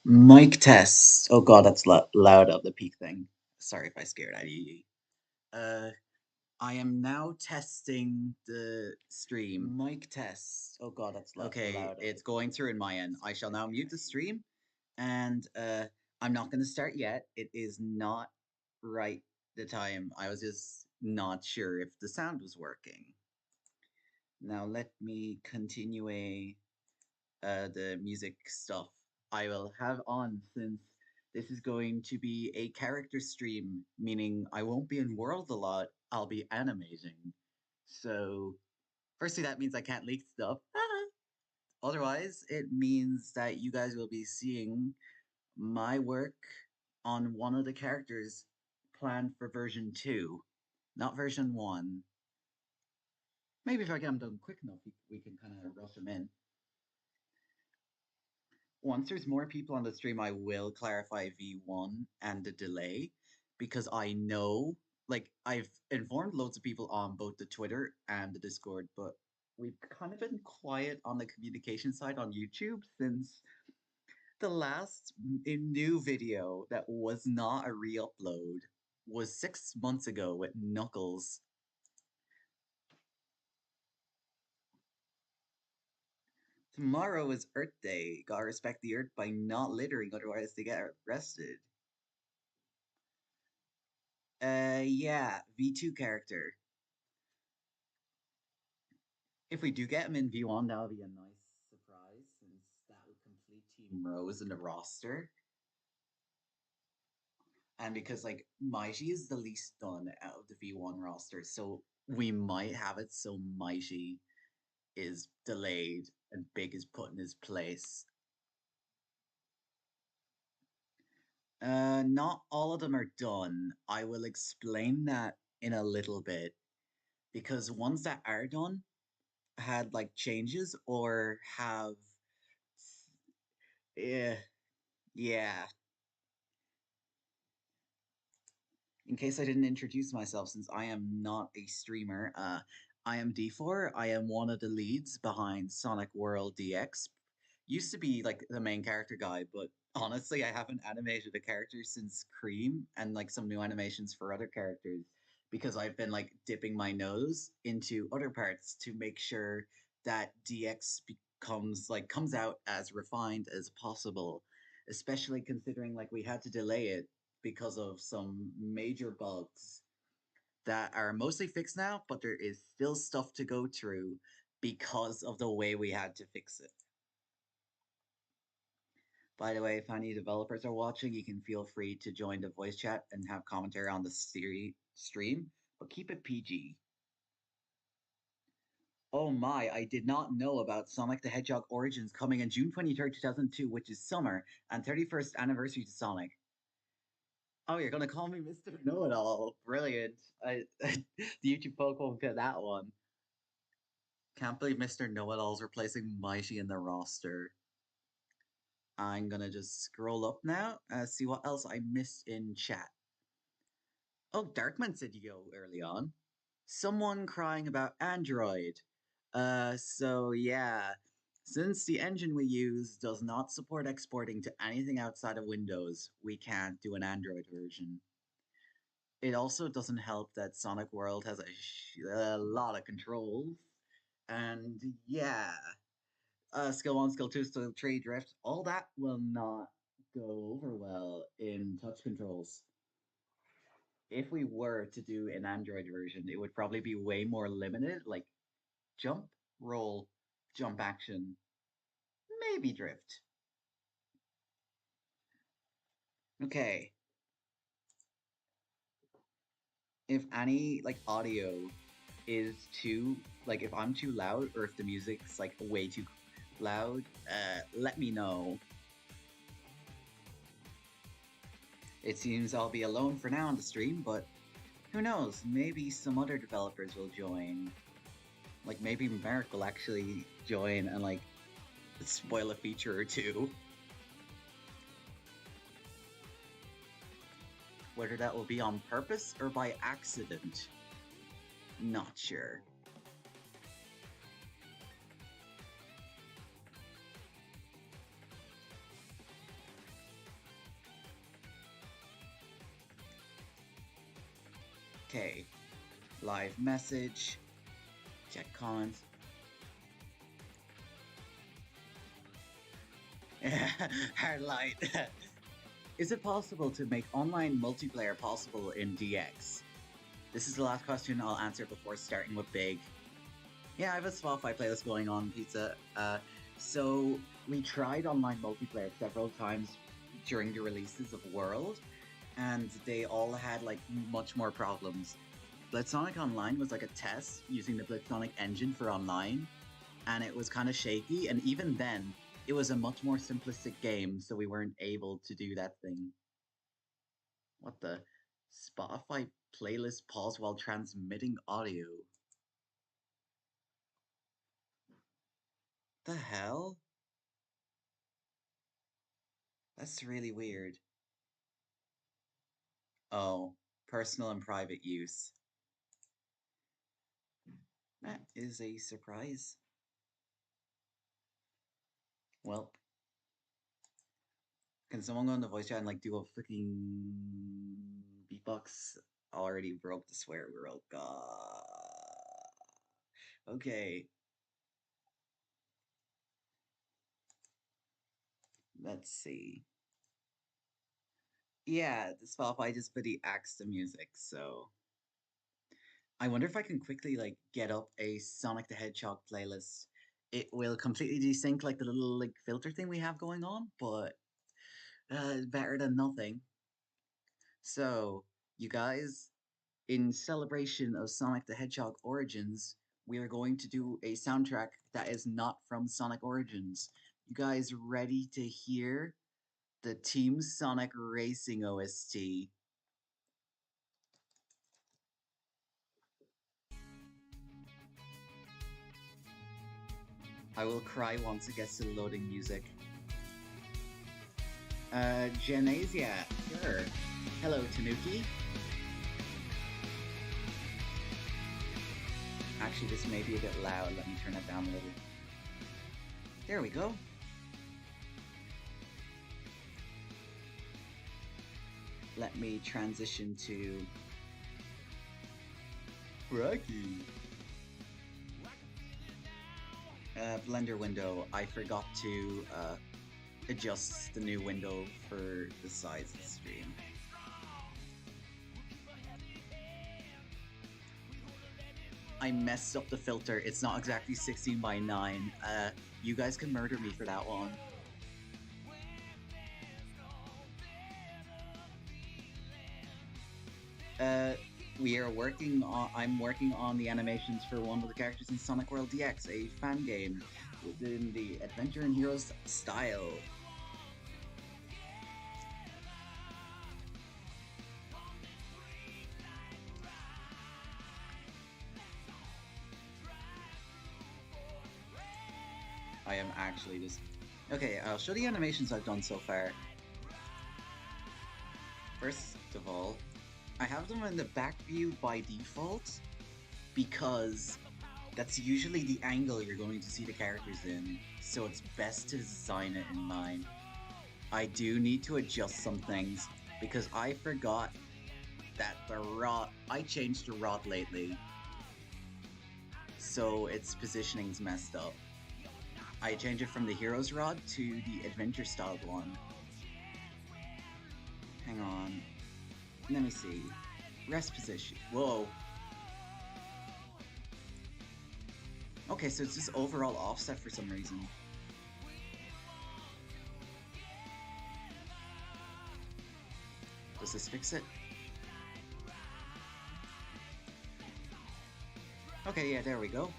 Mic test. Oh god, that's loud of the peak thing. Sorry if I scared out of you. Uh, I am now testing the stream. Mic test. Oh god, that's okay, loud. It's going through in my end. I shall now mute the stream, and I'm not going to start yet. It is not right the time. I was just not sure if the sound was working. Now let me continue the music stuff I will have on, since this is going to be a character stream, meaning I won't be in world a lot, I'll be animating. So, firstly, that means I can't leak stuff. Otherwise, it means that you guys will be seeing my work on one of the characters planned for version 2, not version 1. Maybe if I get them done quick enough, we can kind of rush them in. Once there's more people on the stream, I will clarify V1 and the delay, because I know, like, I've informed loads of people on both the Twitter and the Discord, but we've kind of been quiet on the communication side on YouTube since the last new video that was not a re upload was 6 months ago with Knuckles. Tomorrow is Earth Day. Gotta respect the Earth by not littering, otherwise they get arrested. Yeah, V2 character. If we do get him in V1, that would be a nice surprise, since that would complete Team Rose in the roster. And because, like, Mighty is the least done out of the V1 roster, so we might have it so Mighty is delayed and Big is put in his place. Not all of them are done. I will explain that in a little bit, because ones that are done had like changes or have yeah, yeah. In case I didn't introduce myself, since I am not a streamer, I am Deefor. I am one of the leads behind Sonic World DX. Used to be like the main character guy, but honestly, I haven't animated a character since Cream and like some new animations for other characters, because I've been like dipping my nose into other parts to make sure that DX comes out as refined as possible, especially considering like we had to delay it because of some major bugs that are mostly fixed now, but there is still stuff to go through because of the way we had to fix it. By the way, if any developers are watching, you can feel free to join the voice chat and have commentary on the stream, but keep it PG. Oh my, I did not know about Sonic the Hedgehog Origins coming on June 23rd, 2002, which is summer, and 31st anniversary to Sonic. Oh, you're gonna call me Mr. Know It All. Brilliant. The YouTube folk won't get that one. Can't believe Mr. Know It All's replacing Mighty in the roster. I'm gonna just scroll up now, see what else I missed in chat. Oh, Darkman said you go early on. Someone crying about Android. So yeah. Since the engine we use does not support exporting to anything outside of Windows, we can't do an Android version. It also doesn't help that Sonic World has a lot of controls. And yeah, skill 1, skill 2, skill 3, drift, all that will not go over well in touch controls. If we were to do an Android version, it would probably be way more limited, like jump, roll, jump action, maybe drift. Okay. If any like audio is too, like, if I'm too loud or if the music's like way too loud, let me know. It seems I'll be alone for now on the stream, but who knows? Maybe some other developers will join. Like, maybe Merrick will actually join and like spoil a feature or two. Whether that will be on purpose or by accident, not sure. Okay. Live message. Check comments. Hard light. Is it possible to make online multiplayer possible in DX? This is the last question I'll answer before starting with big. Yeah, I have a Spotify playlist going on, Pizza. So we tried online multiplayer several times during the releases of World, and they all had like much more problems. Blitzsonic Online was like a test using the Blitzsonic engine for online, and it was kind of shaky. And even then, it was a much more simplistic game, so we weren't able to do that thing. What the? Spotify playlist pause while transmitting audio. The hell? That's really weird. Oh, personal and private use. That is a surprise. Well, can someone go in the voice chat and like do a fucking beatbox? Already broke the swear word. God. Okay. Let's see. Yeah, the Spotify just put the axe to music, so I wonder if I can quickly like get up a Sonic the Hedgehog playlist. It will completely desync like the little like filter thing we have going on, but better than nothing. So, you guys, in celebration of Sonic the Hedgehog Origins, we are going to do a soundtrack that is not from Sonic Origins. You guys ready to hear the Team Sonic Racing OST? I will cry once it gets to the loading music. Genesia, sure. Hello, Tanuki. Actually, this may be a bit loud. Let me turn it down a little. There we go. Let me transition to Rocky. Blender window. I forgot to adjust the new window for the size of the stream. I messed up the filter. It's not exactly 16 by 9. You guys can murder me for that one. We are working on. I'm working on the animations for one of the characters in Sonic World DX, a fan game within the Adventure and Heroes style. I am actually just... Okay, I'll show the animations I've done so far. First of all, I have them in the back view by default because that's usually the angle you're going to see the characters in, so it's best to design it in mind. I do need to adjust some things because I forgot that the rod... I changed the rod lately, so its positioning's messed up. I changed it from the Heroes rod to the Adventure styled one. Hang on. Let me see. Rest position. Whoa. Okay, so it's just overall offset for some reason. Does this fix it? Okay, yeah, there we go.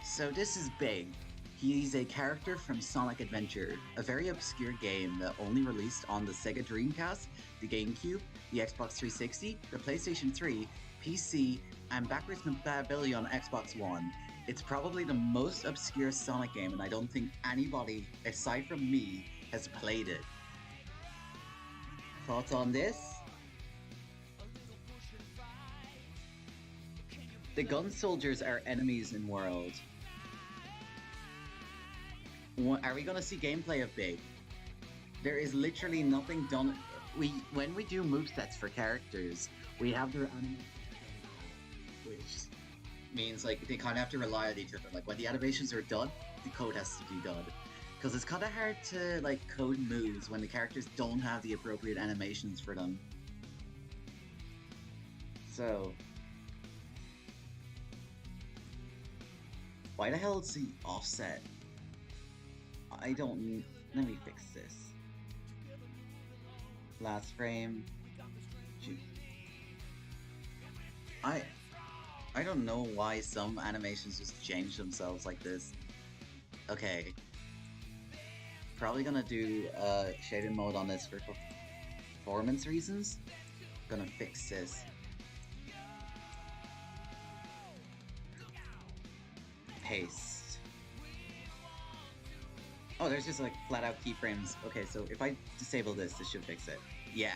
So this is Big. He's a character from Sonic Adventure, a very obscure game that only released on the Sega Dreamcast, the GameCube, the Xbox 360, the PlayStation 3, PC, and backwards compatibility on Xbox One. It's probably the most obscure Sonic game, and I don't think anybody, aside from me, has played it. Thoughts on this? The gun soldiers are enemies in World. Are we gonna see gameplay of Big? There is literally nothing done. When we do movesets for characters, We have their animation, which means like they kind of have to rely on each other. Like when the animations are done, the code has to be done. Because it's kind of hard to like code moves when the characters don't have the appropriate animations for them. So, why the hell is the offset? I don't. Let me fix this. Last frame. I don't know why some animations just change themselves like this. Okay. Probably gonna do shaded mode on this for performance reasons. Gonna fix this. Paste. Oh, there's just like flat out keyframes. Okay, so if I disable this, this should fix it. Yeah.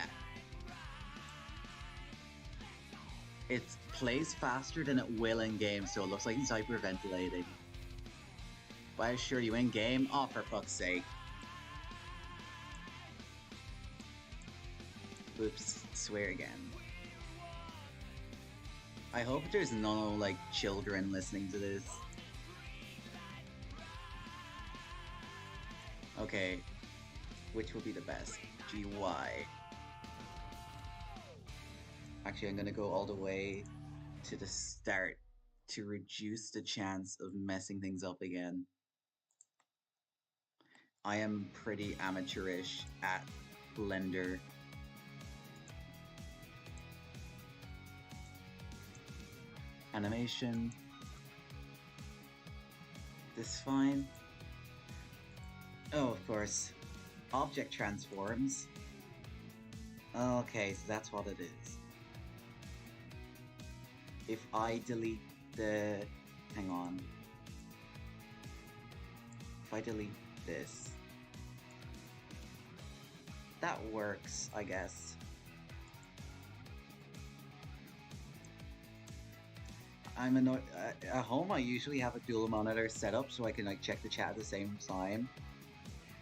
It plays faster than it will in game, so it looks like he's hyperventilating. But I assure you, in game, oh, for fuck's sake. Oops, swear again. I hope there's no, like, children listening to this. Okay, which will be the best? GY. Actually, I'm gonna go all the way to the start to reduce the chance of messing things up again. I am pretty amateurish at Blender. Animation. This fine. Oh, of course. Object transforms. Okay, so that's what it is. If I delete the... Hang on. If I delete this... That works, I guess. I'm annoyed. At home, I usually have a dual monitor set up so I can like check the chat at the same time.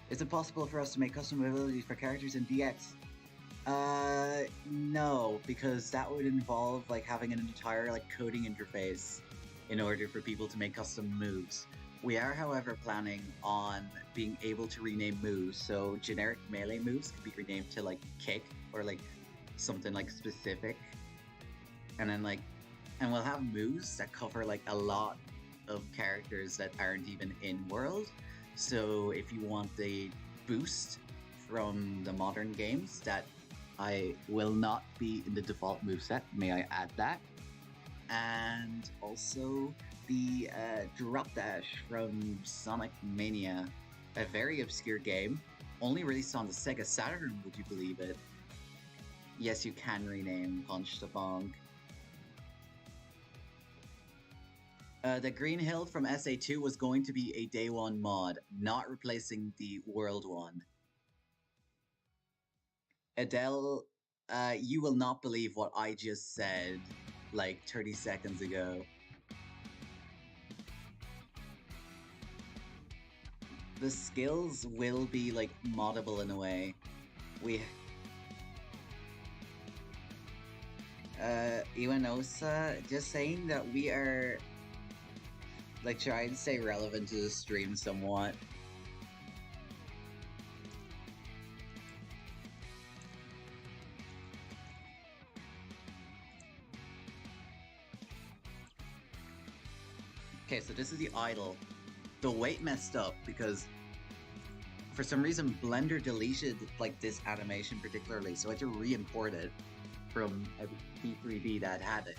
Is it possible for us to make custom abilities for characters in DX? No, because that would involve like having an entire like coding interface in order for people to make custom moves. We are, however, planning on being able to rename moves, so generic melee moves could be renamed to like kick or like something like specific, and then like, and we'll have moves that cover like a lot of characters that aren't even in world. So if you want the boost from the modern games that I will not be in the default moveset, may I add that, and also the drop dash from Sonic Mania, a very obscure game, only released on the Sega Saturn, would you believe it? Yes, you can rename Punch the Bonk. The Green Hill from SA2 was going to be a day one mod, not replacing the world one. Adele, you will not believe what I just said like 30 seconds ago. The skills will be like moddable in a way. Iwanosa, just saying that we are like trying to stay relevant to the stream somewhat. Okay, so this is the idle. The weight messed up because for some reason Blender deleted like this animation particularly, so I had to re-import it from a P3D that had it.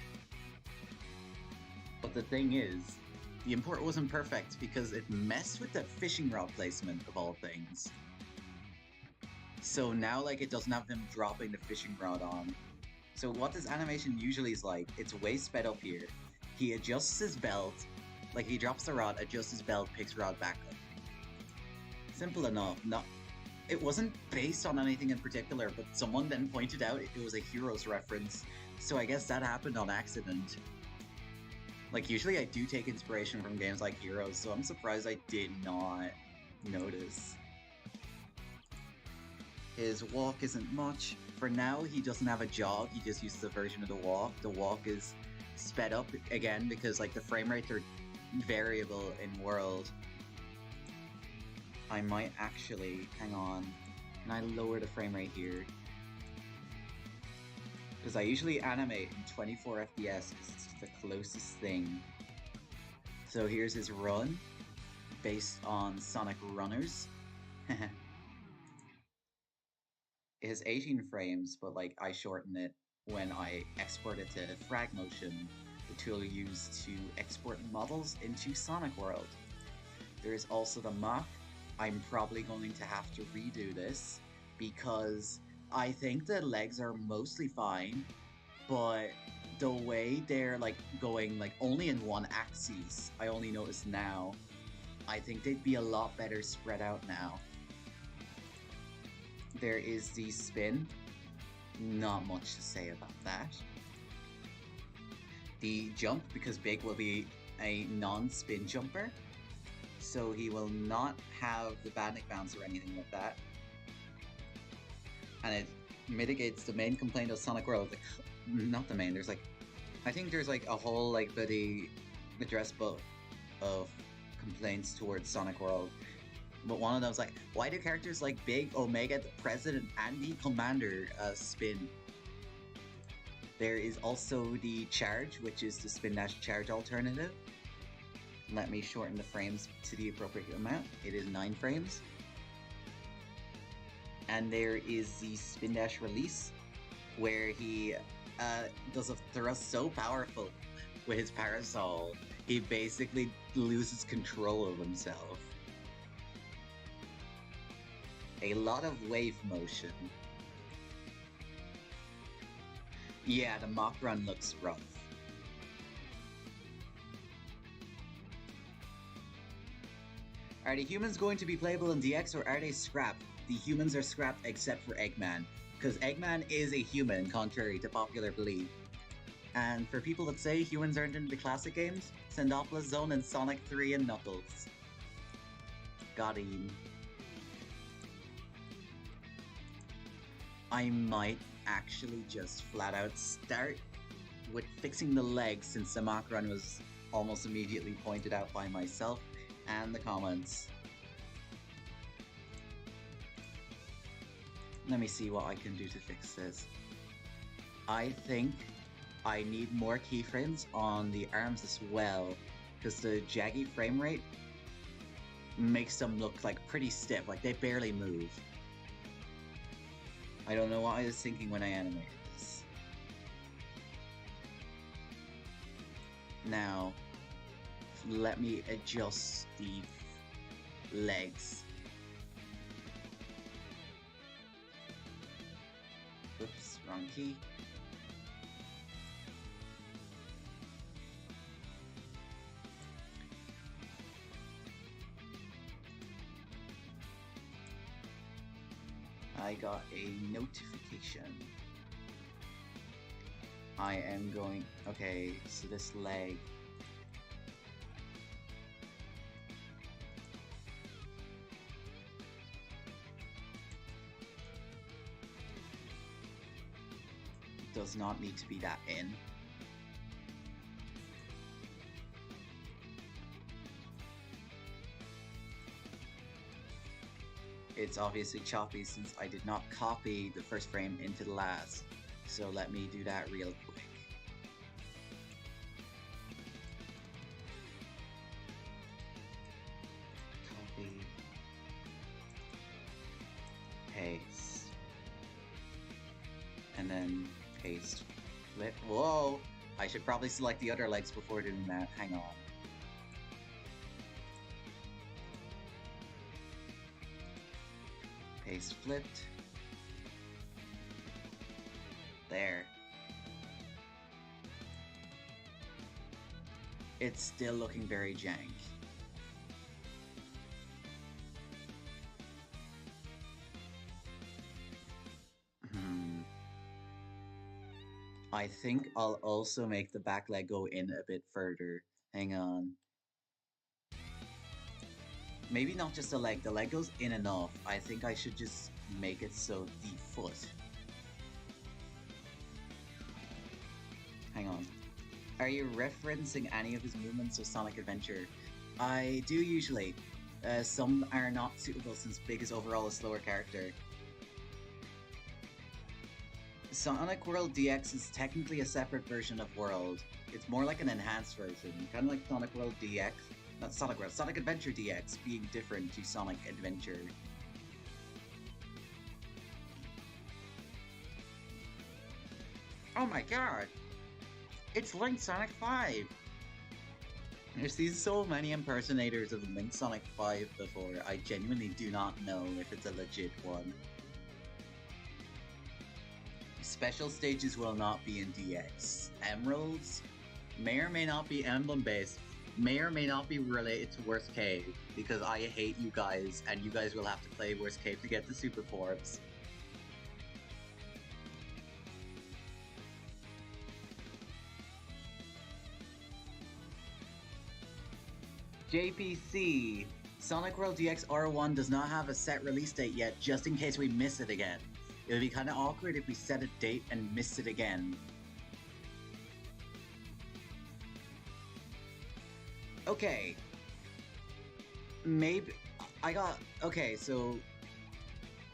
But the thing is, the import wasn't perfect because it messed with the fishing rod placement of all things. So now like it doesn't have him dropping the fishing rod on. So what this animation usually is like, it's way sped up here. He adjusts his belt, like he drops the rod, adjusts his belt, picks rod back up. Simple enough. It wasn't based on anything in particular, but someone then pointed out it was a Heroes reference, so I guess that happened on accident. Like, usually I do take inspiration from games like Heroes, so I'm surprised I did not notice. His walk isn't much. For now, he doesn't have a jog. He just uses a version of the walk. The walk is sped up again because like the frame rates are variable in World. I might actually, hang on, can I lower the frame rate here? Because I usually animate in 24 FPS because it's the closest thing. So here's his run based on Sonic Runners. It has 18 frames, but like I shorten it when I export it to frag motion, the tool used to export models into Sonic World. There is also the mock. I'm probably going to have to redo this because I think the legs are mostly fine, but the way they're like going like only in one axis, I only notice now. I think they'd be a lot better spread out now. There is the spin. Not much to say about that. The jump, because Big will be a non-spin jumper, so he will not have the bandit bounce or anything like that. And it mitigates the main complaint of Sonic World. Like, not the main, there's like, I think there's like a whole like bloody address book of complaints towards Sonic World. But one of them's like, why do characters like Big, Omega, the President, and the Commander spin? There is also the charge, which is the spin dash charge alternative. Let me shorten the frames to the appropriate amount. It is 9 frames. And there is the spin dash release, where he does a thrust so powerful with his parasol, he basically loses control of himself. A lot of wave motion. Yeah, the mock run looks rough. Are the humans going to be playable in DX or are they scrapped? The humans are scrapped except for Eggman, because Eggman is a human, contrary to popular belief. And for people that say humans aren't in the classic games, Sendopolis Zone and Sonic 3 and Knuckles. Got him. I might actually just flat out start with fixing the legs, since the mock run was almost immediately pointed out by myself and the comments. Let me see what I can do to fix this. I think I need more keyframes on the arms as well, because the jaggy frame rate makes them look like pretty stiff, like they barely move. I don't know what I was thinking when I animated this. Now, let me adjust the legs. Oops, wrong key. I got a notification. I am going, okay, so this leg. Does not need to be that in. It's obviously choppy since I did not copy the first frame into the last. So let me do that real quick. Copy. Paste. And then paste. Flip. Whoa! I should probably select the other legs before doing that. Hang on. Paste flipped. There. It's still looking very jank. I think I'll also make the back leg go in a bit further. Hang on. Maybe not just the leg goes in enough. I think I should just make it so the foot Hang on. Are you referencing any of his movements of Sonic Adventure? I do usually. Some are not suitable since Big is overall a slower character. Sonic World DX is technically a separate version of World. It's more like an enhanced version, kind of like Sonic World DX. Not Sonic World, Sonic Adventure DX being different to Sonic Adventure. Oh my god! It's Link Sonic 5! I've seen so many impersonators of Link Sonic 5 before, I genuinely do not know if it's a legit one. Special stages will not be in DX. Emeralds may or may not be emblem based, may or may not be related to Worst Cave, because I hate you guys, and you guys will have to play Worst Cave to get the super forms. JPC, Sonic World DX R1 does not have a set release date yet, just in case we miss it again. It would be kind of awkward if we set a date and miss it again. Okay. Maybe... Okay, so...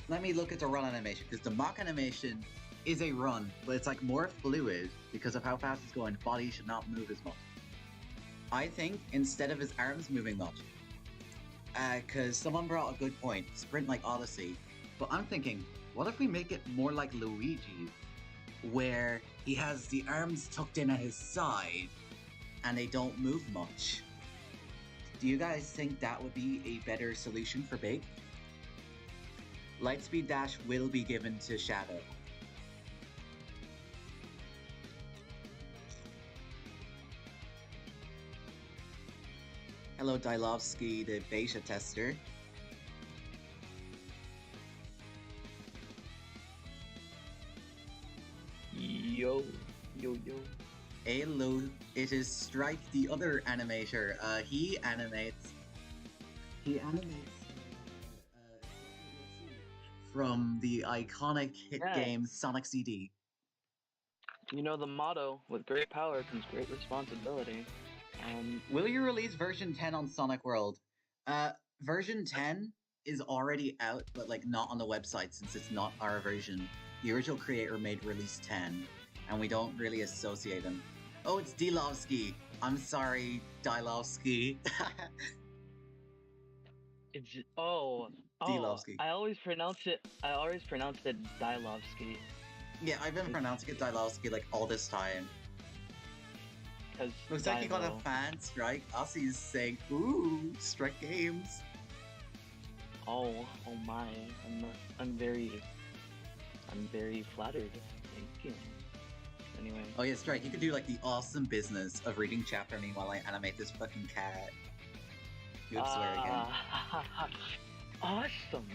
Let me look at the run animation, because the mock animation is a run, but it's like more fluid because of how fast it's going. The body should not move as much. I think instead of his arms moving much, because someone brought a good point, sprint like Odyssey, but I'm thinking, what if we make it more like Luigi, where he has the arms tucked in at his side and they don't move much? Do you guys think that would be a better solution for Big? Lightspeed Dash will be given to Shadow. Hello, Dylovsky, the beta tester. Yo. Hello, it is Strike, the other animator. He animates from the iconic hit game Sonic CD. You know the motto, with great power comes great responsibility. Will you release version 10 on Sonic World? Version 10 is already out, but like not on the website since it's not our version. The original creator made release 10, and we don't really associate him. Oh, it's Dylovsky. I'm sorry, Dylovsky. Dylovsky. I always pronounced it Dylovsky. Yeah, I've been pronouncing it Dylovsky like all this time. Looks like you got a fan, Strike. Aussie's saying, ooh, Strike Games. Oh my. I'm very flattered. Thank you. Anyway. Oh yeah, Strike, you could do like the awesome business of reading chapter me while I animate this fucking cat. You would swear again. Awesome!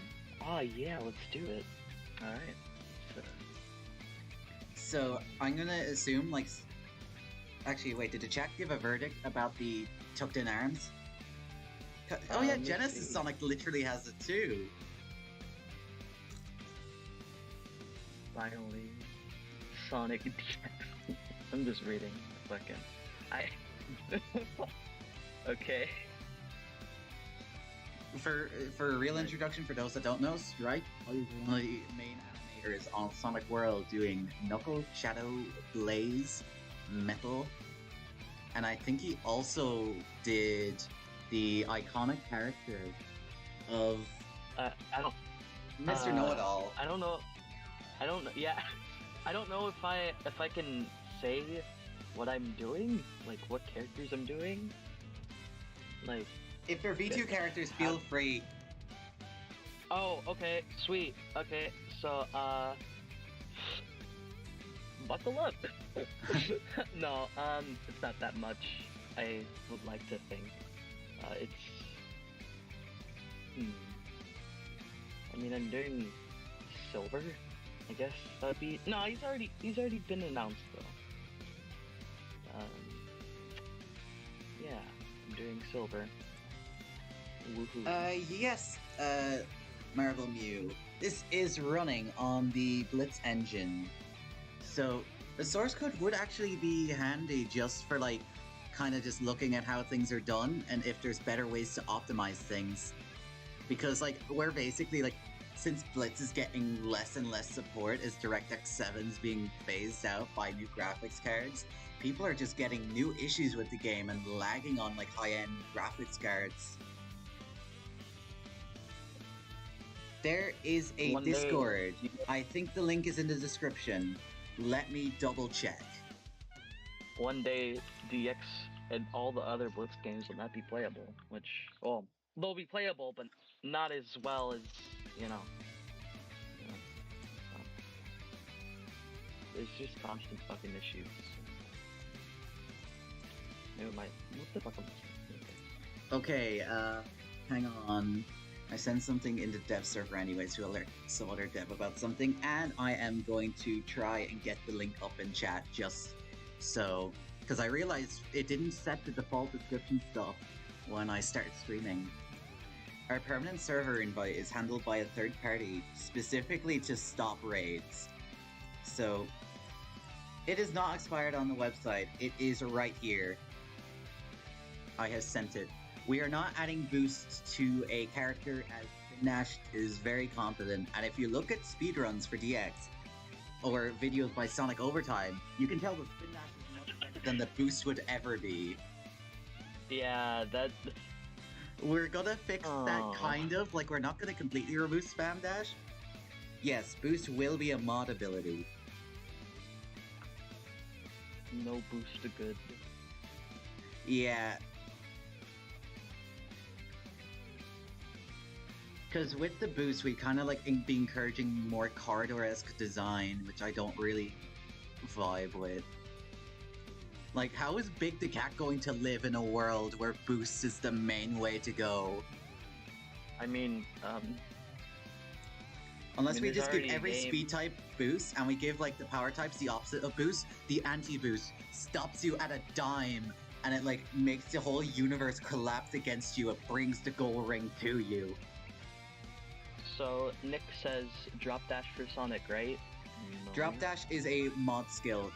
Oh yeah, let's do it. Alright. So, I'm gonna assume like... Actually, wait, did the chat give a verdict about the tucked in arms? Oh yeah, Genesis Sonic literally has it too. Finally. Sonic DX. I'm just reading. Okay. For a real introduction for those that don't know, Strike, the main animator, is on Sonic World doing Knuckle, Shadow, Blaze, Metal, and I think he also did the iconic character of Mr. Know-It-All. I don't know. Yeah, I don't know if I can say what I'm doing, like what characters I'm doing. Like, if they're V2 characters, feel free. Oh, okay, sweet. Okay, so buckle up. No, it's not that much. I would like to think. It's. I mean, I'm doing silver. I guess that'd be. No, he's already been announced though. Yeah, I'm doing silver. Woohoo. Yes, Marble Mew. This is running on the Blitz engine. So, The source code would actually be handy just for like kind of just looking at how things are done and if there's better ways to optimize things. Because like we're basically like since Blitz is getting less and less support as DirectX 7's being phased out by new graphics cards, people are just getting new issues with the game and lagging on like high-end graphics cards. There is a One day- Discord. I think the link is in the description. Let me double check. One day, DX and all the other Blitz games will not be playable, which, well, they'll be playable, but not as well as, you know. So, there's just constant fucking issues. Maybe what the fuck am I Okay, hang on. I sent something in the dev server anyway to alert some other dev about something, and I am going to try and get the link up in chat just so, because I realized it didn't set the default description stuff when I started streaming. Our permanent server invite is handled by a third party specifically to stop raids. So, it is not expired on the website, it is right here. I have sent it. We are not adding boosts to a character as Nash is very confident, and if you look at speedruns for DX or videos by Sonic Overtime, you can tell that Spin Dash is much better than the boost would ever be. Yeah, that. We're gonna fix that kind of, like we're not gonna completely remove Spam Dash. Yes, boost will be a mod ability. No boost to good. Yeah. Because with the boost, we kind of like be encouraging more corridor-esque design, which I don't really vibe with. Like, how is Big the Cat going to live in a world where boost is the main way to go? I mean, Unless we there's just give already a every game. speed type boost, and we give like the power types the opposite of boost, the anti-boost stops you at a dime, and it like makes the whole universe collapse against you. It brings the gold ring to you. So Nick says drop dash for Sonic, right? No. Drop dash is a mod skill.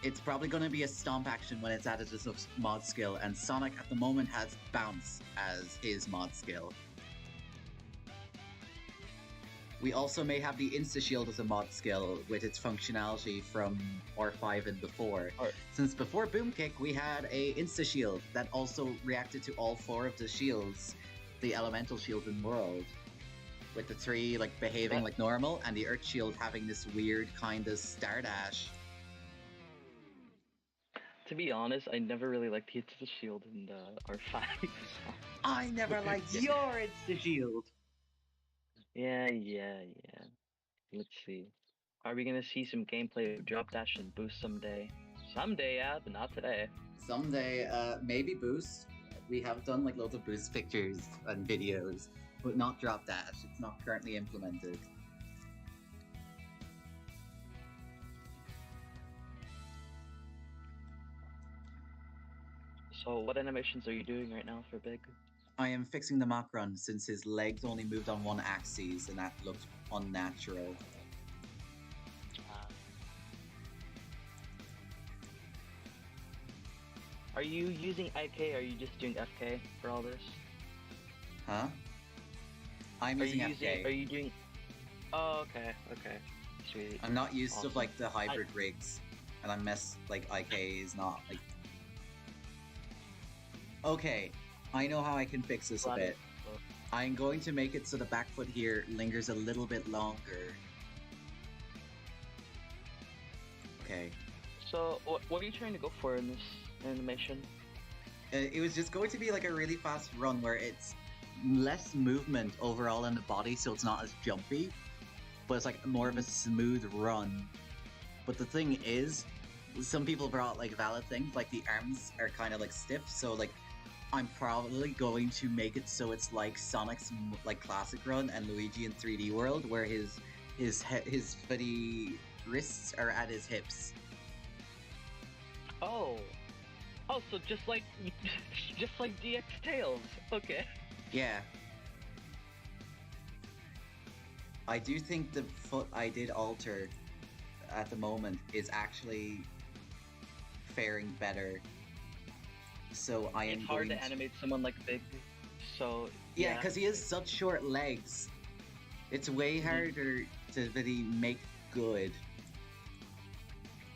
It's probably going to be a stomp action when it's added as a mod skill, and Sonic at the moment has bounce as his mod skill. We also may have the Insta Shield as a mod skill with its functionality from R5 and before. Since before Boom Kick, we had a Insta Shield that also reacted to all 4 of the shields, the elemental shield in World, with the 3 like behaving like normal, and the Earth Shield having this weird kind of star dash. To be honest, I never really liked the Insta Shield in R5. So. I never liked your Insta Shield. Yeah. Let's see. Are we gonna see some gameplay of drop dash and boost someday? Someday, yeah, but not today. Someday, maybe boost. We have done like loads of boost pictures and videos, but not drop dash. It's not currently implemented. So, what animations are you doing right now for Big? I am fixing the Mach run since his legs only moved on one axis and that looked unnatural. Are you using IK or are you just doing FK for all this? Huh? I'm using FK. Are you doing... Oh, okay. Sweet. I'm not used Awesome. to like the hybrid rigs, and I'm like IK is not like... Okay, I know how I can fix this a bit. I'm going to make it so the back foot here lingers a little bit longer. Okay. So, what are you trying to go for in this animation? It was just going to be like a really fast run where it's less movement overall in the body, so it's not as jumpy, but it's like more of a smooth run. But the thing is, some people brought like valid things, like the arms are kind of like stiff, so like I'm probably going to make it so it's like Sonic's like classic run and Luigi in 3D World, where his footy wrists are at his hips. Oh, so just like DX Tails. Okay. Yeah. I do think the foot I did alter at the moment is actually faring better. So I am It's hard going to animate someone like Big, so Yeah, yeah. because he has such short legs. It's way harder to really make good.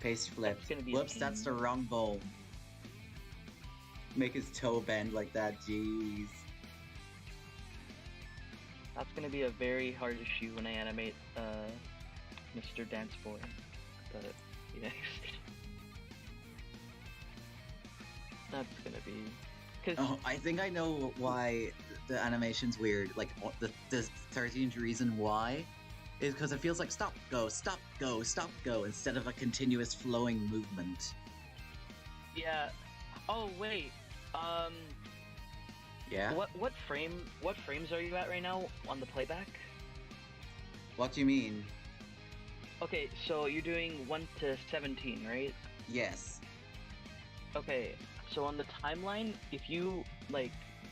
Paste flips. That's gonna be Whoops, that's the wrong bone. Make his toe bend like that, jeez. That's gonna be a very hard issue when I animate Mr. Dance Boy. But yeah. That's gonna be. Oh, I think I know why the animation's weird. Like the 13th reason why is because it feels like stop, go, stop, go, stop, go, instead of a continuous flowing movement. Yeah. Oh wait. Yeah. What frames are you at right now on the playback? What do you mean? Okay, so you're doing 1 to 17, right? Yes. Okay, so on the timeline, if you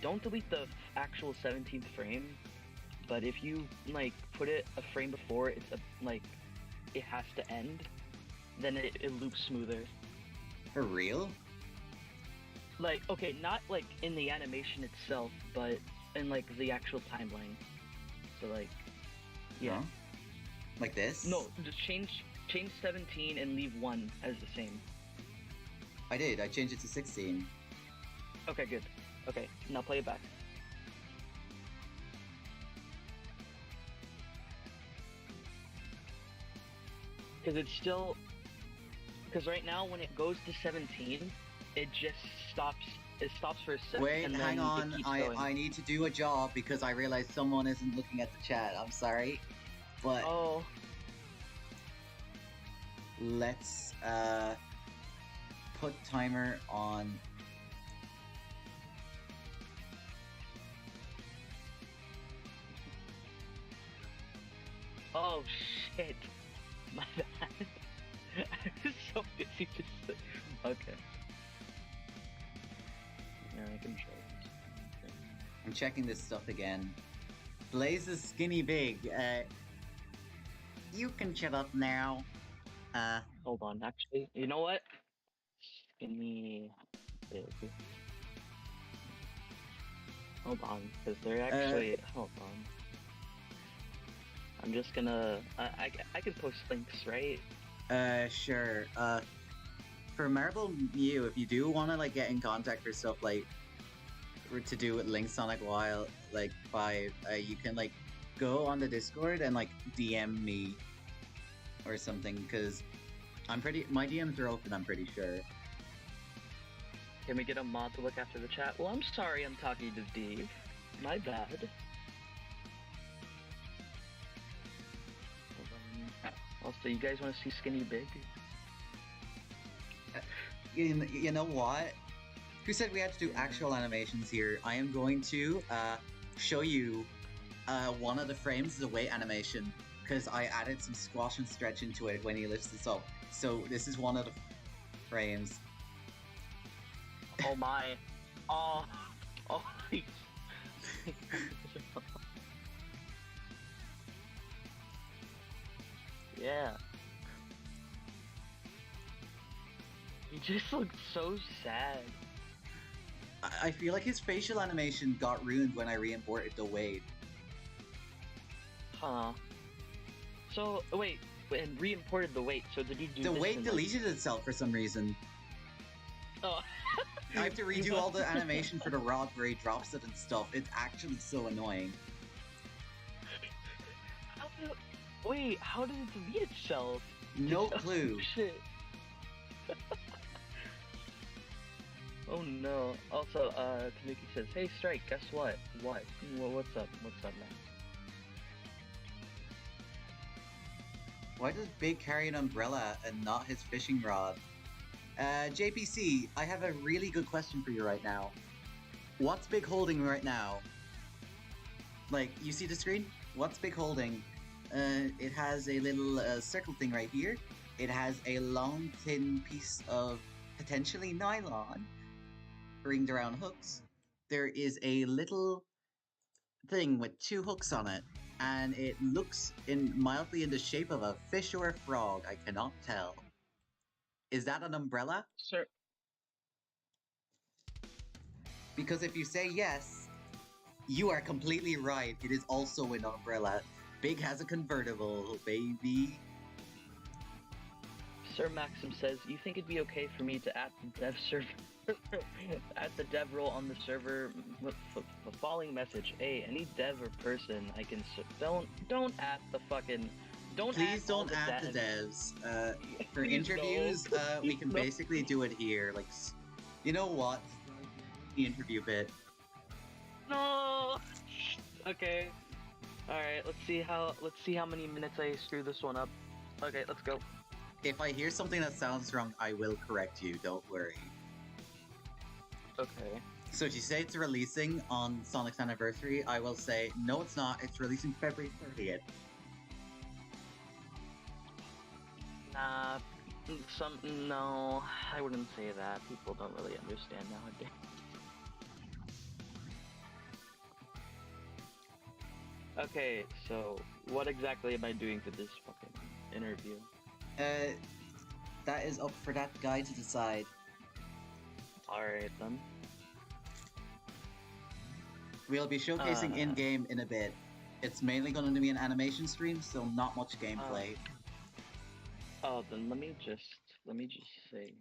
don't delete the actual 17th frame, but if you put it a frame before it has to end, then it loops smoother. For real? Okay, not in the animation itself, but in the actual timeline. So yeah. Huh? Like this? No, just change 17 and leave 1 as the same. I did. I changed it to 16. Okay, good. Okay, now play it back. Because right now when it goes to 17, it just stops. It stops for a second. Wait, and hang then on. It keeps going. I need to do a job because I realized someone isn't looking at the chat. I'm sorry. But Oh. let's put timer on. Oh shit. My bad. I was so busy just. Okay. Yeah, I can show it. Okay. I'm checking this stuff again. Blaze is skinny big. You can shut up now. Hold on, actually, you know what? Skinny big. Hold on, because they're actually. Hold on. I'm just gonna. I can post links, right? Sure. For Marble Mew, if you do want to get in contact for stuff to do with Link Sonic Wild 5, you can go on the Discord and DM me or something, because my DMs are open, I'm pretty sure. Can we get a mod to look after the chat? Well, I'm sorry I'm talking to Dave. My bad. Also, you guys want to see Skinny Big? You know what? Who said we had to do actual animations here? I am going to show you one of the frames is a weight animation, because I added some squash and stretch into it when he lifts this up. So this is one of the frames. Oh my. Oh. Oh, please. Yeah. He just looked so sad. I feel like his facial animation got ruined when I re-imported the weight. Huh. So, wait, and re-imported the weight, so did he do the this weight deleted itself for some reason. Oh. I have to redo all the animation for the rod where he drops it and stuff. It's actually so annoying. Wait, how did it delete itself? No clue. Oh, shit. Oh no. Also, Tanuki says, "Hey Strike, guess what? What? Well, what's up? What's up, man?" Why does Big carry an umbrella and not his fishing rod? JPC, I have a really good question for you right now. What's Big holding right now? You see the screen? What's Big holding? It has a little circle thing right here. It has a long, thin piece of potentially nylon ringed around hooks. There is a little thing with 2 hooks on it. and it looks mildly in the shape of a fish or a frog. I cannot tell. Is that an umbrella? Sir, Because if you say yes, you are completely right. It is also an umbrella. Big has a convertible, baby. Sir Maxim says, you think it'd be okay for me to at the dev server, at the dev role on the server, the following message: hey, any dev or person I can don't at the fucking don't. Please at all don't add the devs. For Please interviews, no. we can No. basically do it here. Like, you know what? The interview bit. No. Okay. All right. Let's see how many minutes I screw this one up. Okay, let's go. If I hear something that sounds wrong, I will correct you. Don't worry. Okay. So if you say it's releasing on Sonic's anniversary, I will say no, it's not. It's releasing February 30th. Nah. No, I wouldn't say that. People don't really understand nowadays. Okay, so what exactly am I doing for this fucking interview? That is up for that guy to decide. Alright then. We'll be showcasing in-game in a bit. It's mainly going to be an animation stream, so not much gameplay. Oh, then let me just say.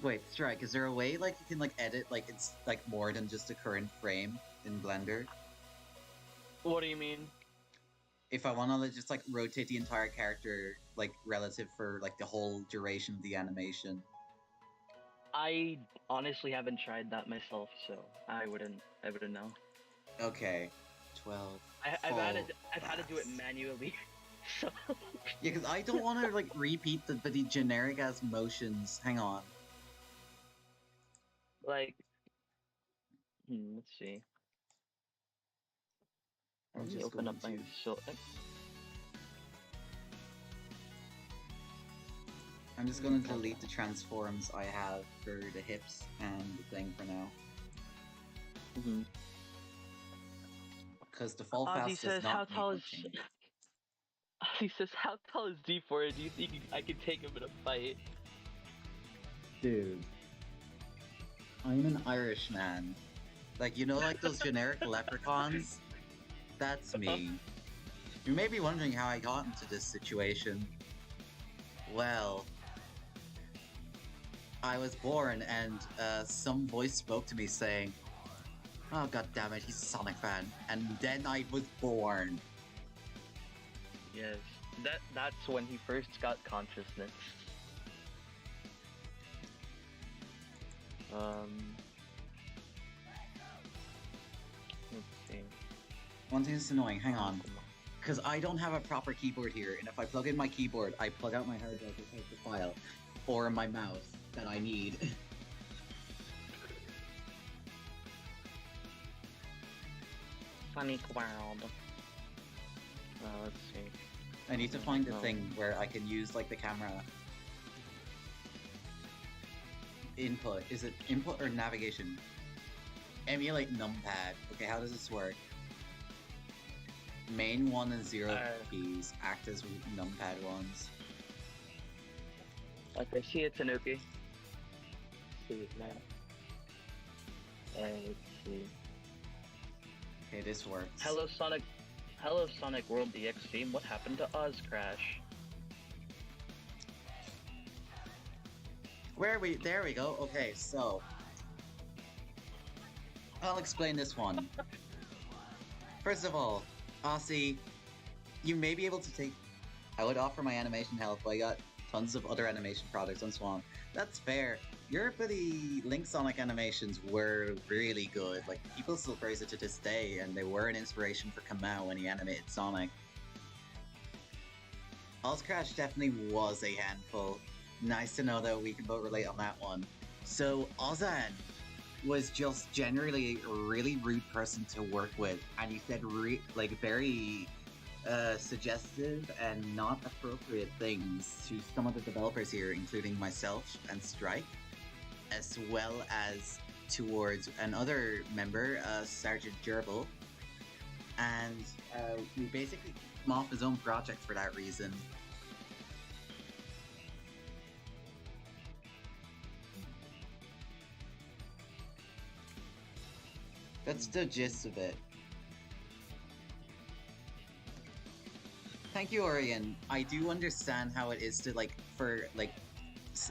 Wait, Strike, is there a way like you can like edit like it's like more than just a current frame in Blender? What do you mean? If I want to just like rotate the entire character like relative for like the whole duration of the animation. I honestly haven't tried that myself, so I wouldn't know. Okay, 12. I've had to do it manually. So yeah, because I don't want to like repeat the generic ass motions. Hang on. like, let's see. Let me open up my I'm just going to delete the transforms I have for the hips and the thing for now. Because the fall fast does not make much change. He says, how tall is Deefor? Do you think I could take him in a fight? Dude. I'm an Irish man. Like, you know, like those generic leprechauns? That's me. You may be wondering how I got into this situation. Well, I was born and some voice spoke to me saying, oh god damn it, he's a Sonic fan. And then I was born. Yes, that's when he first got consciousness. Let's see. One thing that's annoying, hang on. Because I don't have a proper keyboard here, and if I plug in my keyboard, I plug out my hard drive to type the file. Or my mouse that I need. Funny world. Let's see. I need to find the thing where I can use like the camera input. Is it input or navigation? Emulate numpad. Okay, how does this work? Main 1 and 0 keys act as numpad ones. Okay, see it, Tanuki. See it now. Let's see. Okay, this works. Hello Sonic World DX team. What happened to Oz Crash? There we go. Okay, so I'll explain this one. First of all, Aussie, you may be able to take. I would offer my animation help, but I got tons of other animation products on Swan. That's fair. Your buddy Link Sonic animations were really good. Like, people still praise it to this day, and they were an inspiration for Kamau when he animated Sonic. Oz Crash definitely was a handful. Nice to know that we can both relate on that one. So, Ozan, was just generally a really rude person to work with, and he said very suggestive and not appropriate things to some of the developers here, including myself and Strike, as well as towards another member, Sergeant Gerbil. And we basically kicked him off his own project for that reason. That's the gist of it. Thank you, Orion. I do understand how it is to for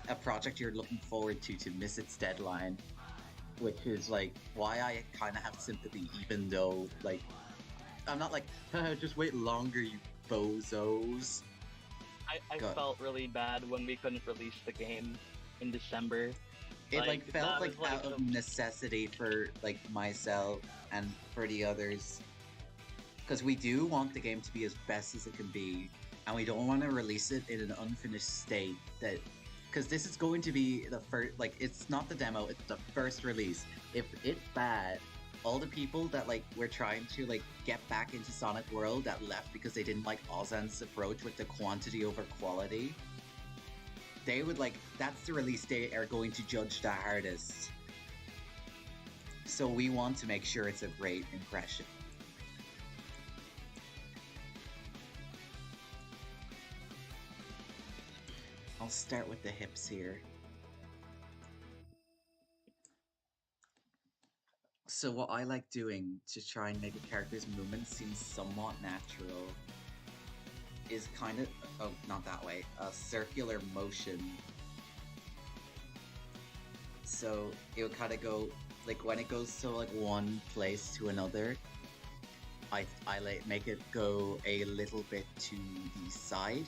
a project you're looking forward to miss its deadline, which is why I kind of have sympathy, even though I'm not just wait longer, you bozos. I felt really bad when we couldn't release the game in December. It felt out of some- necessity for myself and for the others, because we do want the game to be as best as it can be, and we don't want to release it in an unfinished state. Because this is going to be the first, it's not the demo, it's the first release. If it's bad, all the people that we're trying to get back into Sonic World that left because they didn't like Ozan's approach with the quantity over quality, they would that's the release they are going to judge the hardest. So we want to make sure it's a great impression. I'll start with the hips here. So what I like doing to try and make a character's movement seem somewhat natural is kind of, not that way, a circular motion. So it would kind of go, when it goes to one place to another, I make it go a little bit to the side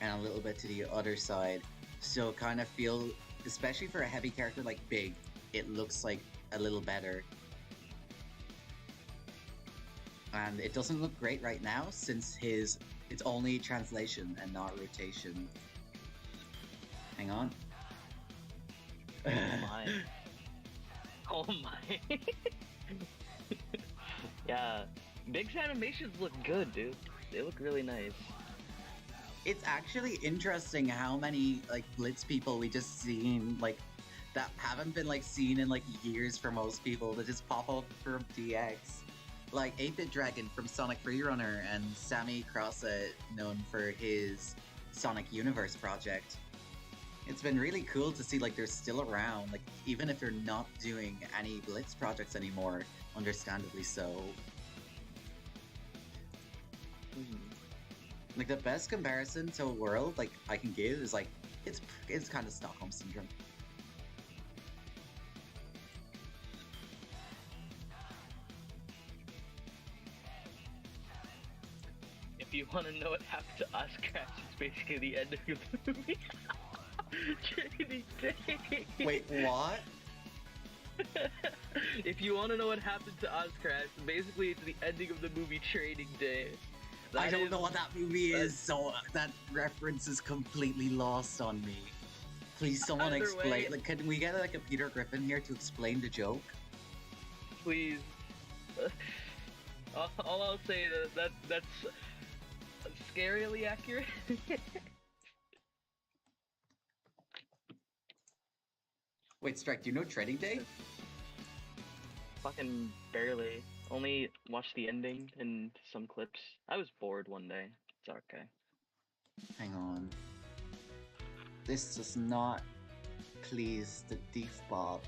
and a little bit to the other side. So kind of feel, especially for a heavy character like Big, it looks a little better. And it doesn't look great right now since it's only translation and not rotation. Hang on. Oh my. Oh my. Yeah. Big's animations look good, dude. They look really nice. It's actually interesting how many Blitz people we just seen that haven't been seen in years for most people that just pop up from DX. 8-Bit Dragon from Sonic Freerunner and Sammy Crossett, known for his Sonic Universe project. It's been really cool to see they're still around, even if they're not doing any Blitz projects anymore, understandably so. The best comparison to a world I can give is it's kind of Stockholm Syndrome. If you want to know what happened to us, Crash, it's basically the end of the movie. Trading Day. Wait, what? If you want to know what happened to us, Crash, basically it's the ending of the movie Trading Day. I don't know what that movie is, so that reference is completely lost on me. Please, someone explain. Can we get a Peter Griffin here to explain the joke? Please. All I'll say is that's scarily accurate. Wait, Strike, do you know Trading Day? Fucking barely. Only watched the ending and some clips. I was bored one day. It's okay. Hang on. This does not please the Deefor.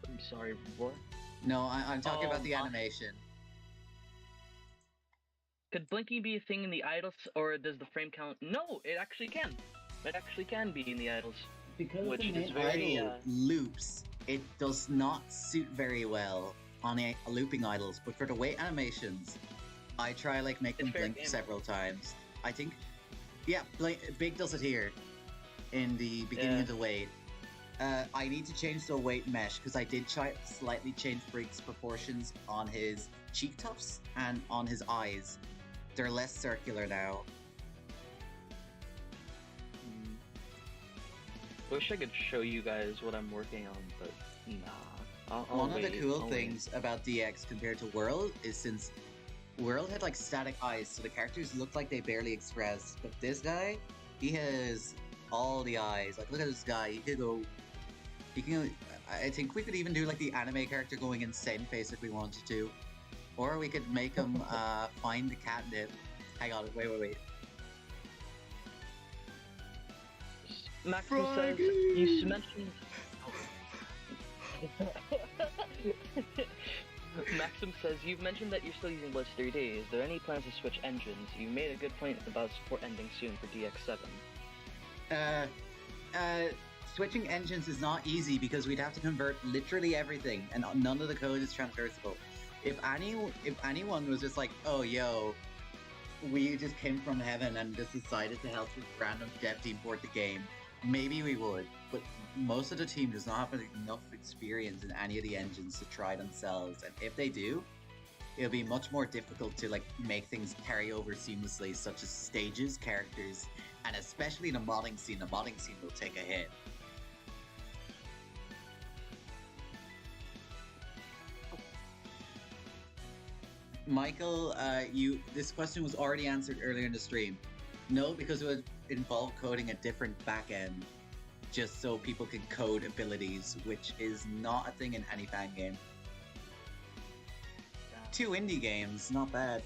I'm sorry, what? No, I'm talking about the animation. Could blinking be a thing in the idols, or does the frame count? No, it actually can. It actually can be in the idols. Because which the is main very idol loops, it does not suit very well on looping idols. But for the wait animations, I try make them blink several times. I think, yeah, Big does it here in the beginning of the wait. I need to change the weight mesh because I did slightly change Briggs' proportions on his cheek tufts and on his eyes. They're less circular now. wish I could show you guys what I'm working on, but nah. I'll One of the wait. cool I'll things about DX compared to World is since World had like static eyes, so the characters looked like they barely expressed. But this guy, he has all the eyes. Like, look at this guy. He could go. He can. I think we could even do like the anime character going insane face if we wanted to, or we could make him find the catnip. Hang on, wait. Maxim says you mentioned. Maxim says you've mentioned that you're still using Blitz 3D. Is there any plans to switch engines? You made a good point about support ending soon for DX7. Switching engines is not easy because we'd have to convert literally everything, and none of the code is transversable. If anyone was just like, oh yo, we just came from heaven and just decided to help this random dev team port the game, maybe we would. But most of the team does not have enough experience in any of the engines to try themselves, and if they do, it'll be much more difficult to like make things carry over seamlessly, such as stages, characters, and especially the modding scene. The modding scene will take a hit. Michael, this question was already answered earlier in the stream. No, because it would involve coding a different backend, just so people can code abilities, which is not a thing in any fan game. 2 indie games, not bad.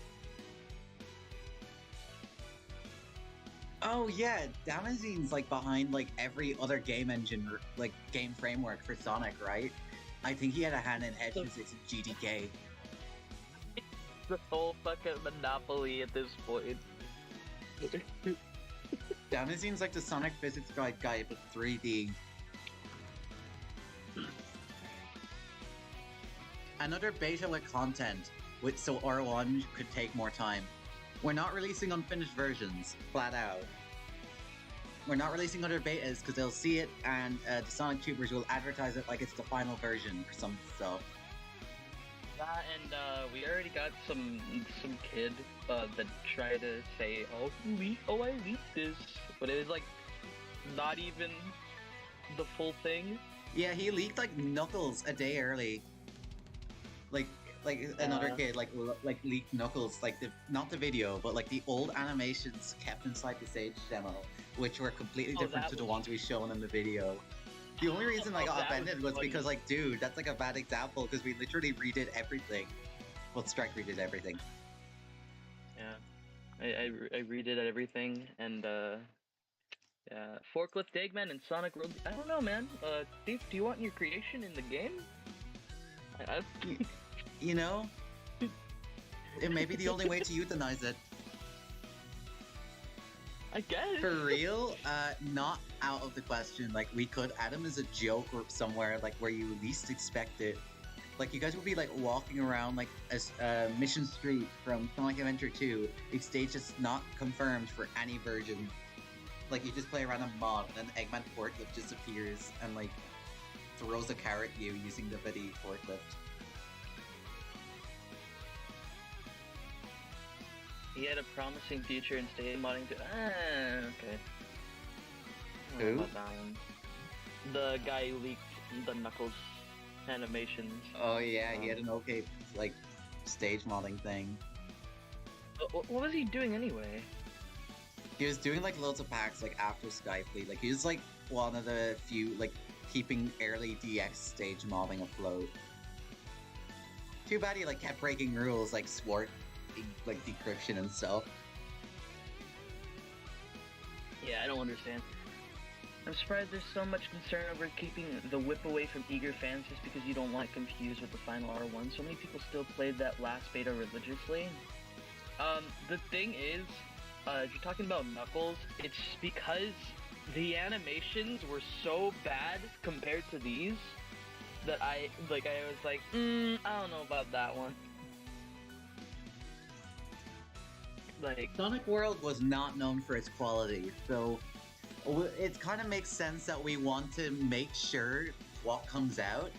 Oh yeah, Damazine's like behind like every other game engine, like game framework for Sonic, right? I think he had a hand in Edge Physics and GDK. The whole fucking monopoly at this point. Damazine's like the Sonic physics guy, but 3D. Another beta with content, so R1 could take more time. We're not releasing unfinished versions, flat out. We're not releasing other betas because they'll see it and the Sonic tubers will advertise it like it's the final version or some stuff. Yeah, and we already got some kid that tried to say, I leaked this, but it was like not even the full thing. Yeah, he leaked like Knuckles a day early. Like another kid like leaked Knuckles, like not the video, but like the old animations kept inside the stage demo, which were completely different to the ones we shown in the video. The only reason I got offended was because, like, dude, that's like a bad example because we literally redid everything. Well, Strike redid everything. Yeah, I redid everything, and yeah, Forklift Eggman and Sonic Road. I don't know, man. Steve, do you want your creation in the game? You know, it may be the only way to euthanize it. I guess. For real, not out of the question. Like, we could add him as a joke or somewhere, like, where you least expect it. Like, you guys would be, like, walking around, like, as Mission Street from Sonic Adventure 2. The stage is not confirmed for any version. Like, you just play a random mod, and then Eggman Forklift just appears and, like, throws a carrot at you using the Viddy Forklift. He had a promising future and stayed modding to. Okay. Who? The guy who leaked the Knuckles animations. Oh yeah, he had an okay like stage modding thing. What was he doing anyway? He was doing like loads of packs like after Skyfleet. Like he was like one of the few like keeping early DX stage modding afloat. Too bad he like kept breaking rules like Swart, like decryption and stuff. Yeah, I don't understand. I'm surprised there's so much concern over keeping the whip away from eager fans just because you don't want confused with the final R1. So many people still played that last beta religiously. The thing is, if you're talking about Knuckles, it's because the animations were so bad compared to these that I was like, I don't know about that one. Like, Sonic World was not known for its quality, so it kind of makes sense that we want to make sure what comes out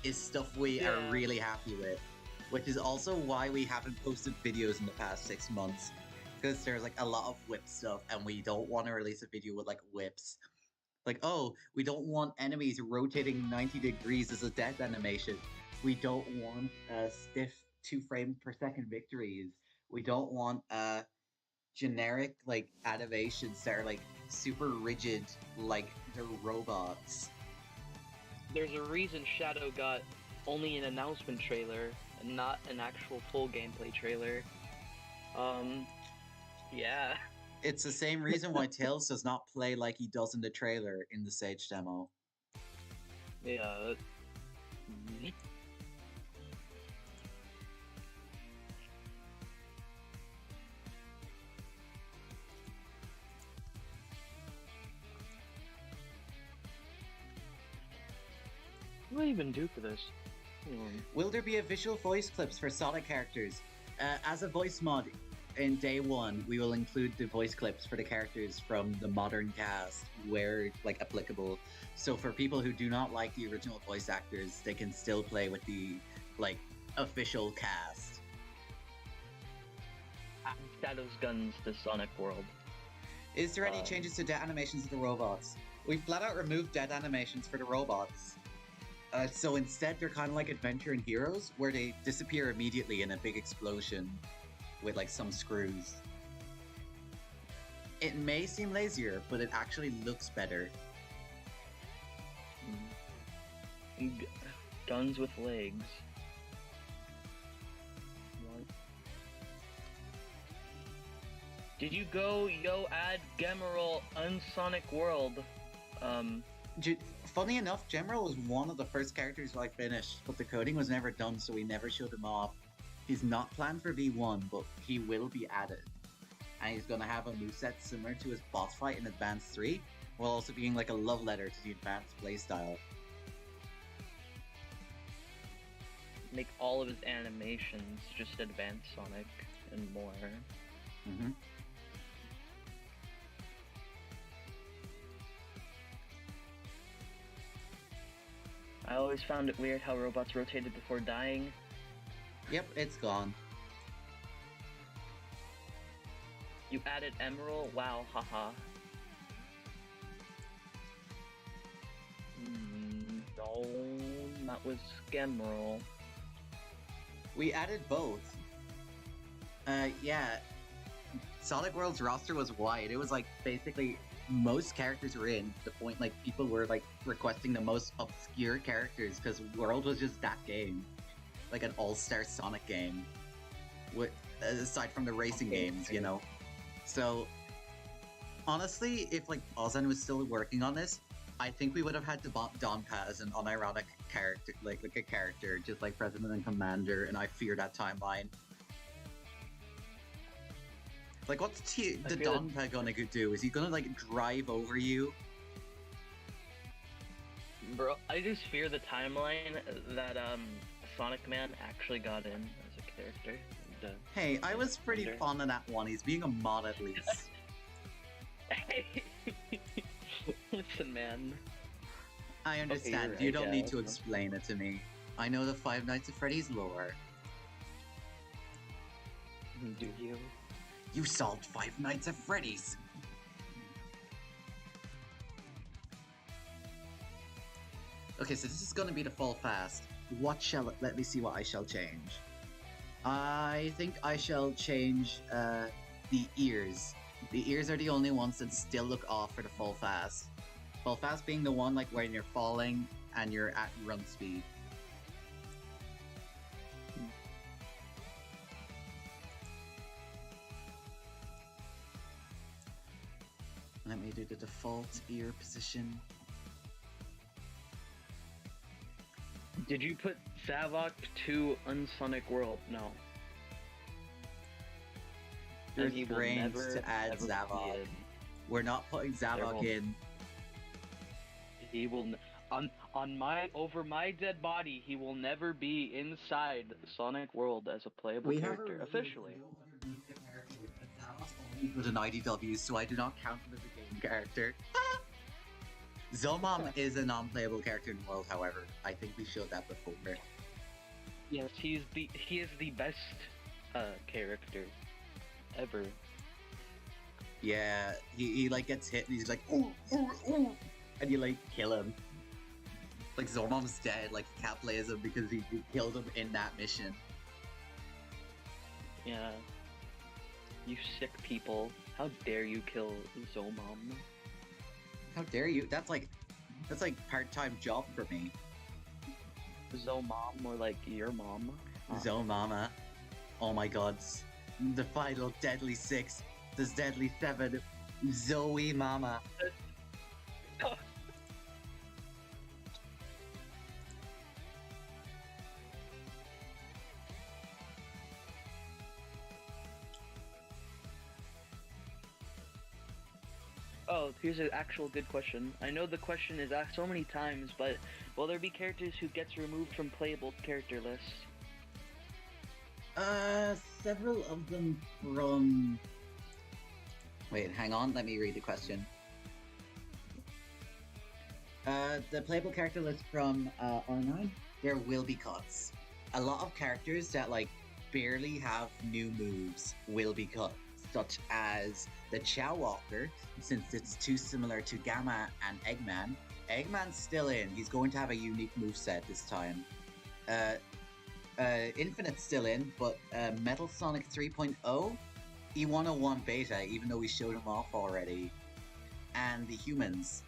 is stuff we are really happy with, which is also why we haven't posted videos in the past 6 months, because there's like a lot of whip stuff and we don't want to release a video with like whips. Like, oh, we don't want enemies rotating 90 degrees as a death animation. We don't want stiff 2 frames per second victories. We don't want generic like animations that are like super rigid like the robots. There's a reason Shadow got only an announcement trailer and not an actual full gameplay trailer. Yeah. It's the same reason why Tails does not play like he does in the trailer in the Sage demo. Yeah. What do I even do for this? Will there be a visual voice clips for Sonic characters? As a voice mod, in day one, we will include the voice clips for the characters from the modern cast where like applicable. So for people who do not like the original voice actors, they can still play with the like official cast. Shadow's guns to Sonic World. Is there any changes to death animations of the robots? We flat out removed death animations for the robots. So instead, they're kind of like Adventure and Heroes, where they disappear immediately in a big explosion with like some screws. It may seem lazier, but it actually looks better. Guns with legs. What? Did you go, add Gemerald Unsonic World? Funny enough, Gemerald was one of the first characters I finished, but the coding was never done, so we never showed him off. He's not planned for V1, but he will be added. And he's going to have a moveset similar to his boss fight in Advance 3, while also being like a love letter to the Advanced playstyle. Make all of his animations just Advanced Sonic and more. Mm-hmm. I always found it weird how robots rotated before dying. Yep, it's gone. You added Emerald? Wow, haha. No, that was Gemerald. We added both. Yeah. Sonic World's roster was wide. It was like basically most characters were in. To the point like people were like requesting the most obscure characters because World was just that game, like an all-star Sonic game. With aside from the racing games, you know. So honestly, if like Ozan was still working on this, I think we would have had to bump Donpat as an unironic character, like a character, just like President and Commander, and I fear that timeline. Like, what's the Donpat gonna do? Is he gonna like drive over you? Bro, I just fear the timeline that Sonic Man actually got in as a character. And, hey, I was pretty fond of that one. He's being a mod at least. Listen, man. I understand. Okay, you don't need to explain it to me. I know the Five Nights at Freddy's lore. Do you? You solved Five Nights at Freddy's. Okay, so this is going to be the fall fast. Let me see what I shall change. I think I shall change the ears. The ears are the only ones that still look off for the fall fast. Fall fast being the one like when you're falling and you're at run speed. Let me do the default ear position. Did you put Savok to Unsonic World? No. There's brains to add Zavok. We're not putting Zavok in. He will over my dead body. He will never be inside Sonic World as a playable character officially. With an IDW, so I do not count him as a game character. Zomom is a non-playable character in the world, however. I think we showed that before. Yes, he is the best character ever. Yeah, he like gets hit and he's like, ooh, ooh, ooh. and you like kill him. Like Zormom's dead, like you can't play as him because you killed him in that mission. Yeah. You sick people. How dare you kill Zomom? How dare you? That's like part-time job for me. Zomom, more like your mom. Zomama. Oh my god. The final Deadly Six. This Deadly Seven. Zoe Mama. Oh, here's an actual good question. I know the question is asked so many times, but will there be characters who gets removed from playable character lists? Several of them from... Wait, hang on, let me read the question. The playable character list from R9, there will be cuts. A lot of characters that, like, barely have new moves will be cut, such as the Chow Walker, since it's too similar to Gamma and Eggman. Eggman's still in, he's going to have a unique moveset this time. Infinite's still in, but Metal Sonic 3.0, E101 Beta, even though we showed him off already, and the humans.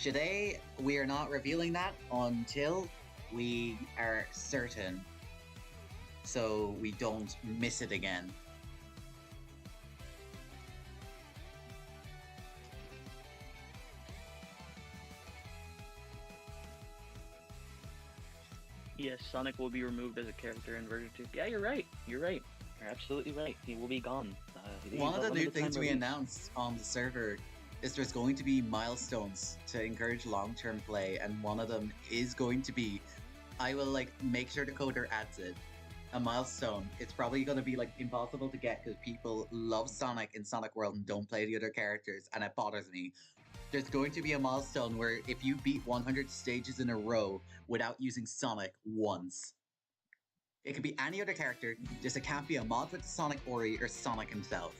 Today, we are not revealing that until we are certain, so we don't miss it again. Yes, Sonic will be removed as a character in version 2. Yeah, you're right. You're right. You're absolutely right. He will be gone. One of the new things we announced on the server is there's going to be milestones to encourage long-term play, and one of them is going to be, I will like make sure the coder adds it, a milestone. It's probably going to be like impossible to get because people love Sonic in Sonic World and don't play the other characters, and it bothers me. There's going to be a milestone where if you beat 100 stages in a row without using Sonic once, it could be any other character, just it can't be a mod with Sonic Ori or Sonic himself.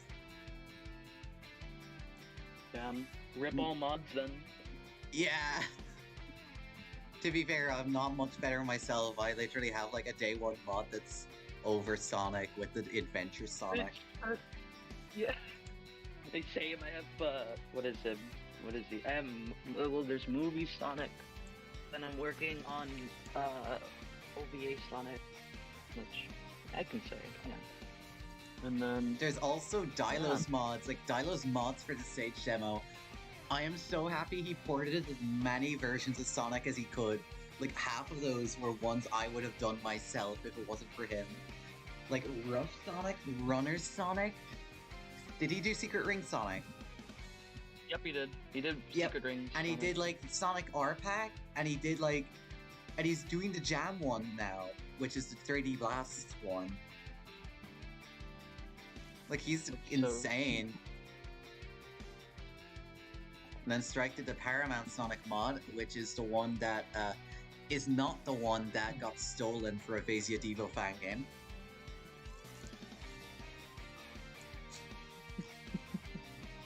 Damn. Rip all mods then. Yeah. To be fair, I'm not much better myself. I literally have like a day one mod that's over Sonic with the Adventure Sonic. Yeah. They say I have, what is it? What is he? I have, well, there's movie Sonic. Then I'm working on, OVA Sonic, which I can say, yeah. And then... There's also Dilo's mods, like Dilo's mods for the stage demo. I am so happy he ported as many versions of Sonic as he could. Like, half of those were ones I would have done myself if it wasn't for him. Like, Rush Sonic, Runner Sonic. Did he do Secret Ring Sonic? Yep, he did. He did Secret Ring. And he did, like, Sonic R-Pack, and he did, like... And he's doing the Jam one now, which is the 3D Blast one. Like, he's insane. And then Strike did the Paramount Sonic mod, which is the one that is not the one that got stolen for a Vasia Devo fan game.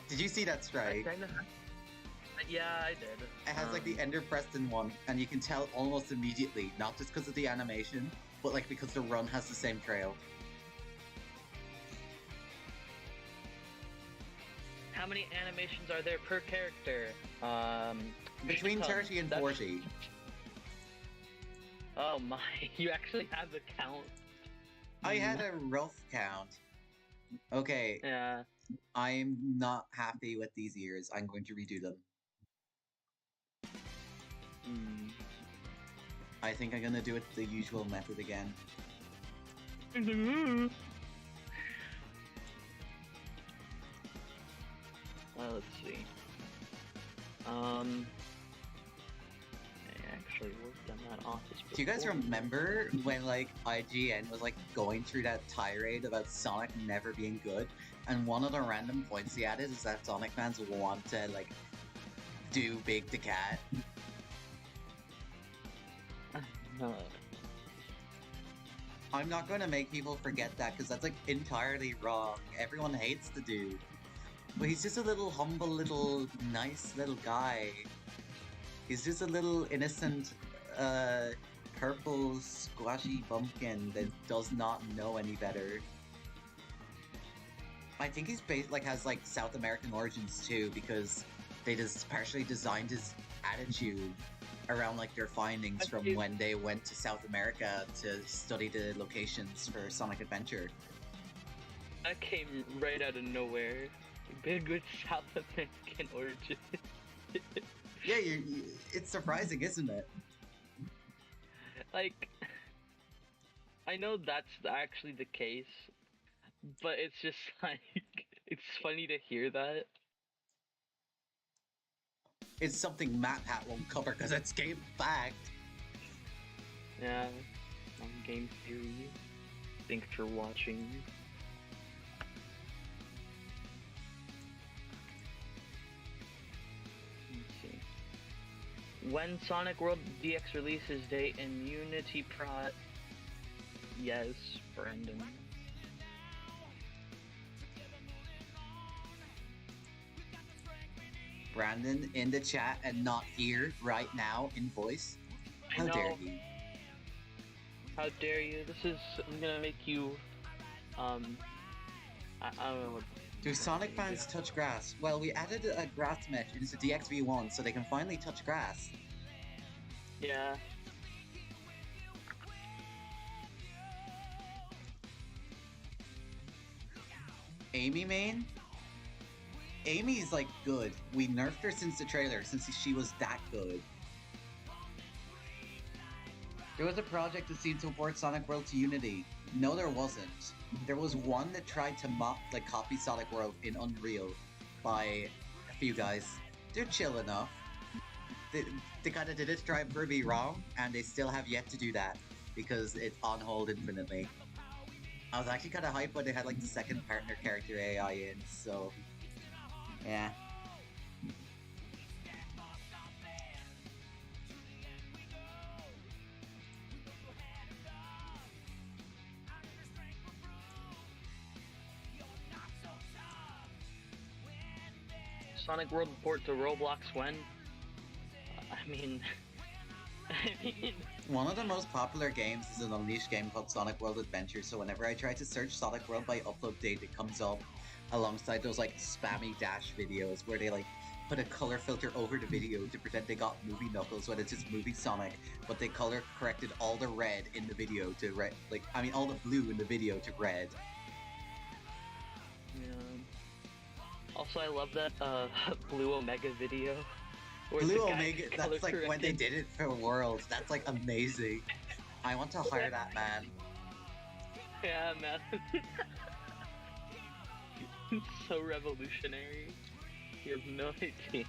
Did you see that, Strike? Yeah, I did. It has like the Ender Preston one, and you can tell almost immediately, not just because of the animation, but like because the run has the same trail. How many animations are there per character? Between 30 and 40. Oh my, you actually have the count. I had a rough count. Okay. Yeah. I'm not happy with these ears. I'm going to redo them. I think I'm going to do it the usual method again. Let's see. I actually worked on that office before. Do you guys remember when like IGN was like going through that tirade about Sonic never being good, and one of the random points he added is that Sonic fans want to like do Big the Cat? I'm not going to make people forget that because that's like entirely wrong. Everyone hates the dude. But he's just a little humble, little nice little guy. He's just a little innocent, uh, purple squashy bumpkin that does not know any better. I think he's has like South American origins too, because they just partially designed his attitude around like their findings from when they went to South America to study the locations for Sonic Adventure. That came right out of nowhere. Big good South American origin. Yeah, it's surprising, isn't it? Like, I know that's actually the case, but it's just like, it's funny to hear that. It's something Matt Pat won't cover because it's game fact. Yeah, on game theory. Thanks for watching. Let's see. When Sonic World DX releases date in Unity Prot. Yes, Brandon. Brandon in the chat and not here right now in voice. How dare you? How dare you? I'm gonna make you, I don't know what. Do Sonic fans touch grass? Well, we added a grass mesh into DXV1 so they can finally touch grass. Yeah. Amy main? Amy's like good. We nerfed her since the trailer, since she was that good. There was a project that seemed to port Sonic World to Unity. No, there wasn't. There was one that tried to copy Sonic World in Unreal by a few guys. They're chill enough. They kind of did it to prove me wrong, and they still have yet to do that because it's on hold infinitely. I was actually kind of hyped when they had like the second partner character AI in, so yeah. Sonic World port to Roblox when? I mean... One of the most popular games is an Unleashed game called Sonic World Adventure, so whenever I try to search Sonic World by upload date, it comes up alongside those like spammy dash videos where they like put a color filter over the video to pretend they got movie Knuckles when it's just movie Sonic, but they color corrected all the red in the video to red, all the blue in the video to red. Yeah. Also, I love that Blue Omega video. Blue Omega, that's like when they did it for Worlds. That's like amazing. I want to hire that man. Yeah, man. So revolutionary. You have no idea.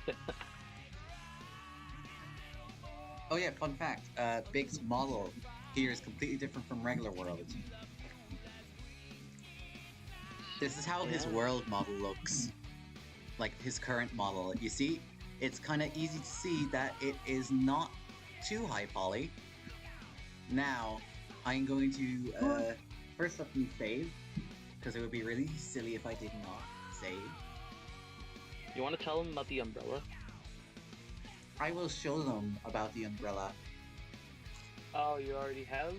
Oh yeah, fun fact. Big's model here is completely different from regular World. This is how his World model looks. Like his current model. You see? It's kind of easy to see that it is not too high poly. Now, I'm going to first let me save, because it would be really silly if I did not save. You want to tell them about the umbrella? I will show them about the umbrella. Oh, you already have?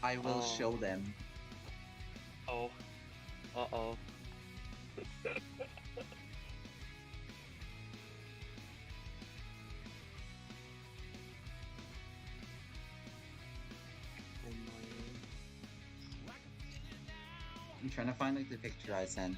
I will show them. Oh. Uh-oh. I'm trying to find like the picture I sent.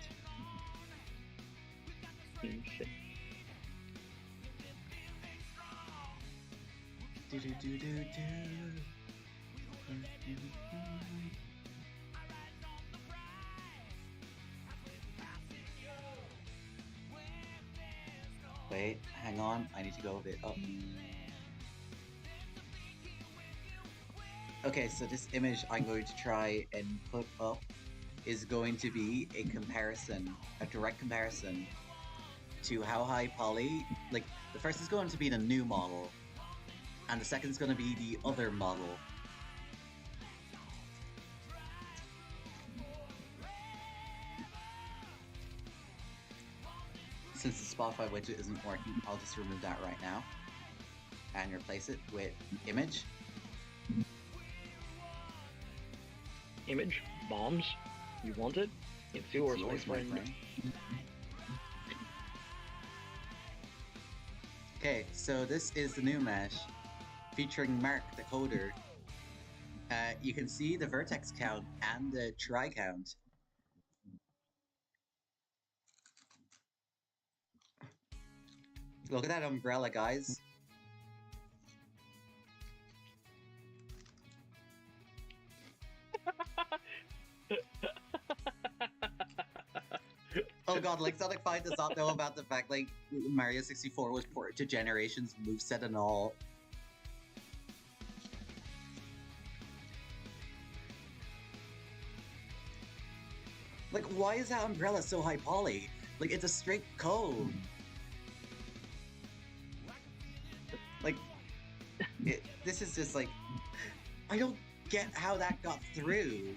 Wait, hang on. I need to go a bit up. Okay, so this image I'm going to try and put up is going to be a comparison, a direct comparison to how high poly, like the first is going to be the new model and the second is going to be the other model. Since the Spotify widget isn't working, I'll just remove that right now. and replace it with image. Image? Bombs? You want it? It's yours, my friend. Okay, so this is the new mesh featuring Mark the coder. You can see the vertex count and the try count. Look at that umbrella, guys. Oh god, like Sonic 5 does not know about the fact like Mario 64 was ported to Generations moveset and all. Like, why is that umbrella so high poly? Like, it's a straight cone. Like, this is just like, I don't get how that got through.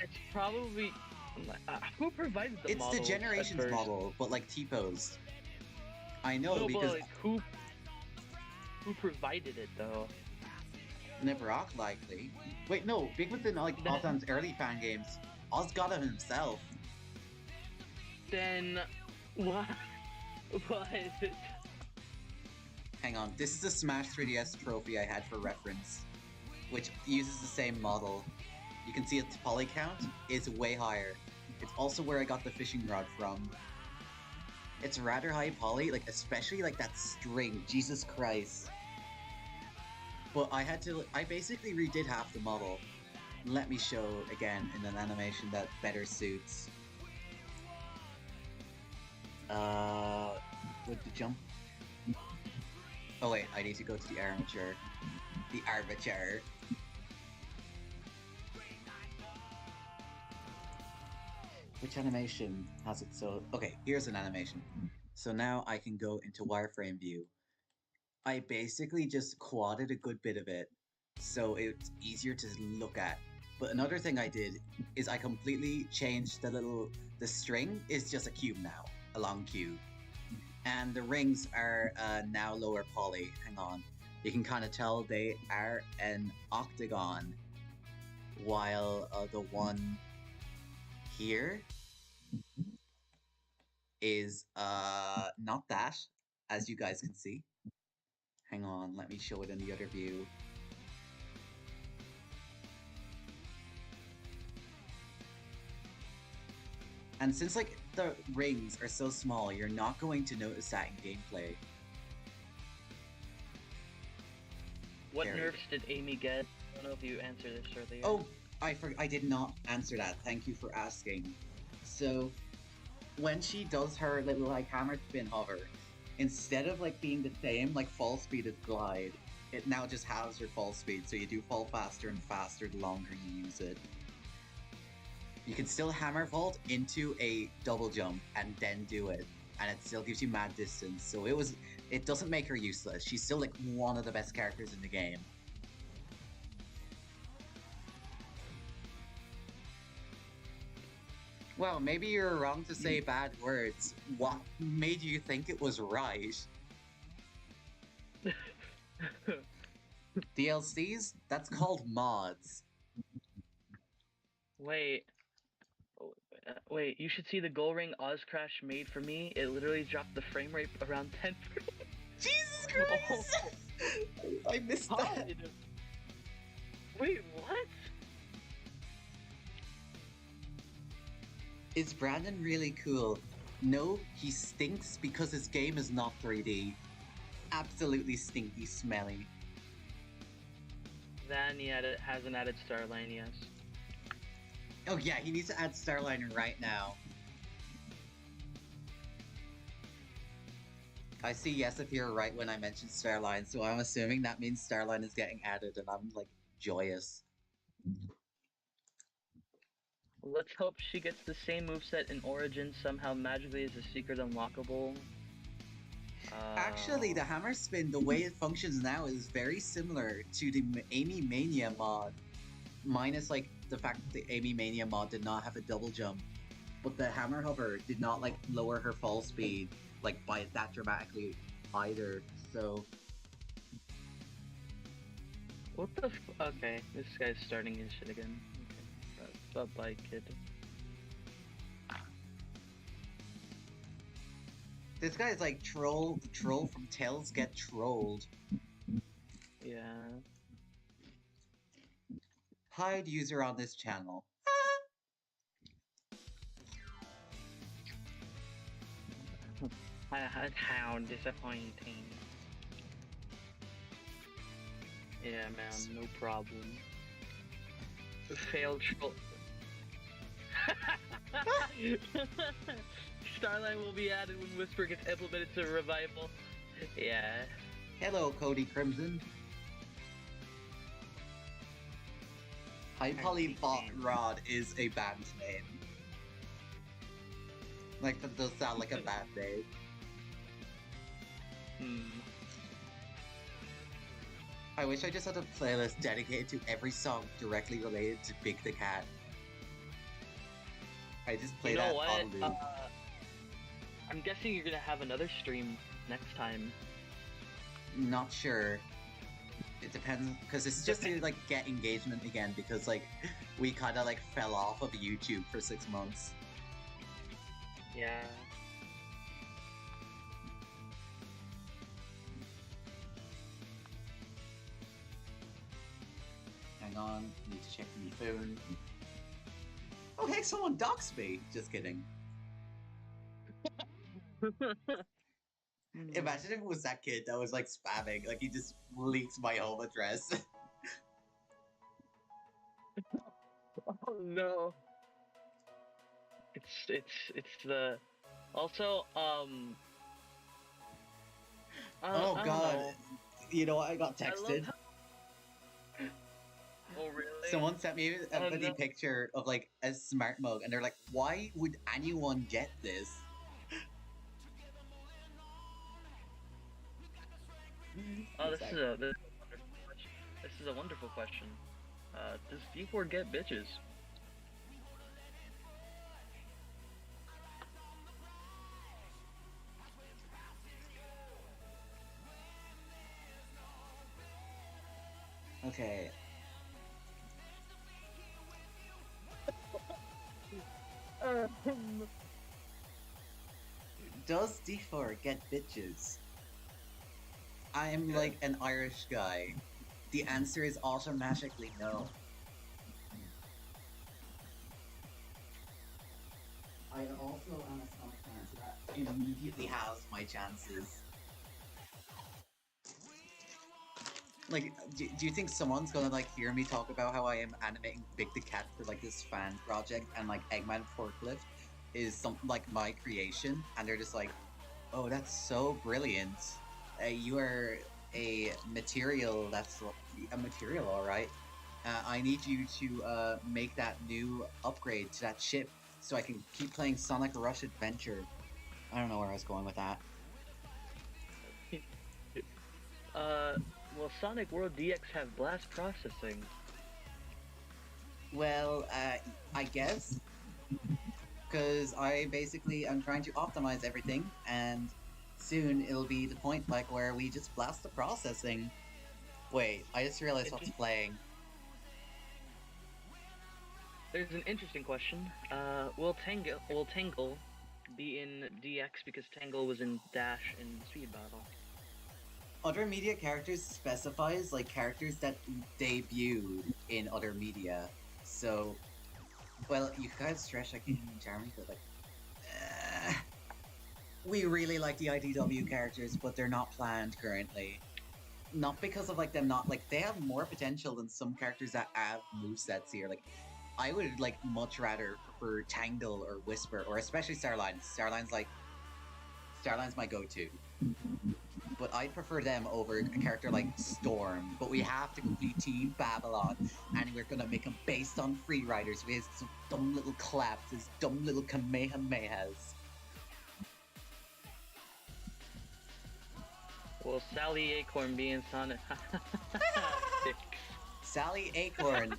It's probably who provided the model? It's the Generations model, but like T-posed. I know no, because but, like, who provided it though? Nibrock likely. Wait, no, big within like Ozan's early fan games. Oz got him himself. Then what? What is it? Hang on, this is a Smash 3DS trophy I had for reference, which uses the same model. You can see its poly count is way higher. It's also where I got the fishing rod from. It's rather high poly, like especially like that string. Jesus Christ. But I basically redid half the model. Let me show again in an animation that better suits. With the jump. Oh wait, I need to go to the armature. The armature. Which animation has it so... Okay, here's an animation. So now I can go into wireframe view. I basically just quadded a good bit of it, so it's easier to look at. But another thing I did is I completely changed the string is just a cube now, a long cube. And the rings are now lower poly. Hang on. You can kind of tell they are an octagon, while the one here is not that, as you guys can see. Hang on, let me show it in the other view. And since like the rings are so small, you're not going to notice that in gameplay. What nerfs did Amy get? I don't know if you answered this earlier. Oh, I did not answer that. Thank you for asking. So, when she does her little like hammer spin hover, instead of like being the same like fall speed as glide, it now just halves your fall speed, so you do fall faster and faster the longer you use it. You can still hammer vault into a double jump and then do it, and it still gives you mad distance. So it doesn't make her useless. She's still like one of the best characters in the game. Well, maybe you're wrong to say bad words. What made you think it was right? DLCs? That's called mods. Wait. Wait, you should see the Gold Ring Oz Crash made for me. It literally dropped the frame rate around 10 Jesus Christ! Oh. I missed that. Wait, what? Is Brandon really cool? No, he stinks because his game is not 3D. Absolutely stinky, smelly. Then he has an added Starline, yes. Oh yeah, he needs to add Starliner right now. I see yes if you're right when I mentioned Starline, so I'm assuming that means Starline is getting added, and I'm like joyous. Let's hope she gets the same moveset in Origin somehow magically as a secret unlockable. Actually, the hammer spin, the way it functions now, is very similar to the Amy Mania mod. Minus like the fact that the Amy Mania mod did not have a double jump, but the hammer hover did not like lower her fall speed like by that dramatically either. So What the okay, this guy's starting his shit again. Okay. Bye-bye, kid. This guy is like the troll from Tales Get Trolled. Yeah. Hide user on this channel. How disappointing. Yeah, man, no problem. Failed troll. Starline will be added when Whisper gets implemented to Revival. Yeah. Hello, Cody Crimson. High Poly Bot Rod is a band name. Like, that does sound like a bad name. I wish I just had a playlist dedicated to every song directly related to Big the Cat. I just play that on loop. I'm guessing you're gonna have another stream next time. Not sure. It depends, because it's just to like get engagement again, because like we kind of like fell off of YouTube for 6 months. Yeah. Hang on, need to check my phone. Oh heck, someone doxed me! Just kidding. Imagine if it was that kid that was like spamming, like he just leaks my home address. Oh no. It's the also oh god. You know what, I got texted. Oh really? Someone sent me a funny picture of like a smart mug and they're like, why would anyone get this? Oh, this is a wonderful question. Does Deefor get bitches? Okay. Does Deefor get bitches? I'm like an Irish guy. The answer is automatically no. I also am a Sonic fan, so that immediately has my chances. Like, do you think someone's gonna like hear me talk about how I am animating Big the Cat for like this fan project and like Eggman Forklift is something like my creation, and they're just like, oh, that's so brilliant. You are a material that's a material, all right. I need you to make that new upgrade to that ship so I can keep playing Sonic Rush Adventure. I don't know where I was going with that. Well, Sonic World DX have blast processing. Well, I guess. Because I basically am trying to optimize everything, and soon it'll be the point like where we just blast the processing. Wait, I just realized what's playing. There's an interesting question. Will Tangle be in DX because Tangle was in Dash in Speed Battle? Other media characters specifies like characters that debuted in other media. So, well, you guys stretch like Jeremy, but like, we really like the IDW characters, but they're not planned currently. Not because of like them not like they have more potential than some characters that have movesets here. Like, I would like much rather prefer Tangle or Whisper or especially Starline. Starline's my go-to. But I'd prefer them over a character like Storm. But we have to complete Team Babylon, and we're gonna make them based on free riders with his dumb little claps, his dumb little Kamehamehas. Will Sally Acorn be in Sonic? Sally Acorn.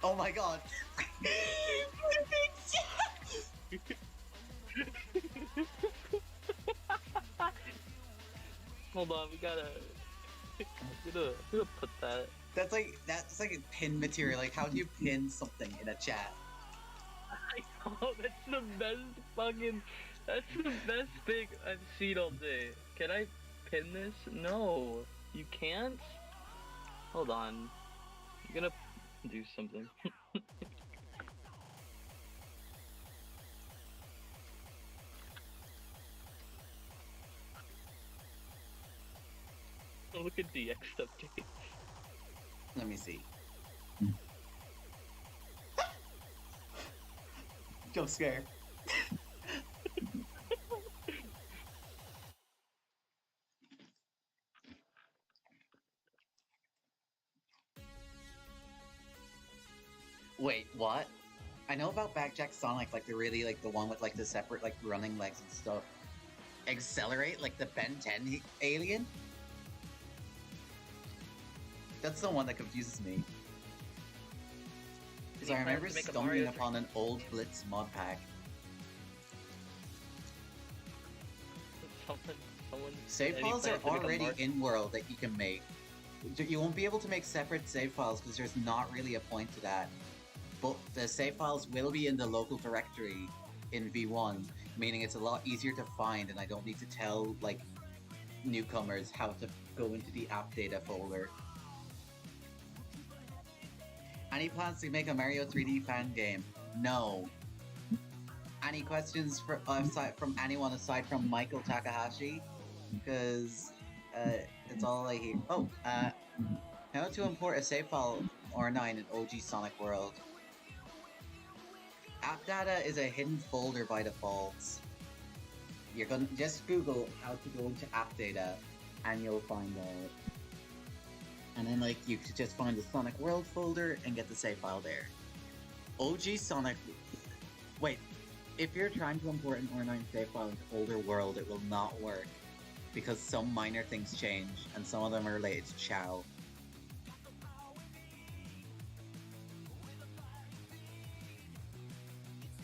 Oh my god. Hold on, we gotta. I'm gonna put that. That's like pin material. Like, how do you pin something in a chat? I know, that's the best fucking. That's the best thing I've seen all day. Can I pin this? No, you can't. Hold on. I'm gonna do something. Look at DX updates. Let me see. Jump scare. Wait, what? I know about Backjack Sonic, like the really like the one with like the separate like running legs and stuff. Accelerate, like the Ben 10 alien? That's the one that confuses me. Because I remember stumbling upon an old Blitz mod pack. Save files are already in world that you can make. You won't be able to make separate save files because there's not really a point to that. But the save files will be in the local directory in V1, meaning it's a lot easier to find, and I don't need to tell like newcomers how to go into the app data folder. Any plans to make a Mario 3D fan game? No. Any questions from anyone aside from Michael Takahashi? Because it's all I hear. Oh, how to import a save file or 9 in OG Sonic World. App data is a hidden folder by default. You're gonna just Google how to go into app data, and you'll find out. And then like you could just find the Sonic World folder and get the save file there. OG Sonic. Wait, if you're trying to import an R9 save file into older world, it will not work because some minor things change, and some of them are related to Chow.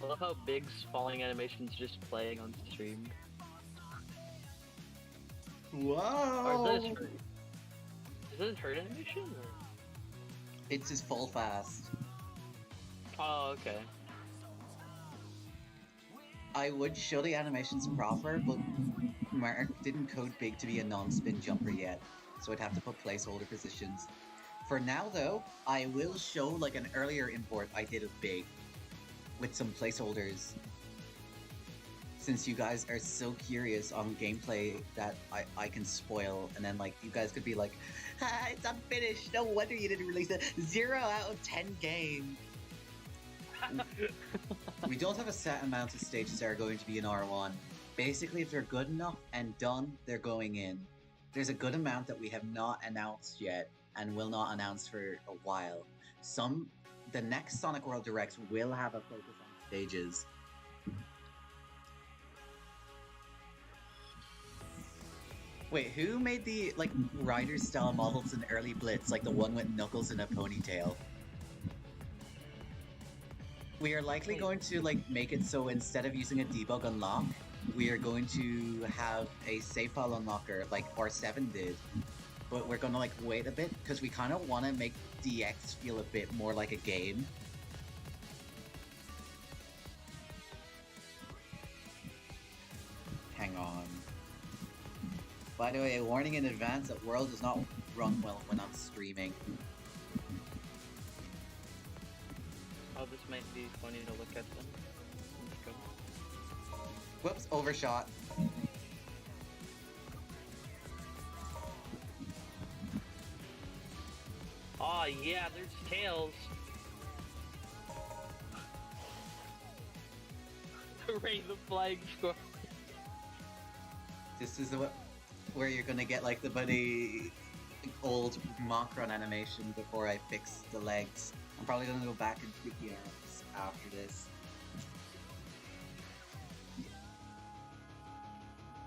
I love how Big's falling animation's just playing on stream. Whoa! Or is this hurt animation? Or? It's just full fast. Oh, okay. I would show the animations proper, but Mark didn't code Big to be a non-spin jumper yet, so I'd have to put placeholder positions. For now, though, I will show like an earlier import I did of Big with some placeholders. Since you guys are so curious on gameplay that I can spoil, and then like you guys could be like, it's unfinished, no wonder you didn't release it. 0 out of 10 game. We don't have a set amount of stages that are going to be in R1. Basically, if they're good enough and done, they're going in. There's a good amount that we have not announced yet, and will not announce for a while. The next Sonic World Directs will have a focus on stages. Wait, who made the like rider style models in early Blitz, like the one with Knuckles in a ponytail? We are likely going to like make it so instead of using a debug unlock, we are going to have a save file unlocker like R7 did. But we're gonna like wait a bit because we kind of want to make DX feel a bit more like a game. Hang on. By the way, a warning in advance that World does not run well when I'm streaming. Oh, this might be funny to look at them. Let's go. Whoops, overshot. Oh yeah, there's tails. Hooray, the flying squirrel. This is where you're gonna get like the buddy old mock run animation before I fix the legs. I'm probably gonna go back and tweak the arms after this.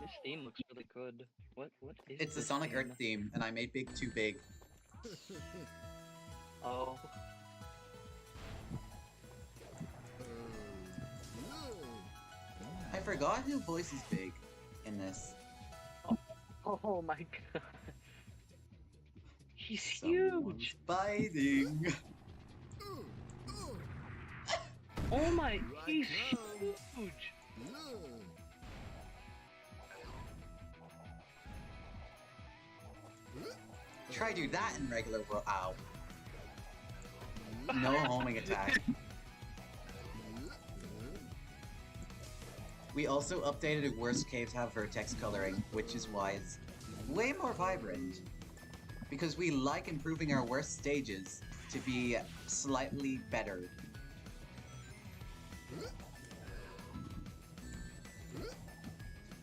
This theme looks really good. What is It's the this Sonic theme? Earth theme, and I made Big too big. Oh. I forgot who voices Big in this. Oh my god. He's Someone's huge. biting. Oh my, Right he's now. huge. Try do that in regular world. Ow. No homing attack. We also updated Worst Cave to have vertex coloring, which is why it's way more vibrant. Because we like improving our worst stages to be slightly better.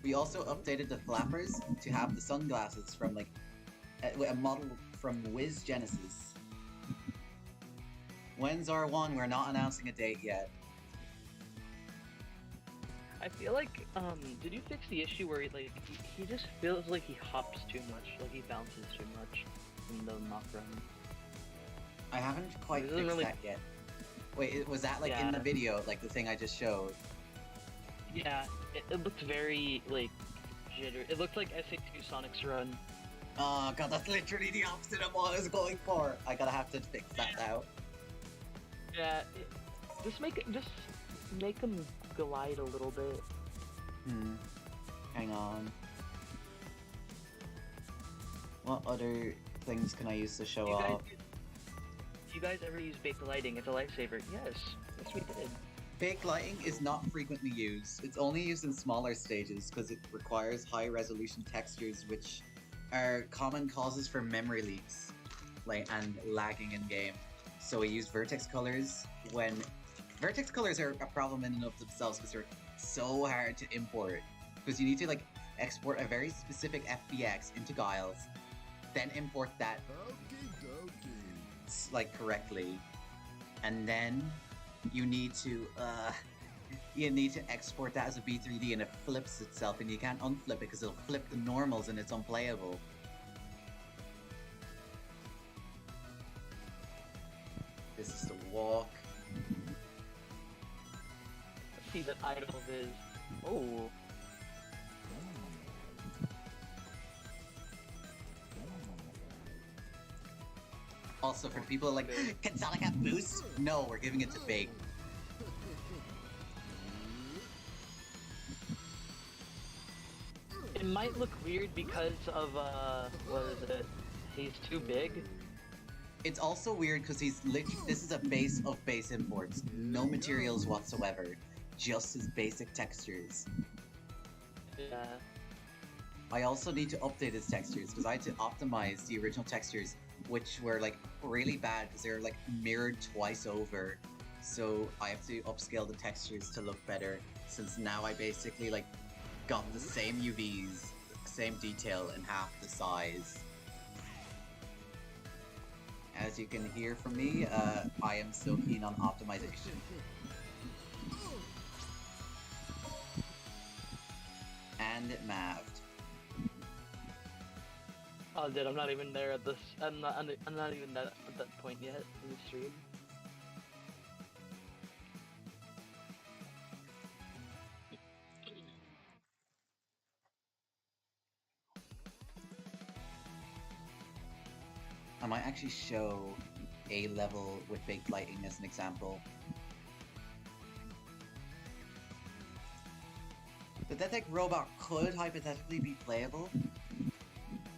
We also updated the flappers to have the sunglasses from like a model from Wiz Genesis. When's R1? We're not announcing a date yet. I feel like, did you fix the issue where he just feels like he hops too much, like he bounces too much in the mock run? I haven't quite It fixed doesn't really- that yet. Wait, was that like in the Yeah. video, like the thing I just showed? Yeah, it looked very, like, jittery. It looked like SA2 Sonic's run. Oh god, that's literally the opposite of what I was going for. I gotta have to fix that now. Yeah, just make him glide a little bit. Hang on. What other things can I use to show off? You guys ever use baked lighting? It's a lifesaver. Yes, we did. Fake lighting is not frequently used. It's only used in smaller stages because it requires high resolution textures, which are common causes for memory leaks, and lagging in game. So we use vertex colors when vertex colors are a problem in and of themselves because they're so hard to import. Because you need to export a very specific FBX into Guiles, then import that correctly, and then you need to export that as a B3D, and it flips itself, and you can't unflip it because it'll flip the normals and it's unplayable. This is the walk. Let's see that idol is. Oh. Also, for the people like, can Sonic have boost? No, we're giving it to Big. It might look weird because of, what is it? He's too big. It's also weird because he's literally, this is a base of base imports. No materials whatsoever. Just his basic textures. Yeah. I also need to update his textures because I had to optimize the original textures, which were really bad because they're mirrored twice over. So I have to upscale the textures to look better, since now I basically got the same UVs, same detail in half the size. As you can hear from me, I am so keen on optimization. And it maved. Oh, dude, I'm not even there at this. I'm not even at that point yet in the stream. I might actually show a level with baked lighting as an example. The Detect robot could hypothetically be playable.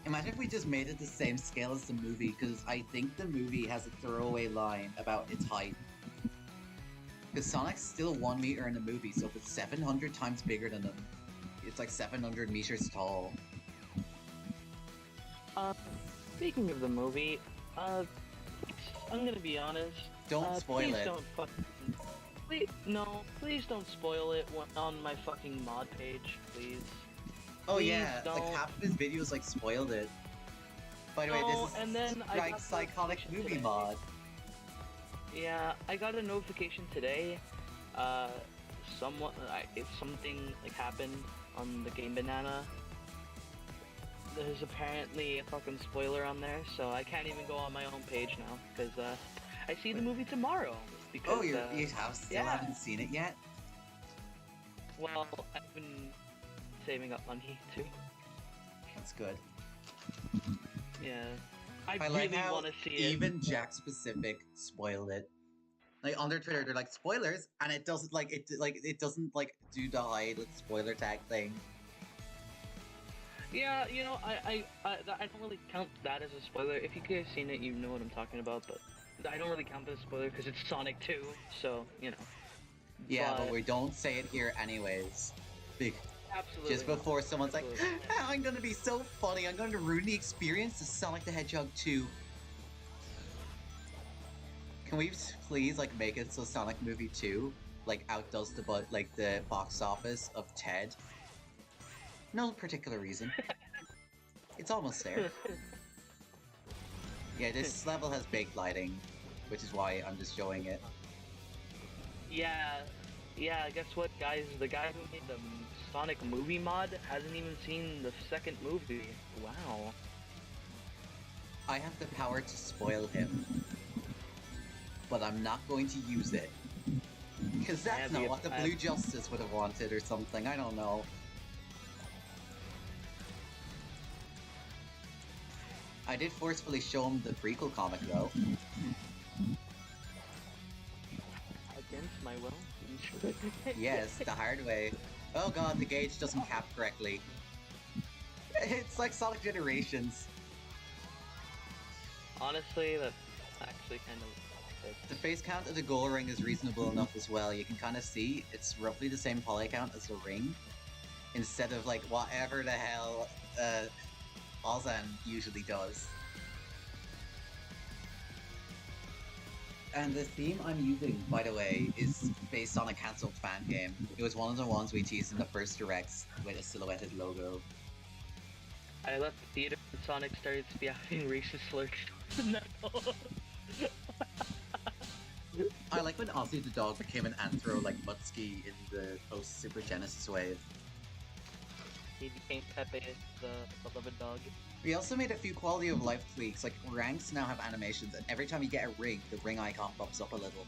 Imagine if we just made it the same scale as the movie, because I think the movie has a throwaway line about its height. Because Sonic's still 1 meter in the movie, so if it's 700 times bigger than him, it's 700 meters tall. Speaking of the movie, I'm gonna be honest. Don't spoil it. Please don't spoil it on my fucking mod page, please. Oh Please yeah, don't. half of his videos spoiled it. By the way, this is and then I got psychotic movie today. mod. Yeah, I got a notification today. Something happened on the Game Banana. There's apparently a fucking spoiler on there, so I can't even go on my own page now because I see the movie tomorrow. Because, you haven't seen it yet? Well, I've been saving up money too. That's good. Yeah. I really like how want to see it. even Jack Specific spoiled it. Like on their Twitter, they're like spoilers, and it doesn't it doesn't do the hide with spoiler tag thing. Yeah, you know, I don't really count that as a spoiler. If you guys seen it, you know what I'm talking about. But I don't really count it as a spoiler because it's Sonic 2, so you know. Yeah, but we don't say it here anyways. Absolutely. Just before someone's Absolutely. like, I'm gonna be so funny, I'm going to ruin the experience of Sonic the Hedgehog 2. Can we please make it so Sonic Movie 2 outdoes the box office of Ted? No particular reason. It's almost there. Yeah, this level has baked lighting, which is why I'm just showing it. Yeah, guess what, guys? The guy who made the Sonic movie mod hasn't even seen the second movie. Wow. I have the power to spoil him, but I'm not going to use it. Because that's not what the Blue Justice would have wanted or something, I don't know. I did forcefully show him the prequel comic, though. Against my will? Yes, the hard way. Oh god, the gauge doesn't cap correctly. It's like Sonic Generations. Honestly, that's actually kind of... The face count of the goal ring is reasonable enough as well. You can kind of see it's roughly the same poly count as the ring. Instead of whatever the hell Ozan usually does. And the theme I'm using, by the way, is based on a cancelled fan game. It was one of the ones we teased in the first directs with a silhouetted logo. I left the theater and Sonic started spouting racist slurs. I like when Ozzy the dog became an anthro like Mutsky in the post Super Genesis wave. He became Pepe, the beloved dog. We also made a few quality of life tweaks, like ranks now have animations, and every time you get a ring, the ring icon pops up a little.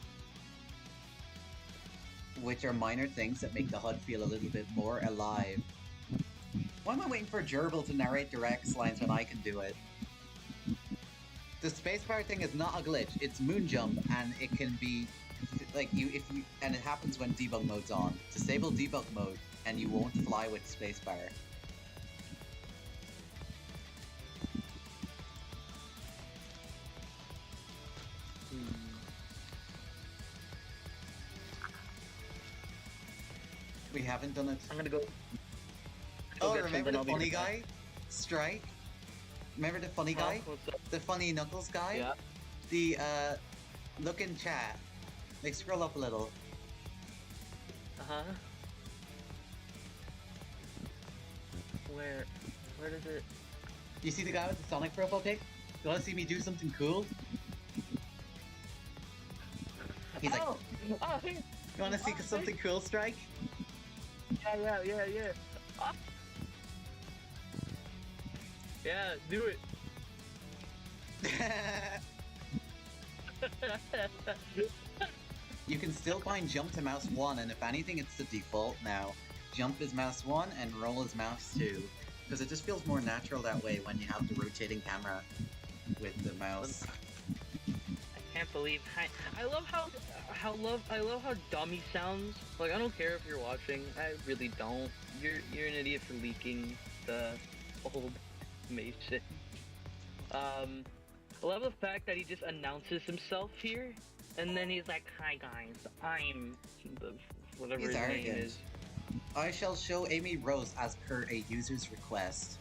Which are minor things that make the HUD feel a little bit more alive. Why am I waiting for Gerbil to narrate direct lines when I can do it? The spacebar thing is not a glitch, it's moon jump, and it can be and it happens when debug mode's on. Disable debug mode, and you won't fly with spacebar. We haven't done it. I'm gonna go. Oh, remember the funny guy? Strike? Remember the funny guy? The funny Knuckles guy? Yeah. The, look in chat. Scroll up a little. Uh-huh. Where does it... You see the guy with the Sonic profile pic? You wanna see me do something cool? He's like, you wanna see something cool, Strike? Yeah. Ah. Yeah, do it. You can still find jump to mouse 1, and if anything, it's the default now. Jump is mouse 1 and roll is mouse 2. Because it just feels more natural that way when you have the rotating camera with the mouse. I can't believe I love how dumb he sounds. Like, I don't care if you're watching. I really don't. You're an idiot for leaking the old information. I love the fact that he just announces himself here, and then he's like, "Hi guys, I'm the whatever his name is." I shall show Amy Rose as per a user's request.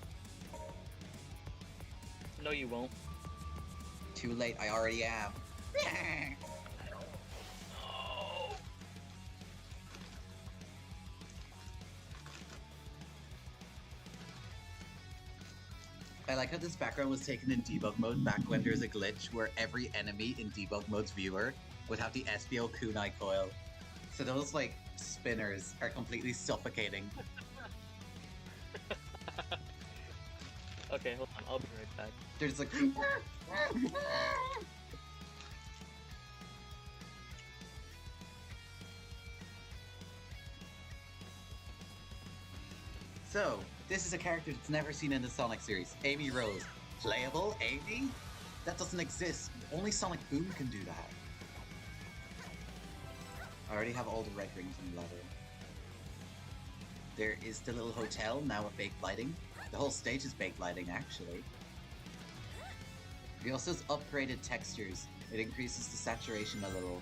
No, you won't. Too late, I already am. I like how this background was taken in debug mode back when there was a glitch where every enemy in debug mode's viewer would have the SBO kunai coil. So those spinners are completely suffocating. Okay, hold on, I'll be right back. They're just like... So, this is a character that's never seen in the Sonic series. Amy Rose. Playable, Amy? That doesn't exist. Only Sonic Boom can do that. I already have all the red rings in the level. There is the little hotel, now with baked lighting. The whole stage is baked lighting, actually. It also has upgraded textures. It increases the saturation a little.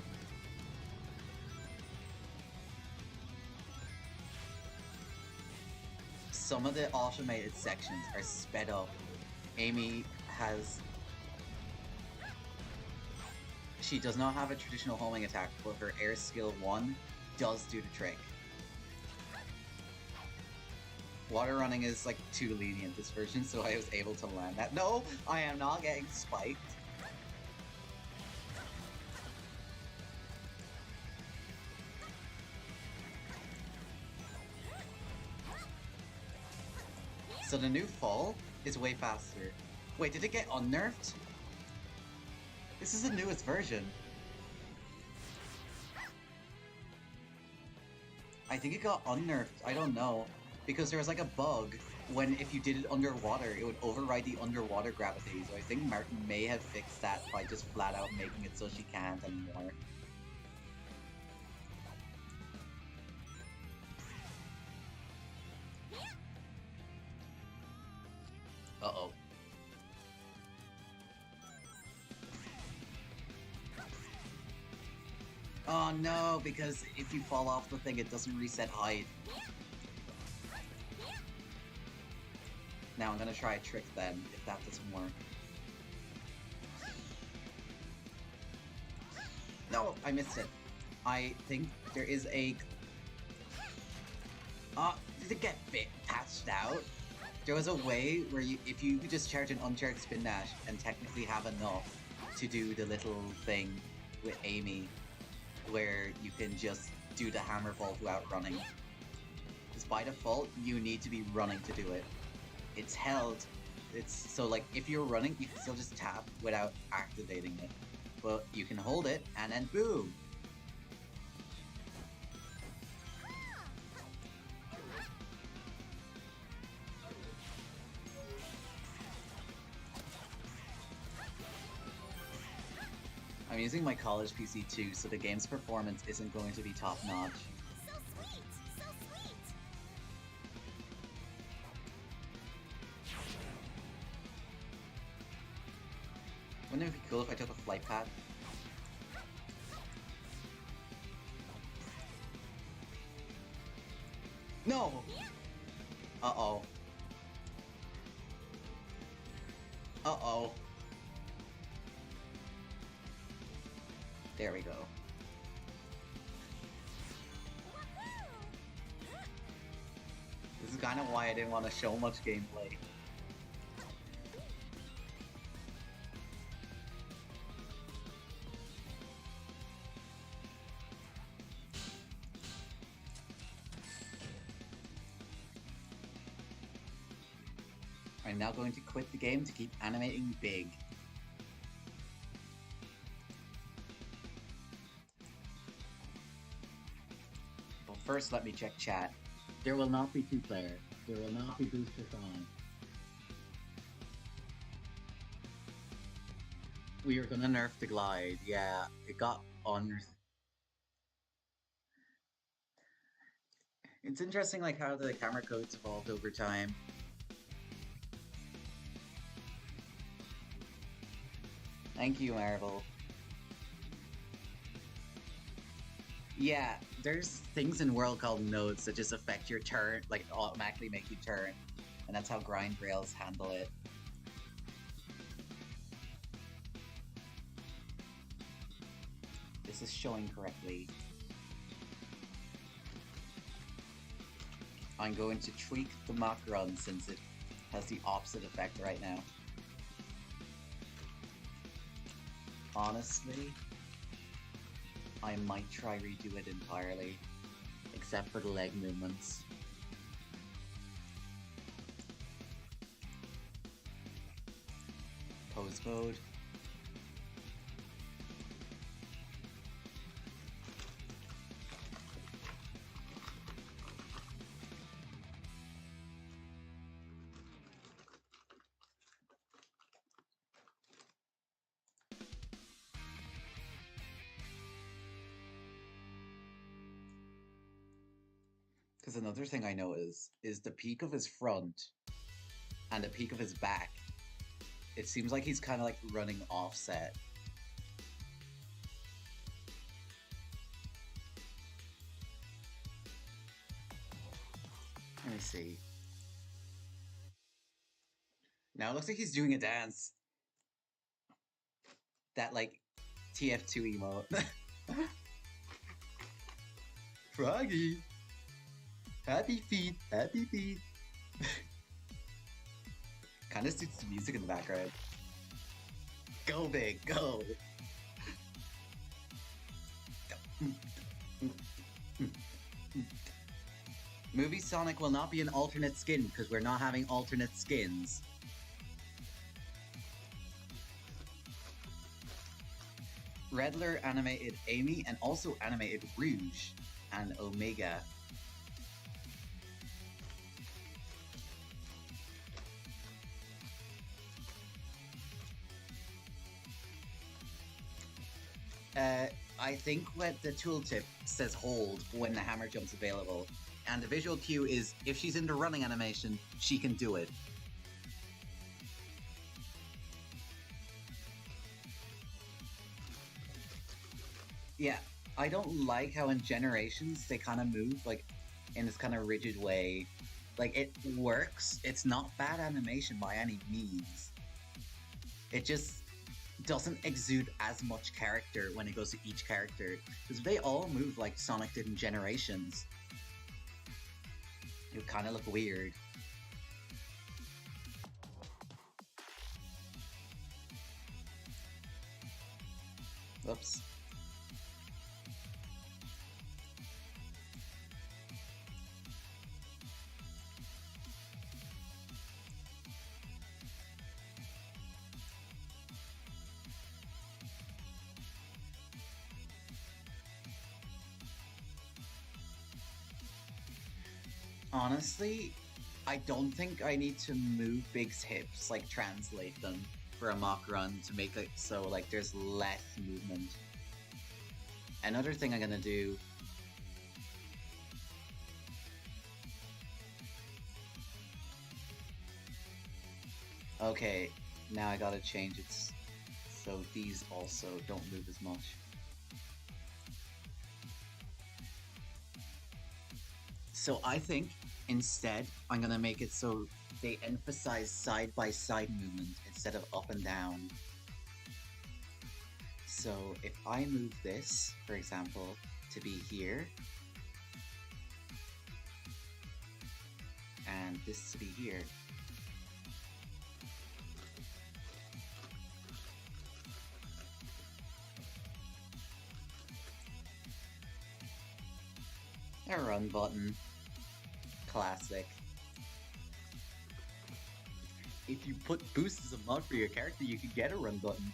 Some of the automated sections are sped up. Amy has... She does not have a traditional homing attack, but her air skill 1 does do the trick. Water running is like too lenient this version, so I was able to land that. No, I am not getting spiked. So the new fall is way faster. Wait, did it get unnerfed? This is the newest version. I think it got unnerfed. I don't know. Because there was like a bug when if you did it underwater, it would override the underwater gravity. So I think Martin may have fixed that by just flat out making it so she can't anymore. Uh-oh. Oh no, because if you fall off the thing, it doesn't reset height. Now I'm gonna try a trick then, if that doesn't work. No, I missed it. I think there is a... did it get patched out? There was a way where if you could just charge an uncharged spin dash and technically have enough to do the little thing with Amy, where you can just do the hammer fall without running. Because by default, you need to be running to do it. It's held. So like if you're running, you can still just tap without activating it. But you can hold it and then boom. I'm using my college PC too, so the game's performance isn't going to be top notch. So sweet! So sweet! Wouldn't it be cool if I took a flight pad? No! Uh-oh. Uh-oh. There we go. This is kind of why I didn't want to show much gameplay. I'm now going to quit the game to keep animating big. But first, let me check chat. There will not be two-player. There will not be booster on. We are gonna nerf the glide. Yeah, it got on. It's interesting, like how the camera codes evolved over time. Thank you, Marvel. Yeah, there's things in World called nodes that just affect your turn, like automatically make you turn, and that's how grind rails handle it. This is showing correctly. I'm going to tweak the mock run since it has the opposite effect right now. Honestly, I might try redo it entirely, except for the leg movements. Pose mode. another thing I noticed is the peak of his front and the peak of his back. It seems like he's kind of like running offset. Let me see. Now it looks like he's doing a dance. That like TF2 emote. Froggy! Happy feet, happy feet. Kind of suits the music in the background. Go big, go! Movie Sonic will not be an alternate skin because we're not having alternate skins. Redler animated Amy and also animated Rouge and Omega. I think what the tooltip says hold when the hammer jump's available. And the visual cue is if she's into running animation, she can do it. Yeah, I don't like how in Generations they kind of move like in this kind of rigid way. Like it works. It's not bad animation by any means. It just doesn't exude as much character when it goes to each character. Because if they all move like Sonic did in Generations, it would kind of look weird. Oops. Honestly, I don't think I need to move Big's hips, like translate them for a mock run to make it so like there's less movement. Another thing I'm gonna do. Okay, now I gotta change it so these also don't move as much. So I think instead I'm gonna make it so they emphasize side by side movement instead of up and down. So if I move this, for example, to be here, and this to be here, a run button. Classic. If you put boost as a mod for your character, you can get a run button.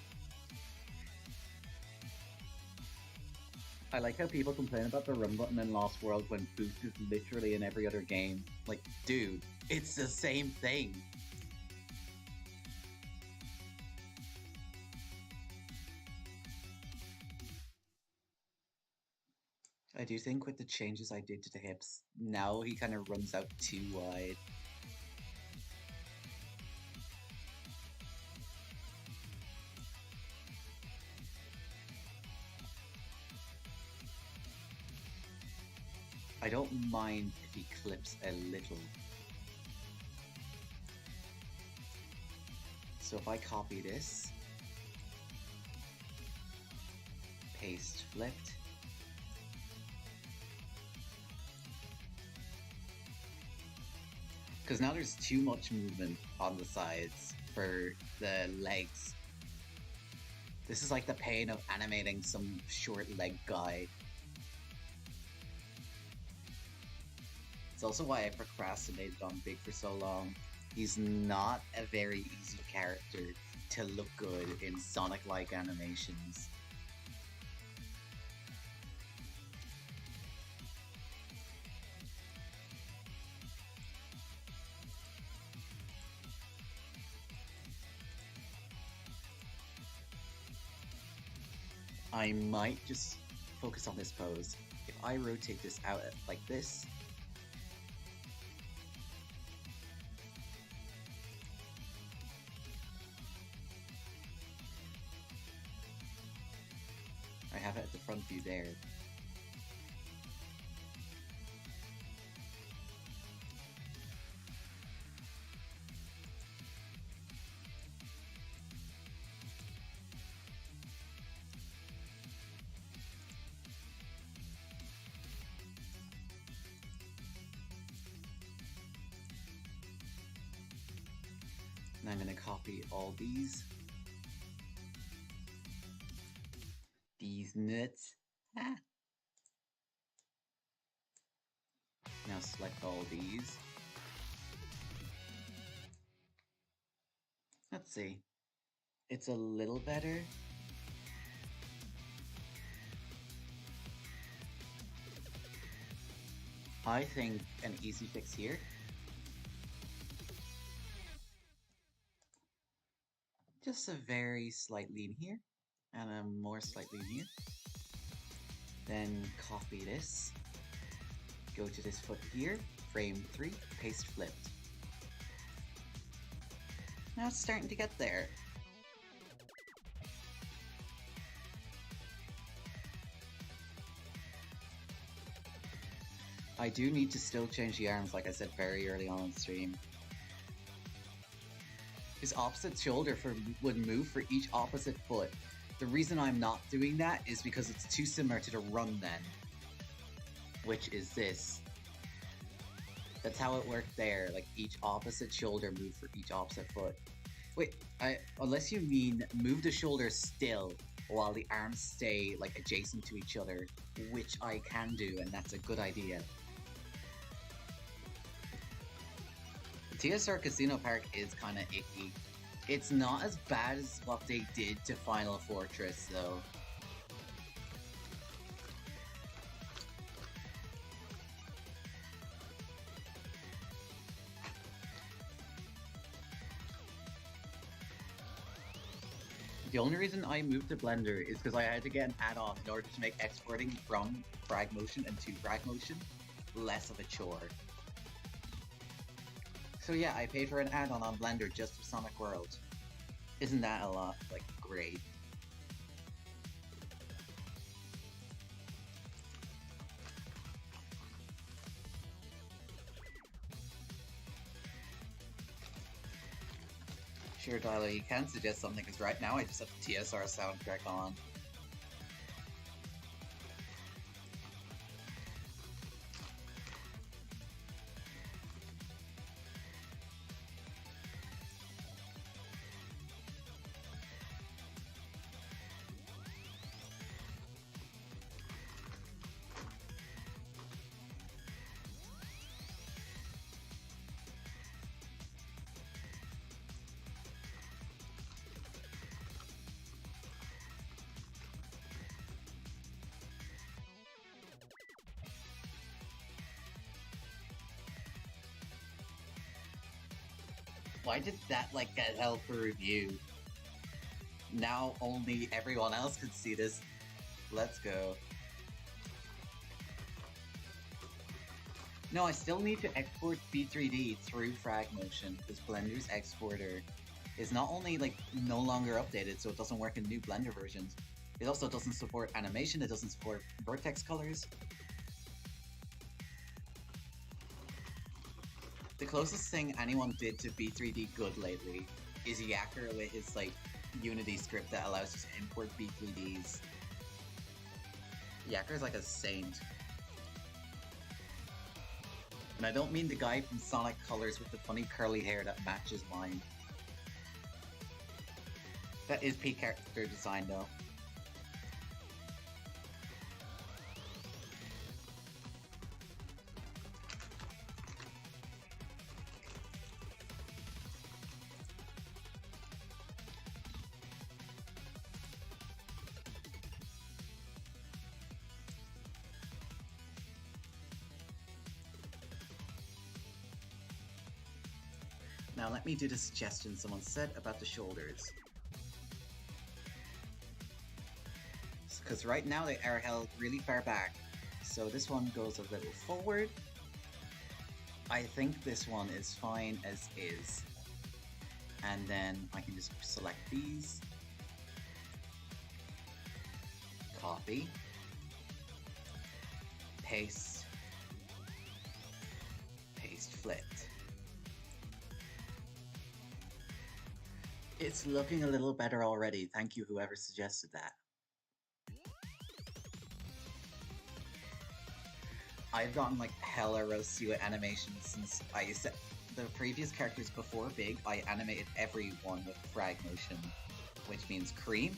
I like how people complain about the run button in Lost World when boost is literally in every other game. Like, dude, it's the same thing. I do think with the changes I did to the hips, now he kind of runs out too wide. I don't mind if he clips a little. So if I copy this, paste flipped, because now there's too much movement on the sides for the legs. This is like the pain of animating some short leg guy. It's also why I procrastinated on Big for so long. He's not a very easy character to look good in Sonic-like animations. I might just focus on this pose. If I rotate this out like this, front view there. And I'm going to copy all these. These nuts. Ah. Now select all these. Let's see. It's a little better. I think an easy fix here. Just a very slight lean here, and a more slight lean here. Then copy this. Go to this foot here, frame 3, paste flipped. Now it's starting to get there. I do need to still change the arms, like I said very early on the stream. His opposite shoulder would move for each opposite foot. The reason I'm not doing that is because it's too similar to the run then, which is this. That's how it worked there, like each opposite shoulder moved for each opposite foot. Wait, unless you mean move the shoulder still while the arms stay like adjacent to each other, which I can do, and that's a good idea. TSR Casino Park is kind of icky. It's not as bad as what they did to Final Fortress, though. The only reason I moved to Blender is because I had to get an add-on in order to make exporting from frag motion and to frag motion less of a chore. So yeah, I paid for an add-on on Blender just for Sonic World. Isn't that a lot? Like, great. Sure, Tyler, you can suggest something, because right now I just have the TSR soundtrack on. Why did that, like, get held for review? Now only everyone else could see this. Let's go. No, I still need to export B3D through frag motion, because Blender's exporter is not only, like, no longer updated, so it doesn't work in new Blender versions, it also doesn't support animation, it doesn't support vertex colors. The closest thing anyone did to B3D good lately is Yacker with his, like, Unity script that allows you to import B3Ds. Yacker's like a saint. And I don't mean the guy from Sonic Colors with the funny curly hair that matches mine. That is peak character design though. Now let me do the suggestion someone said about the shoulders. Because right now they are held really far back. So this one goes a little forward. I think this one is fine as is. And then I can just select these. Copy. paste, paste, flit. It's looking a little better already. Thank you, whoever suggested that. I've gotten like hella rusty with animations since I set the previous characters before Big. I animated everyone with frag motion, which means Cream,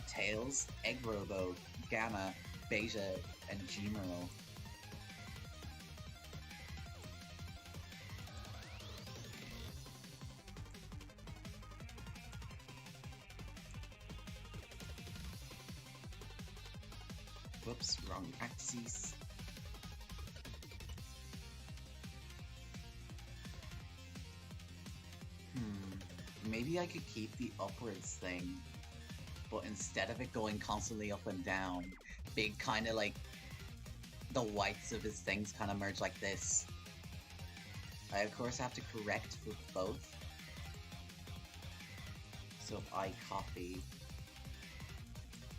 Tails, Egg Robo, Gamma, Beta, and Gmero. Whoops, wrong axis. Maybe I could keep the upwards thing, but instead of it going constantly up and down, Big kind of like the whites of his things kind of merge like this. I of course have to correct for both. So if I copy,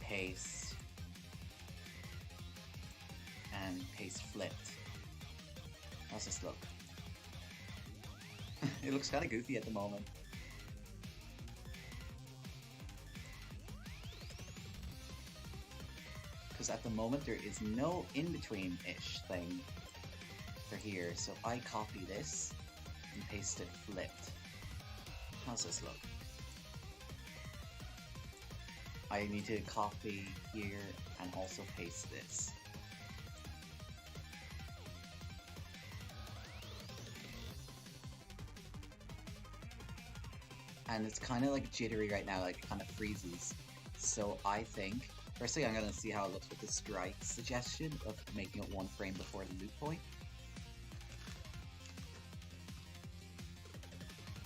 paste, and paste flipped, how's this look? It looks kind of goofy at the moment. Because at the moment there is no in-between-ish thing for here. So if I copy this and paste it flipped, how's this look? I need to copy here and also paste this. And it's kind of like jittery right now, like it kind of freezes. So I think, firstly I'm going to see how it looks with the strike suggestion of making it one frame before the loop point.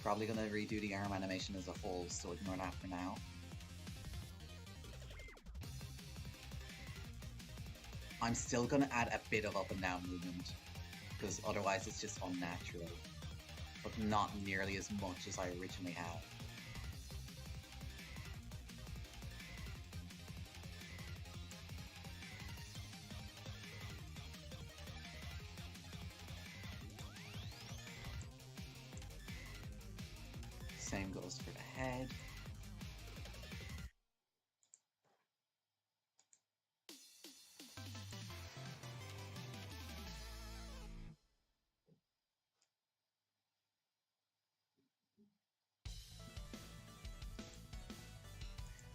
Probably going to redo the arm animation as a whole, so ignore that for now. I'm still going to add a bit of up and down movement, because otherwise it's just unnatural. But not nearly as much as I originally had. Same goes for the head.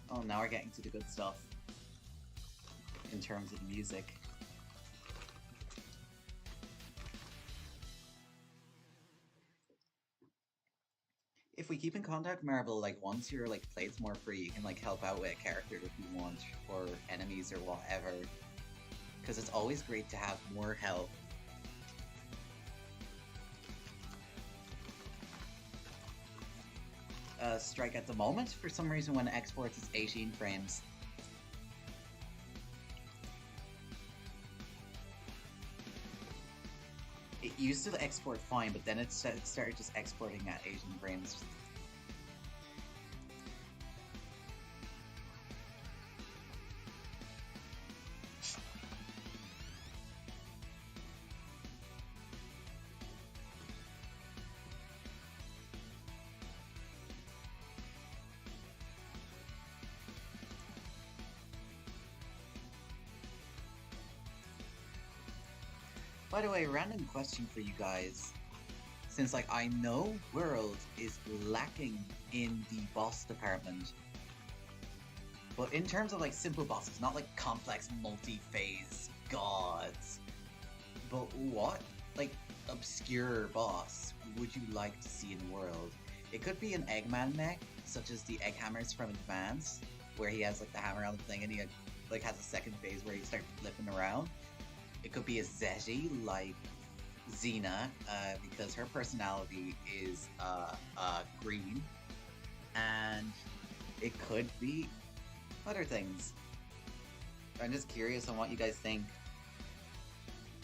Oh, now we're getting to the good stuff in terms of music. If we keep in contact, Marvel, like once your like plate's more free, you can like help out with a character if you want, or enemies or whatever. Because it's always great to have more help. Strike at the moment, for some reason when it exports it's 18 frames. It used to export fine, but then it started just exporting at 18 frames. By the way, random question for you guys. Since like I know World is lacking in the boss department, but in terms of like simple bosses, not like complex multi-phase gods, but what like obscure boss would you like to see in World? It could be an Eggman mech, such as the Egg Hammers from Advance, where he has like the hammer on the thing and he like has a second phase where he starts flipping around. It could be a Zeti like Xena, because her personality is green, and it could be other things. I'm just curious on what you guys think.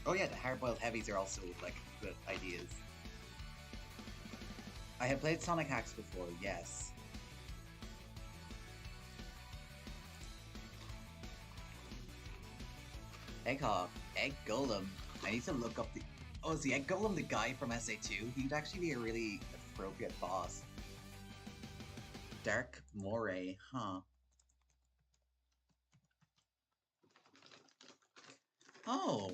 Oh yeah, the hard-boiled heavies are also like good ideas. I have played Sonic Hacks before, yes. Egghawk. Egg Golem. I need to look up the... Oh, is the Egg Golem the guy from SA2? He'd actually be a really appropriate boss. Dark Moray, huh? Oh.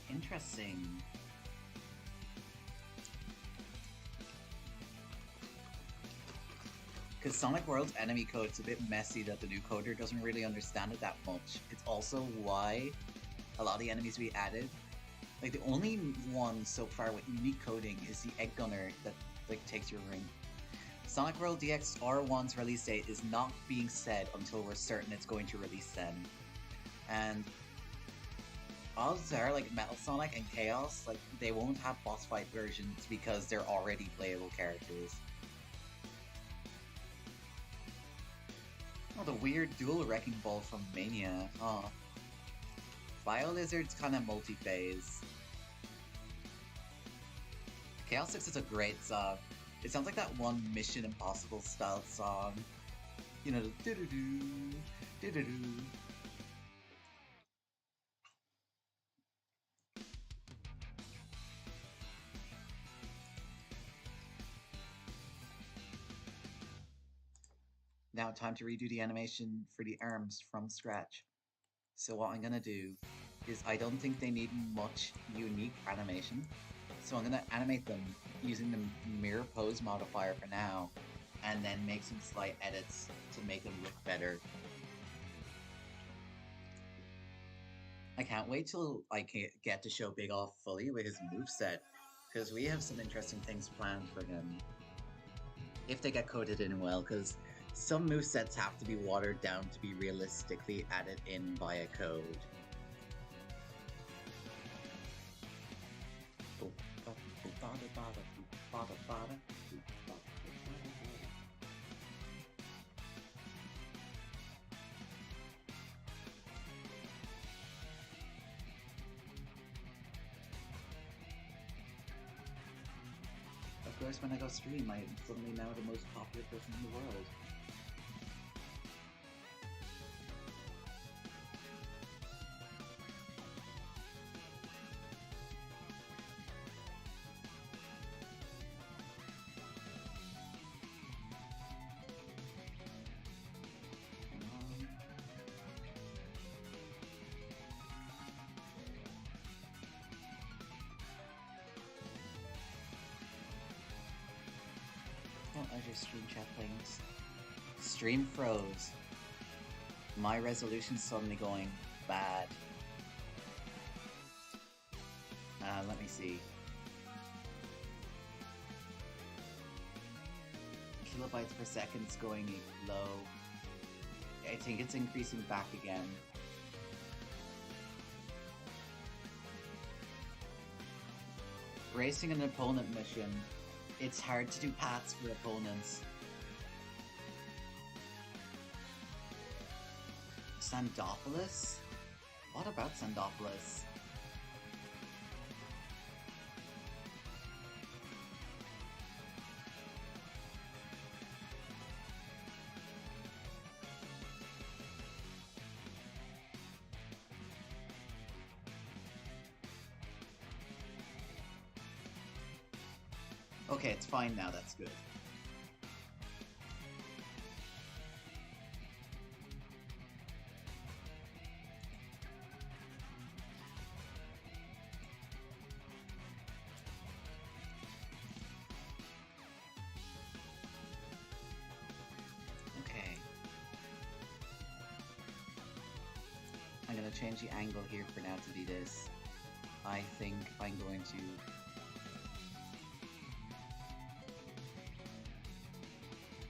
Interesting. Because Sonic World's enemy code's a bit messy that the new coder doesn't really understand it that much. It's also why a lot of the enemies we added, like the only one so far with unique coding is the Egg Gunner that like takes your ring. Sonic World DX R1's release date is not being said until we're certain it's going to release then. And odds are like Metal Sonic and Chaos, like they won't have boss fight versions because they're already playable characters. Oh, the weird dual Wrecking Ball from Mania. Oh. Bio-Lizard's kind of multi-phase. Chaos 6 is a great song. It sounds like that one Mission Impossible style song. You know, the doo-doo-doo, doo-doo-doo. Now time to redo the animation for the arms from scratch. So what I'm gonna do is I don't think they need much unique animation. So I'm gonna animate them using the mirror pose modifier for now, and then make some slight edits to make them look better. I can't wait till I can get to show Big off fully with his moveset, because we have some interesting things planned for him. If they get coded in well, because some movesets have to be watered down to be realistically added in via code. Of course, when I go stream, I'm suddenly now the most popular person in the world. What are your stream chat things? Stream froze. My resolution's suddenly going bad. Let me see. Kilobytes per second's going low. I think it's increasing back again. Racing an opponent mission. It's hard to do paths for opponents. Sandopolis? What about Sandopolis? Okay, it's fine now, that's good. Okay. I'm gonna change the angle here for now to be this. I think I'm going to...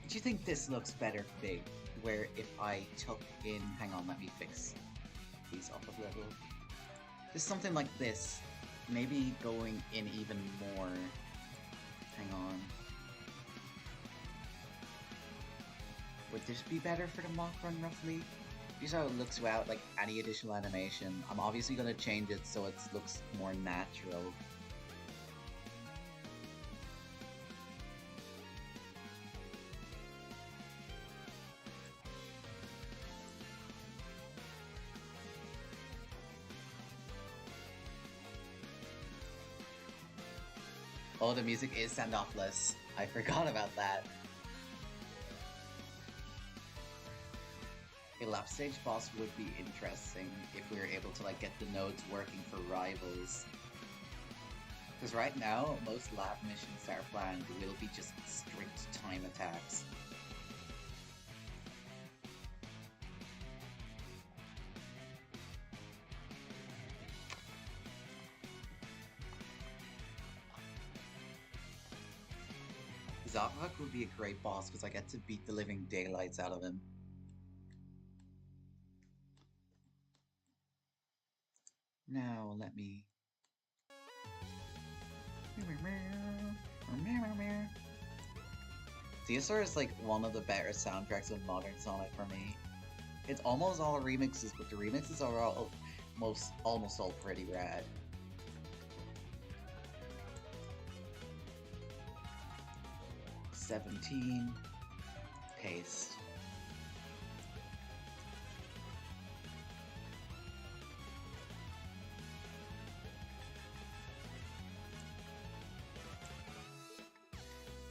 Do you think this looks better big? Where if I took in... Hang on, let me fix these up a level. Just something like this. Maybe going in even more. Hang on. Would this be better for the mock run, roughly? Here's how it looks without like any additional animation. I'm obviously going to change it so it looks more natural. Oh, the music is send-offless. I forgot about that. A lap stage boss would be interesting if we were able to like get the nodes working for rivals. Because right now, most lab missions that are planned will be just strict time attacks. Zavak would be a great boss because I get to beat the living daylights out of him. Now let me... Deefor is like one of the better soundtracks of modern Sonic for me. It's almost all remixes, but the remixes are all almost all pretty rad. $17. Paste.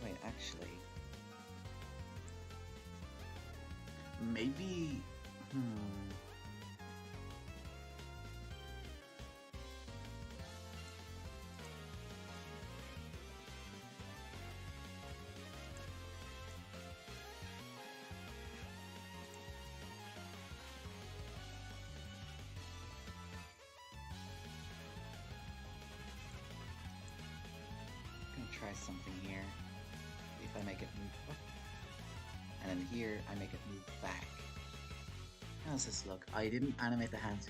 Wait, actually... Maybe... Try something here. If I make it move up, and then here I make it move back. How does this look? I didn't animate the hands.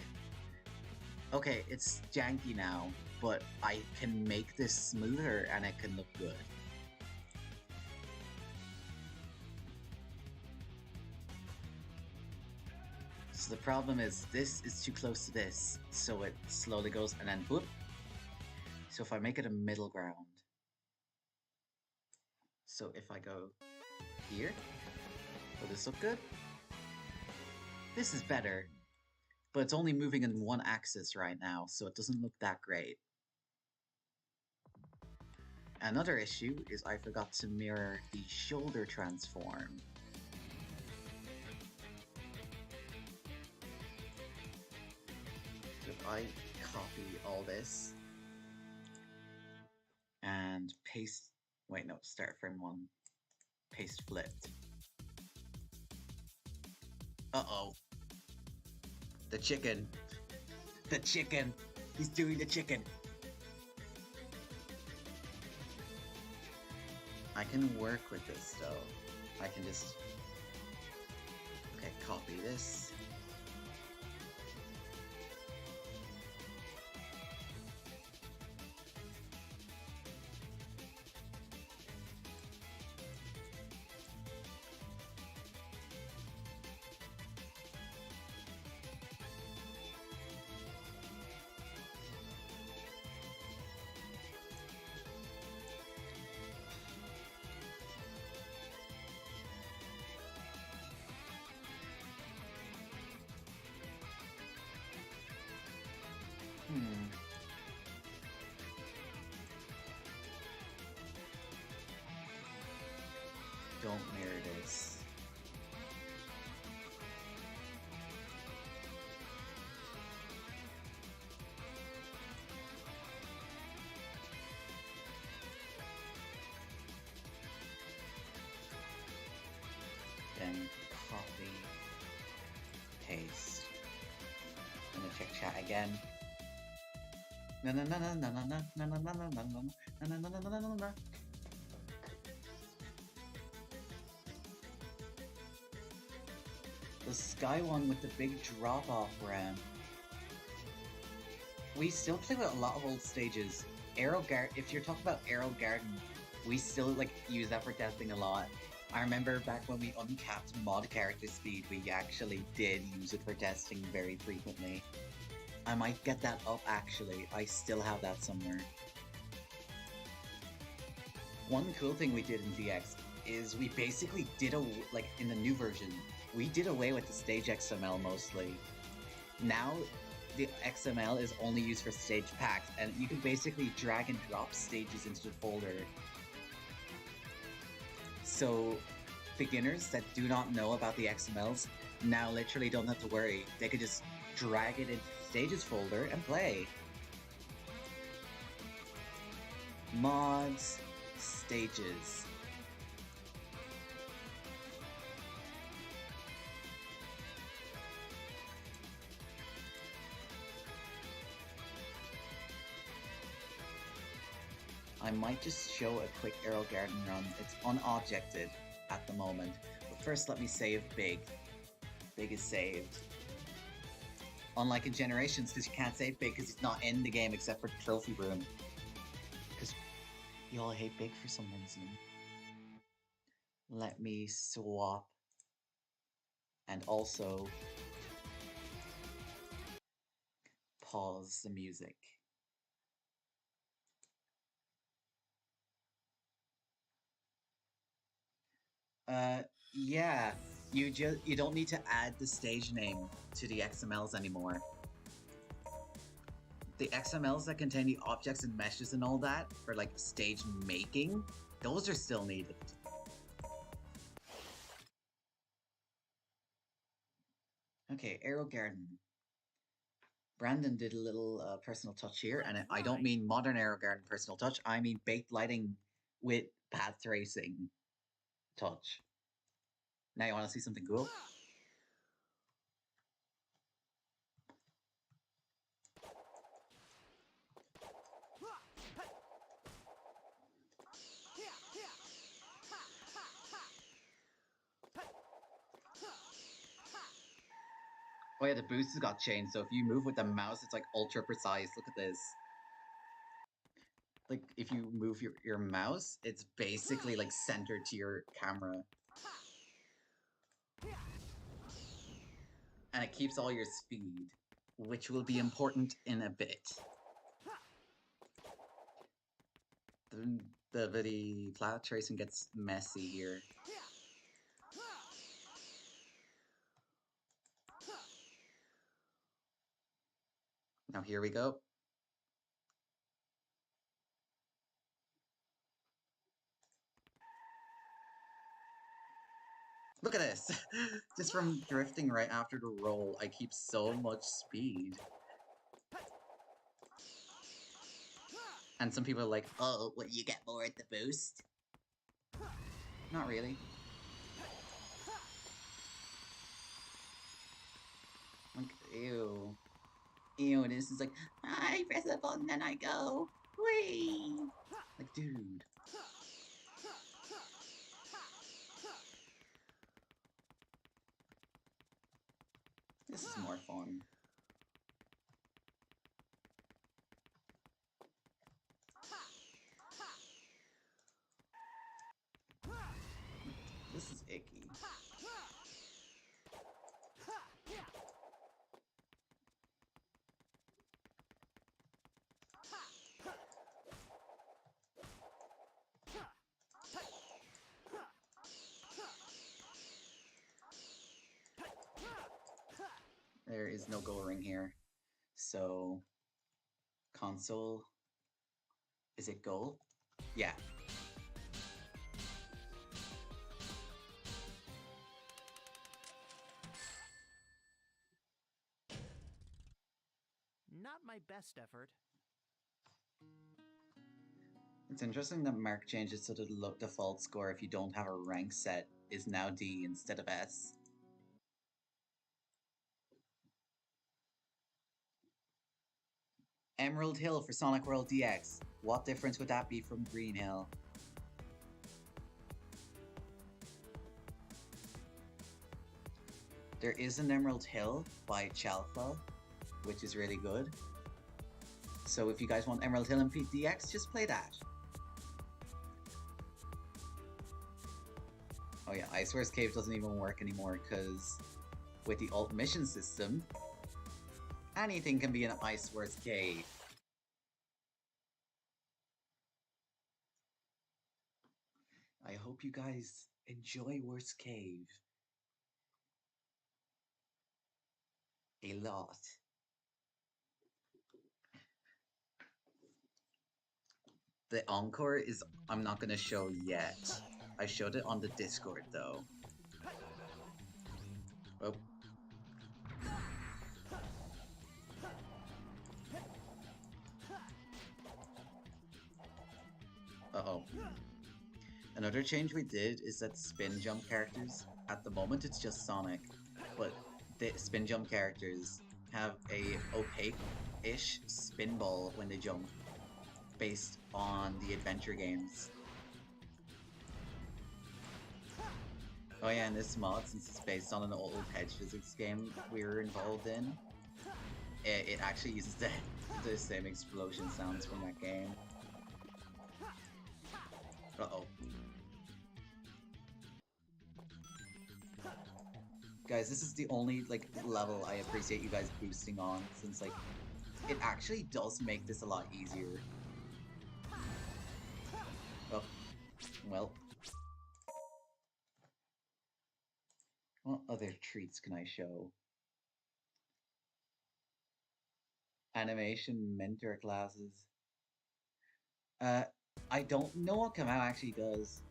Okay, it's janky now, but I can make this smoother and it can look good. So the problem is this is too close to this, so it slowly goes and then whoop. So if I make it a middle ground, so if I go here, will this look good? This is better, but it's only moving in one axis right now, so it doesn't look that great. Another issue is I forgot to mirror the shoulder transform. So if I copy all this and paste... Wait, no, start frame 1. Paste flipped. Uh-oh. The chicken. The chicken. He's doing the chicken. I can work with this, though. I can just... Okay, copy this. Don't mirror this. Then copy, paste. I'm gonna check chat again. No no no no no no no no no no no no no no no no no no. The sky one with the big drop-off ramp. We still play with a lot of old stages. If you're talking about Arrow Garden, we still like use that for testing a lot. I remember back when we uncapped mod character speed, we actually did use it for testing very frequently. I might get that up actually. I still have that somewhere. One cool thing we did in DX is we basically did like in the new version, we did away with the stage XML mostly. Now, the XML is only used for stage packs, and you can basically drag and drop stages into the folder. So beginners that do not know about the XMLs now literally don't have to worry. They could just drag it into the stages folder and play. Mods, stages. I might just show a quick Arrow Garden run. It's unobjected at the moment. But first let me save Big. Big is saved. Unlike in Generations, because you can't save Big because he's not in the game except for the trophy room. Because you all hate Big for some reason. Let me swap. And also pause the music. Yeah, you don't need to add the stage name to the XMLs anymore. The XMLs that contain the objects and meshes and all that for like stage making, those are still needed. Okay, Arrow Garden. Brandon did a little personal touch here, and I don't mean modern Arrow Garden personal touch. I mean baked lighting with path tracing touch. Now you want to see something cool? Oh yeah, the boost has got changed, so if you move with the mouse, it's like ultra precise. Look at this. Like, if you move your mouse, it's basically like centered to your camera. And it keeps all your speed, which will be important in a bit. The cloud tracing gets messy here. Now here we go. Look at this! Just from drifting right after the roll, I keep so much speed. And some people are like, oh, what, you get more at the boost? Not really. Like, ew. Ew, this is like, I press a button and I go, whee! Like, dude. This is more fun. This is icky. There is no goal ring here. So, console, is it goal? Yeah. Not my best effort. It's interesting that Mark changes so the default score if you don't have a rank set is now D instead of S. Emerald Hill for Sonic World DX. What difference would that be from Green Hill? There is an Emerald Hill by Chalfa, which is really good. So if you guys want Emerald Hill and DX, just play that. Oh yeah, Iceware's Cave doesn't even work anymore because with the alt mission system, anything can be an Iceware's Cave. I hope you guys enjoy Worst Cave a lot. The encore is I'm not gonna show yet. I showed it on the Discord though. Oh. Uh-oh. Another change we did is that spin jump characters, at the moment it's just Sonic, but the spin jump characters have a opaque-ish spin ball when they jump, based on the adventure games. Oh yeah, and this mod, since it's based on an old hedge physics game we were involved in, it actually uses the same explosion sounds from that game. Uh-oh. Guys, this is the only, like, level I appreciate you guys boosting on, since, like, it actually does make this a lot easier. Oh. Well. What other treats can I show? Animation mentor classes. I don't know what Kamau actually does.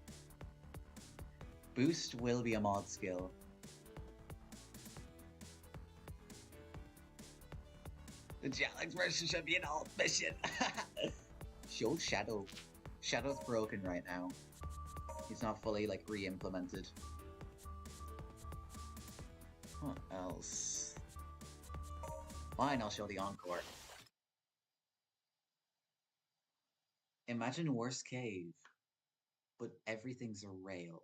Boost will be a mod skill. The Jalex version should be an alt mission. Show Shadow. Shadow's broken right now. He's not fully, like, re-implemented. What else? Fine, I'll show the encore. Imagine Worst Cave, but everything's a rail.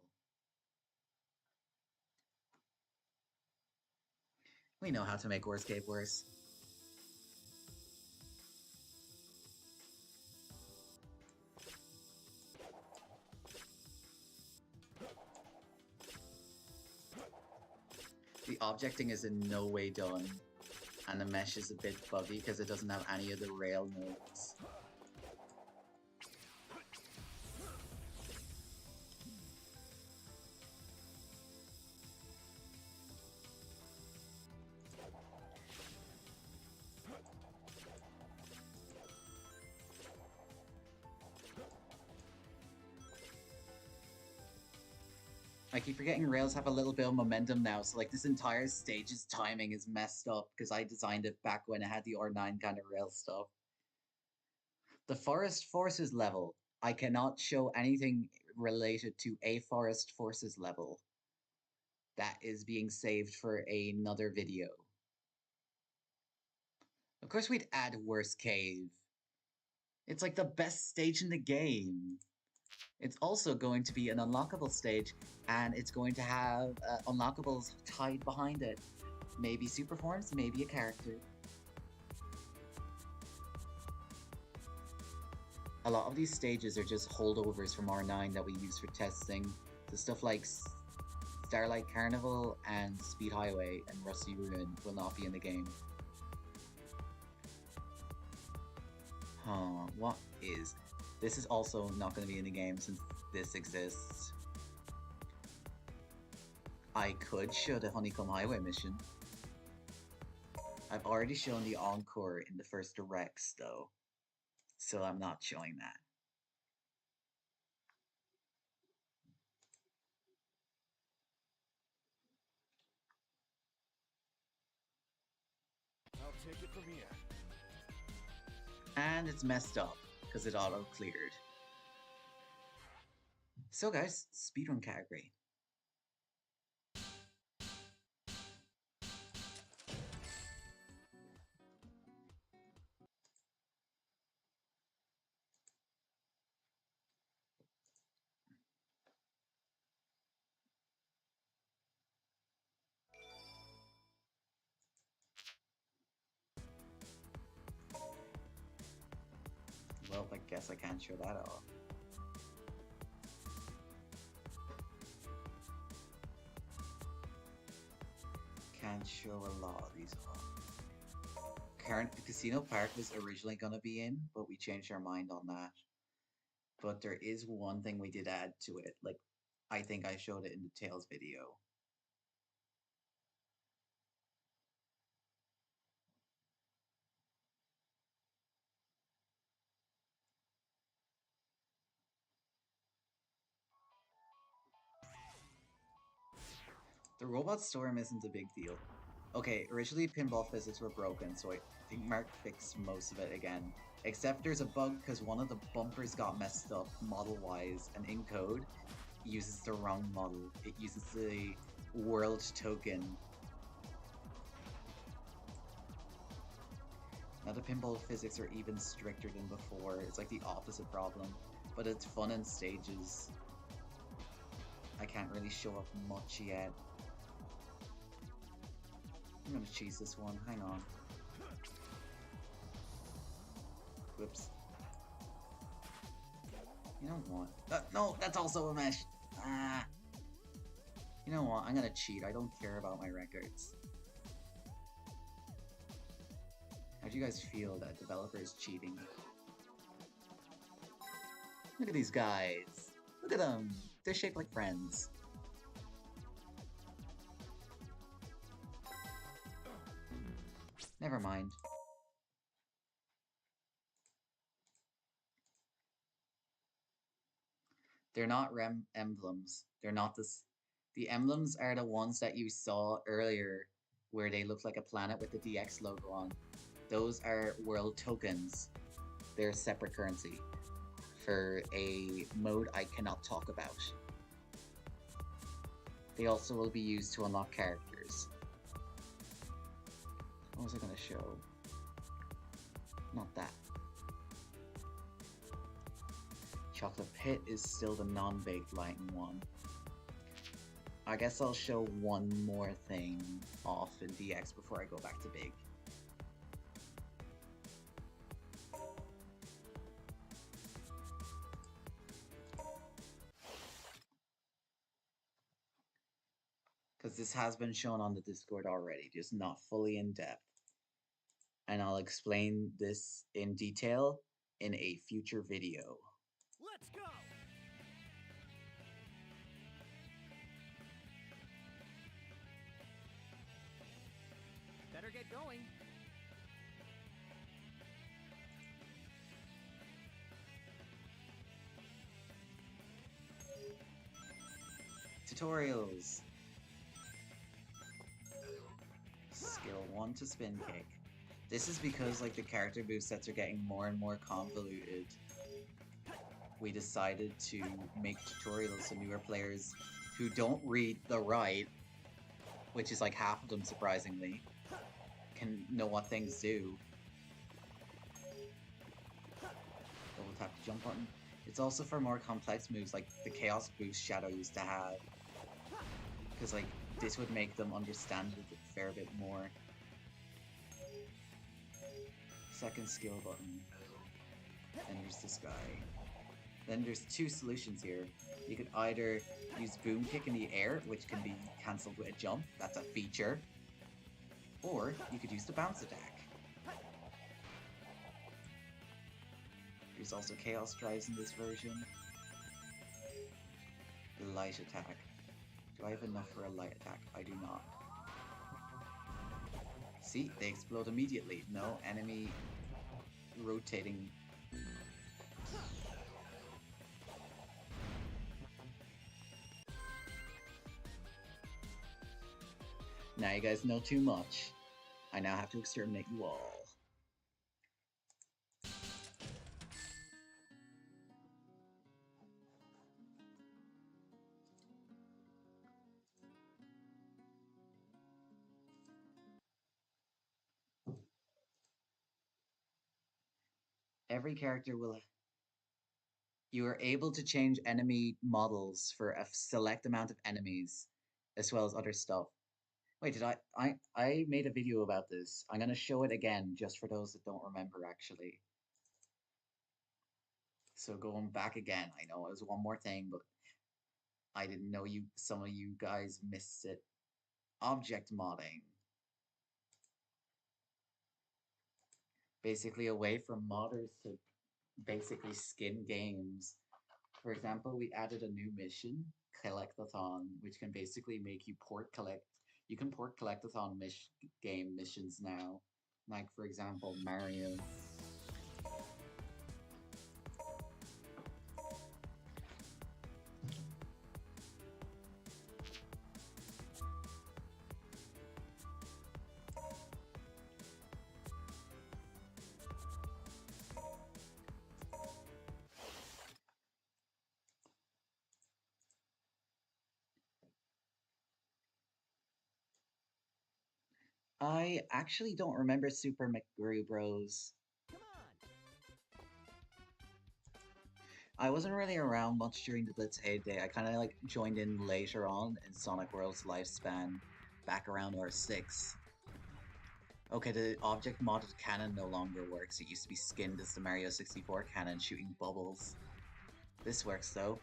We know how to make Worst Cave worse. The objecting is in no way done, and the mesh is a bit buggy because it doesn't have any of the rail nodes. I keep forgetting rails have a little bit of momentum now, so like this entire stage's timing is messed up because I designed it back when it had the R9 kind of rail stuff. The Forest Forces level, I cannot show anything related to a Forest Forces level. That is being saved for another video. Of course we'd add Worst Cave. It's like the best stage in the game. It's also going to be an unlockable stage, and it's going to have unlockables tied behind it. Maybe super forms, maybe a character. A lot of these stages are just holdovers from R9 that we use for testing. The stuff like Starlight Carnival and Speed Highway and Rusty Ruin will not be in the game. Huh, what is... This is also not going to be in the game since this exists. I could show the Honeycomb Highway mission. I've already shown the encore in the first directs though, so I'm not showing that. I'll take it from here. And it's messed up because it auto-cleared. So guys, speedrun category. Well, I guess I can't show that off. Can't show a lot of these off. Current Casino Park was originally going to be in, but we changed our mind on that. But there is one thing we did add to it. Like, I think I showed it in the Tails video. The robot storm isn't a big deal. Okay, originally pinball physics were broken, so I think Mark fixed most of it again. Except there's a bug because one of the bumpers got messed up model-wise, and in code, it uses the wrong model. It uses the world token. Now the pinball physics are even stricter than before. It's like the opposite problem, but it's fun in stages. I can't really show up much yet. I'm gonna cheese this one, hang on. Whoops. You know what? No, that's also a mesh! Ah! You know what? I'm gonna cheat. I don't care about my records. How do you guys feel that developers cheating? Look at these guys. Look at them. They're shaped like friends. Never mind. They're not emblems. They're not this. The emblems are the ones that you saw earlier where they look like a planet with the DX logo on. Those are world tokens. They're a separate currency for a mode I cannot talk about. They also will be used to unlock characters. What was I going to show? Not that. Chocolate Pit is still the non-baked lighting one. I guess I'll show one more thing off in DX before I go back to Big. Because this has been shown on the Discord already, just not fully in depth. And I'll explain this in detail in a future video. Let's go! Better get going. Tutorials. Skill 1 to spin kick. This is because like the character movesets are getting more and more convoluted. We decided to make tutorials so newer players who don't read the right, which is like half of them surprisingly, can know what things do. Double tap the jump button. It's also for more complex moves like the Chaos Boost Shadow used to have. Because like this would make them understand it a fair bit more. Second skill button. Then there's this guy. Then there's two solutions here. You could either use Boom Kick in the air, which can be cancelled with a jump. That's a feature. Or you could use the bounce attack. There's also Chaos Drives in this version. Light attack. Do I have enough for a light attack? I do not. See, they explode immediately. No enemy rotating. Now you guys know too much. I now have to exterminate you all. Every character will... You are able to change enemy models for a select amount of enemies, as well as other stuff. Wait, did I made a video about this. I'm gonna show it again, just for those that don't remember, actually. So going back again, I know it was one more thing, but I didn't know some of you guys missed it. Object modding. Basically a way for modders to basically skin games. For example, we added a new mission, Collectathon, which can basically make you you can port Collectathon game missions now. Like, for example, Mario. I actually don't remember Super McGrew Bros. Come on. I wasn't really around much during the Blitz heyday. I kind of like joined in later on in Sonic World's lifespan, back around R6. Okay, the object modded cannon no longer works. It used to be skinned as the Mario 64 cannon shooting bubbles. This works though.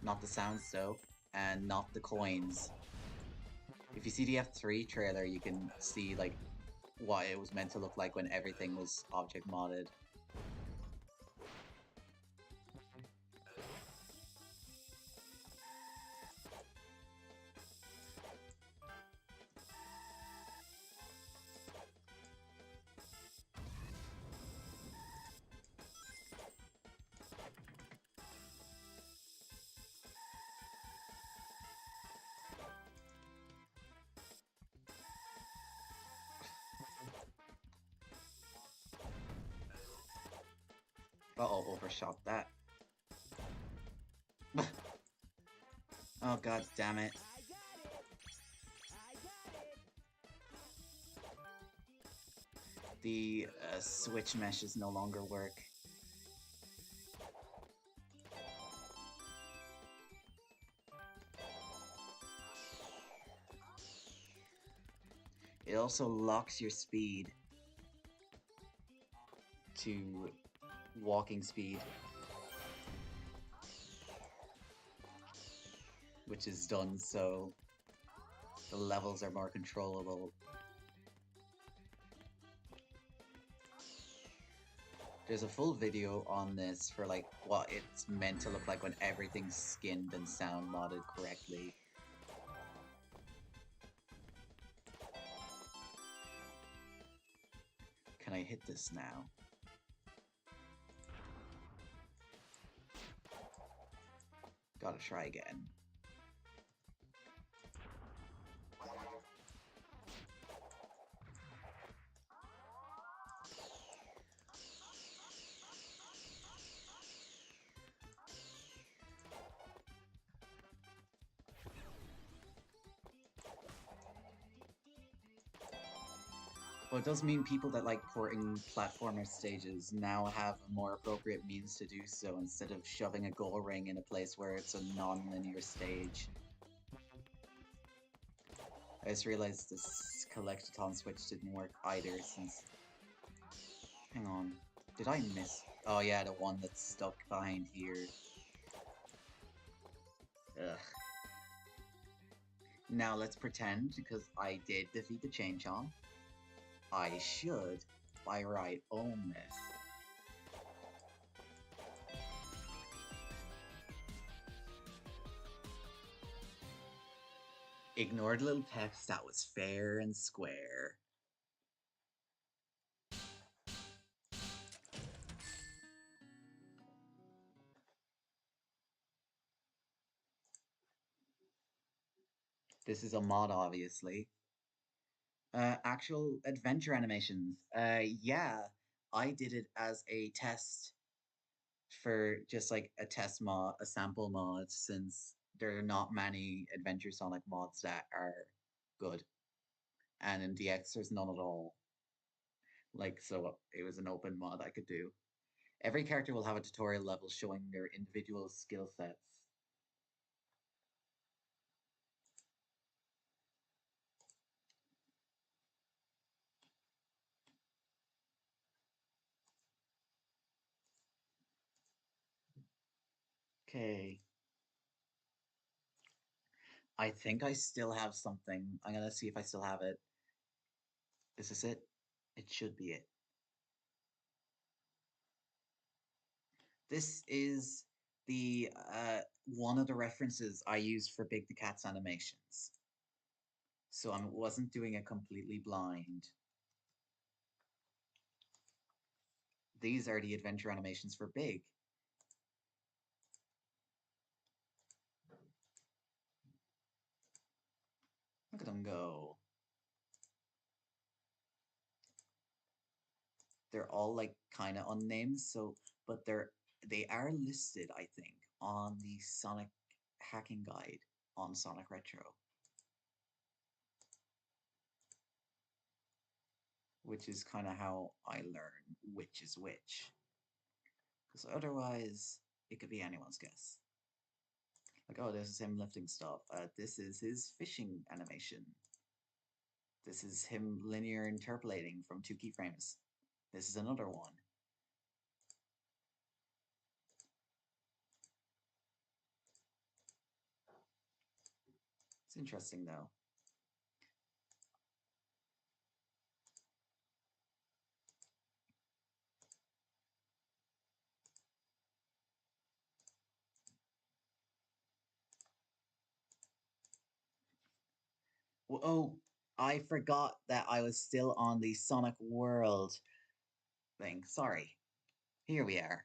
Not the sounds though, and not the coins. If you see the F3 trailer, you can see like what it was meant to look like when everything was object modded. Uh-oh, overshot that. Oh god damn it. I got it. I got it. The switch meshes no longer work. It also locks your speed to walking speed, which is done so the levels are more controllable. There's a full video on this for like what it's meant to look like when everything's skinned and sound modded correctly. Can I hit this now? Gotta try again. Well, it does mean people that like porting platformer stages now have a more appropriate means to do so instead of shoving a goal ring in a place where it's a non-linear stage. I just realized this collectathon switch didn't work either since... Hang on. Did I miss... Oh yeah, the one that's stuck behind here. Ugh. Now let's pretend, because I did defeat the Chain Chomp, I should, by right, own this. Ignored little text, that was fair and square. This is a mod, obviously. Actual adventure animations. Yeah, I did it as a test for just like a test mod, a sample mod, since there are not many Adventure Sonic mods that are good. And in DX, there's none at all. Like, so it was an open mod I could do. Every character will have a tutorial level showing their individual skill sets. Okay. I think I still have something. I'm gonna see if I still have it. Is this it? It should be it. This is the one of the references I used for Big the Cat's animations. So I wasn't doing it completely blind. These are the adventure animations for Big. Look at them go. They're all like kind of unnamed, so but they are listed, I think, on the Sonic hacking guide on Sonic Retro. which is kind of how I learn which is which. Because otherwise, it could be anyone's guess. Like, oh, this is him lifting stuff. This is his fishing animation. This is him linear interpolating from 2 keyframes. This is another one. It's interesting though. Oh, I forgot that I was still on the Sonic World thing. Sorry. Here we are.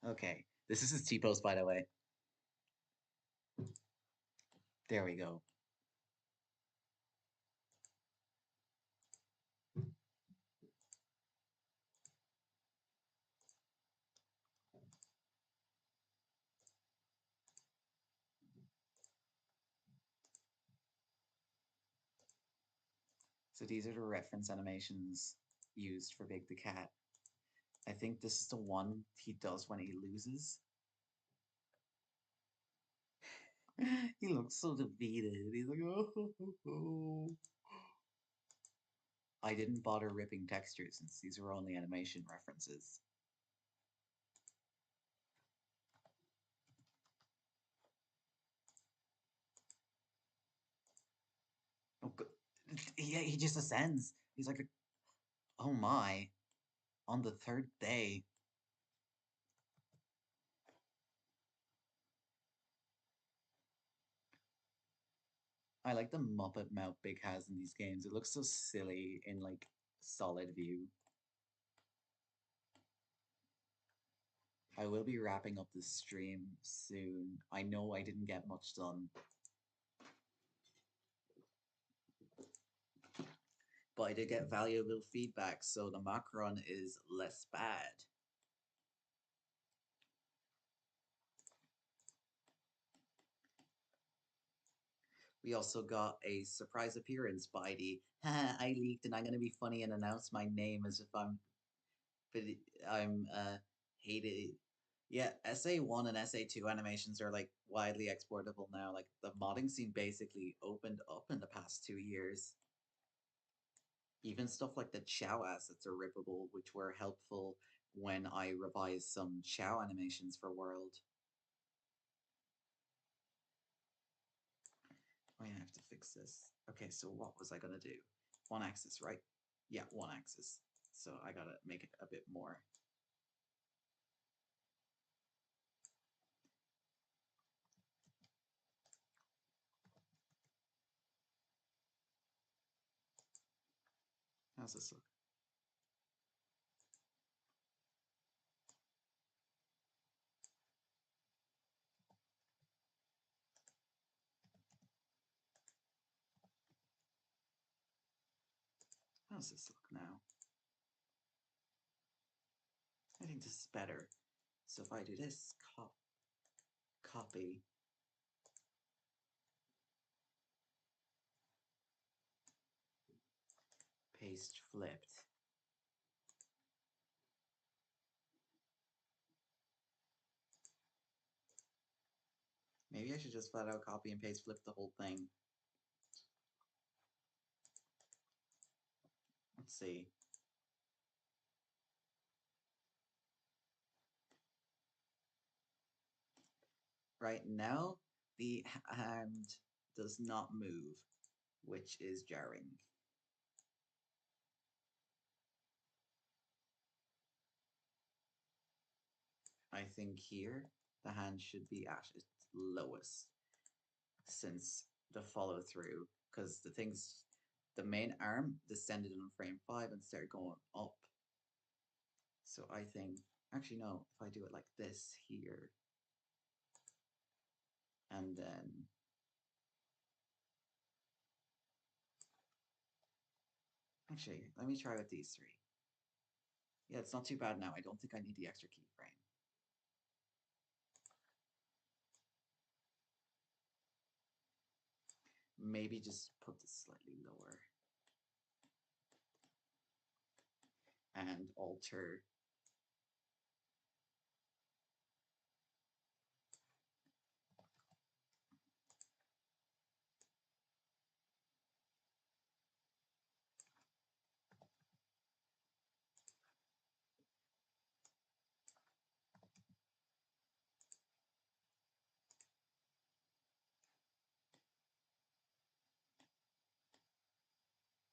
Okay. This is his T-pose, by the way. There we go. So these are the reference animations used for Big the Cat. I think this is the one he does when he loses. He looks so defeated. He's like, oh. I didn't bother ripping textures since these were only animation references. Oh, yeah, he just ascends. He's like, oh my, on the 3rd day. I like the Muppet mouth Big has in these games. It looks so silly in like solid view. I will be wrapping up this stream soon. I know I didn't get much done. But I did get valuable feedback, so the Macron is less bad. We also got a surprise appearance by the I leaked and I'm gonna be funny and announce my name as if I'm hated. Yeah, SA1 and SA2 animations are like widely exportable now. Like the modding scene basically opened up in the past 2 years. Even stuff like the Chow assets are rippable, which were helpful when I revised some Chow animations for World. Oh yeah, I have to fix this. Okay, so what was I gonna do? One axis, right? Yeah, one axis. So I gotta make it a bit more. How's this look? How's this look now? I think this is better. So if I do this, copy, paste flipped. Maybe I should just flat out copy and paste flip the whole thing. Let's see. Right now, the hand does not move, which is jarring. I think here the hand should be at its lowest since the follow through, because the main arm descended on frame 5 and started going up. So I think, actually no, if I do it like this here, and then actually, let me try with these 3. Yeah, it's not too bad now. I don't think I need the extra keyframe. maybe just put this slightly lower and alter.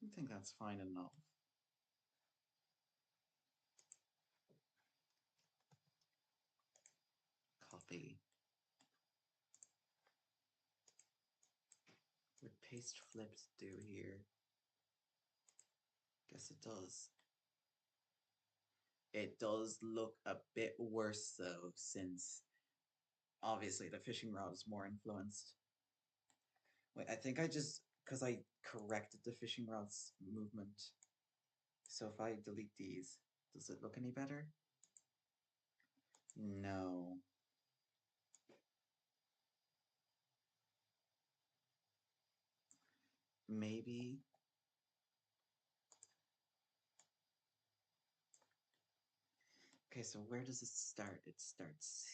I think that's fine enough. Copy. Would paste flips do here? Guess it does. It does look a bit worse though, since obviously the fishing rod is more influenced. Wait, I think I just, because I corrected the fishing rod's movement. So if I delete these, does it look any better? No. Maybe. Okay, so where does it start? It starts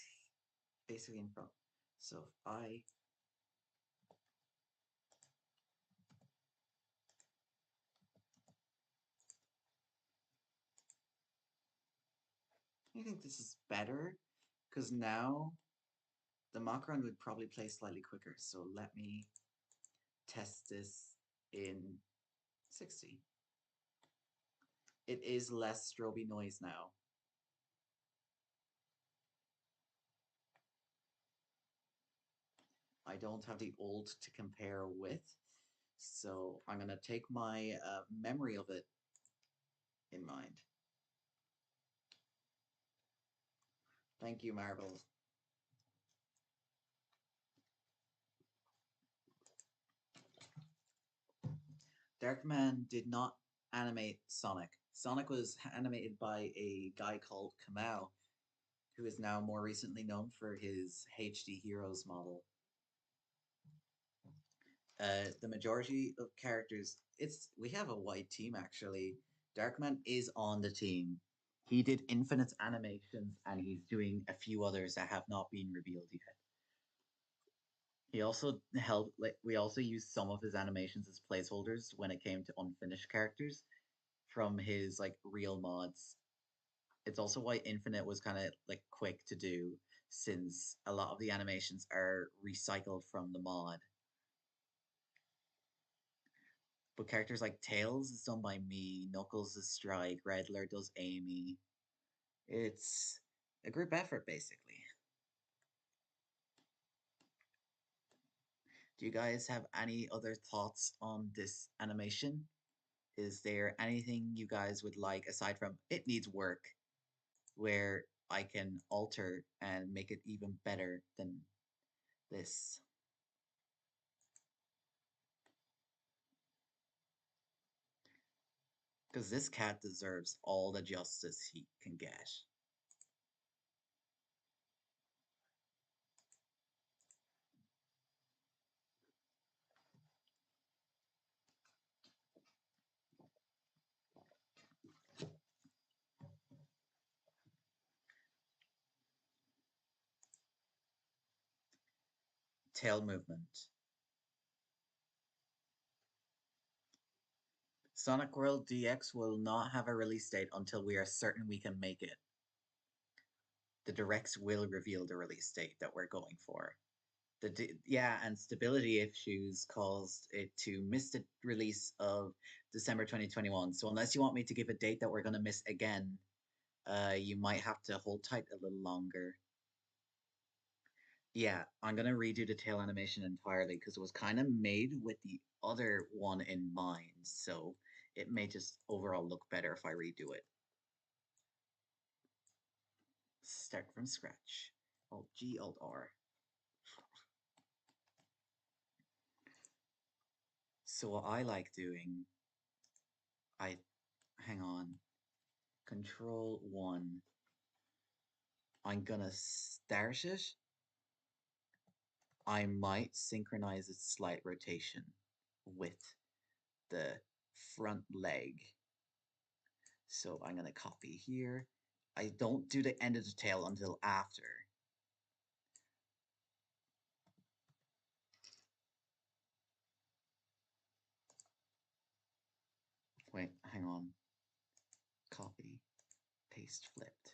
basically in front. So if I think this is better because now the macaron would probably play slightly quicker. So let me test this in 60. It is less stroby noise now. I don't have the old to compare with, so I'm going to take my memory of it in mind. Thank you, Marvel. Darkman did not animate Sonic. Sonic was animated by a guy called Kamau, who is now more recently known for his HD Heroes model. The majority of characters, we have a white team actually. Darkman is on the team. He did Infinite animations and he's doing a few others that have not been revealed yet. He also helped, like, we also used some of his animations as placeholders when it came to unfinished characters from his like real mods. It's also why Infinite was kind of like quick to do since a lot of the animations are recycled from the mod. But characters like Tails is done by me, Knuckles is Strike, Redler does Amy. It's a group effort basically. Do you guys have any other thoughts on this animation? Is there anything you guys would like aside from it needs work where I can alter and make it even better than this? Because this cat deserves all the justice he can get. Tail movement. Sonic World DX will not have a release date until we are certain we can make it. The directs will reveal the release date that we're going for. And stability issues caused it to miss the release of December 2021. So unless you want me to give a date that we're going to miss again, you might have to hold tight a little longer. Yeah, I'm going to redo the tail animation entirely because it was kind of made with the other one in mind. So it may just overall look better if I redo it. Start from scratch. Alt G, Alt R. So what I like doing, hang on, Control 1. I'm gonna start it. I might synchronize its slight rotation. with the front leg. So I'm going to copy here. I don't do the end of the tail until after. Wait, hang on. Copy, paste, flipped.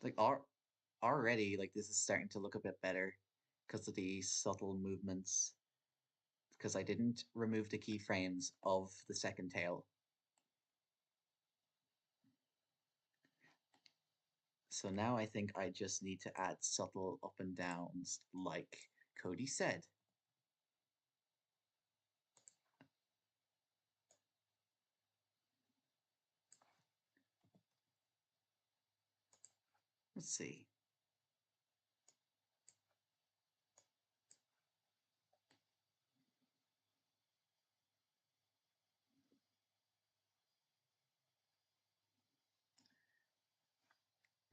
Like already, like this is starting to look a bit better because of the subtle movements. Because I didn't remove the keyframes of the second tail. So now I think I just need to add subtle up and downs like Cody said. Let's see.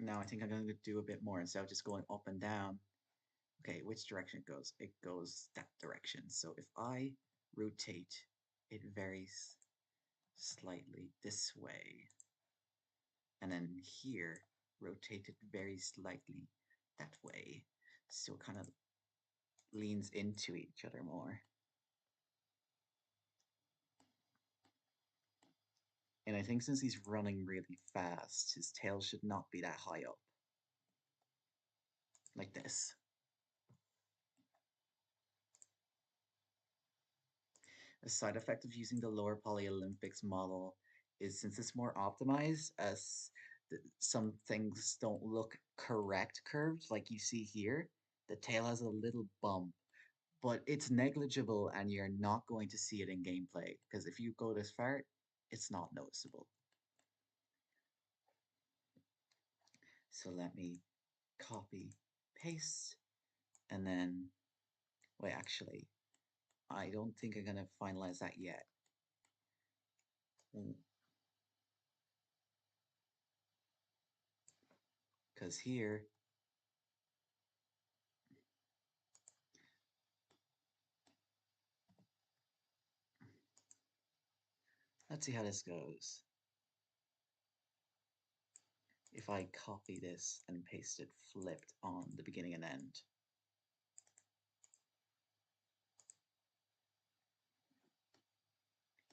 Now I think I'm going to do a bit more instead of just going up and down. Okay, which direction it goes? It goes that direction. So if I rotate it very slightly this way, and then here, rotate it very slightly that way, so it kind of leans into each other more. And I think since he's running really fast, his tail should not be that high up. Like this. A side effect of using the lower poly Olympics model is since it's more optimized, as some things don't look correct curved, like you see here, the tail has a little bump, but it's negligible and you're not going to see it in gameplay, because if you go this far, it's not noticeable. So let me copy, paste, and then, wait, actually, I don't think I'm gonna finalize that yet. Because here, let's see how this goes. If I copy this and paste it flipped on the beginning and end.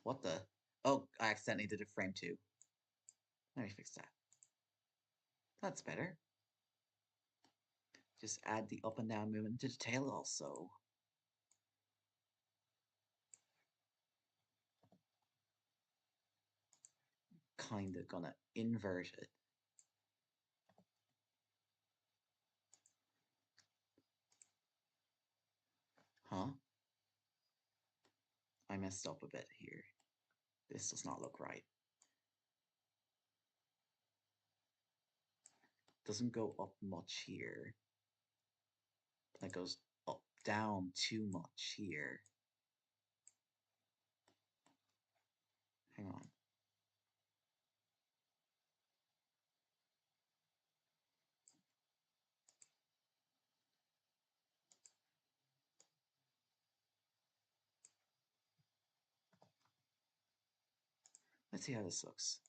What the? Oh, I accidentally did a frame 2. Let me fix that. That's better. Just add the up and down movement to the tail also. Kinda gonna invert it. Huh? I messed up a bit here. This does not look right. Doesn't go up much here. It goes up down too much here. Hang on. Let's see how this looks.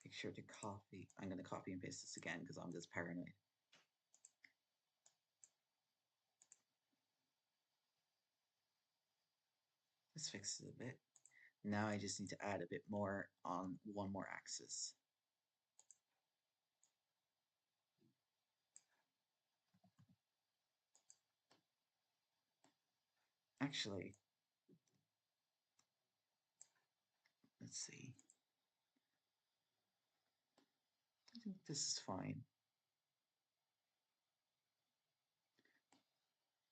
Make sure to copy. I'm going to copy and paste this again because I'm just paranoid. This fixes it a bit. Now I just need to add a bit more on one more axis. Actually, let's see. I think this is fine.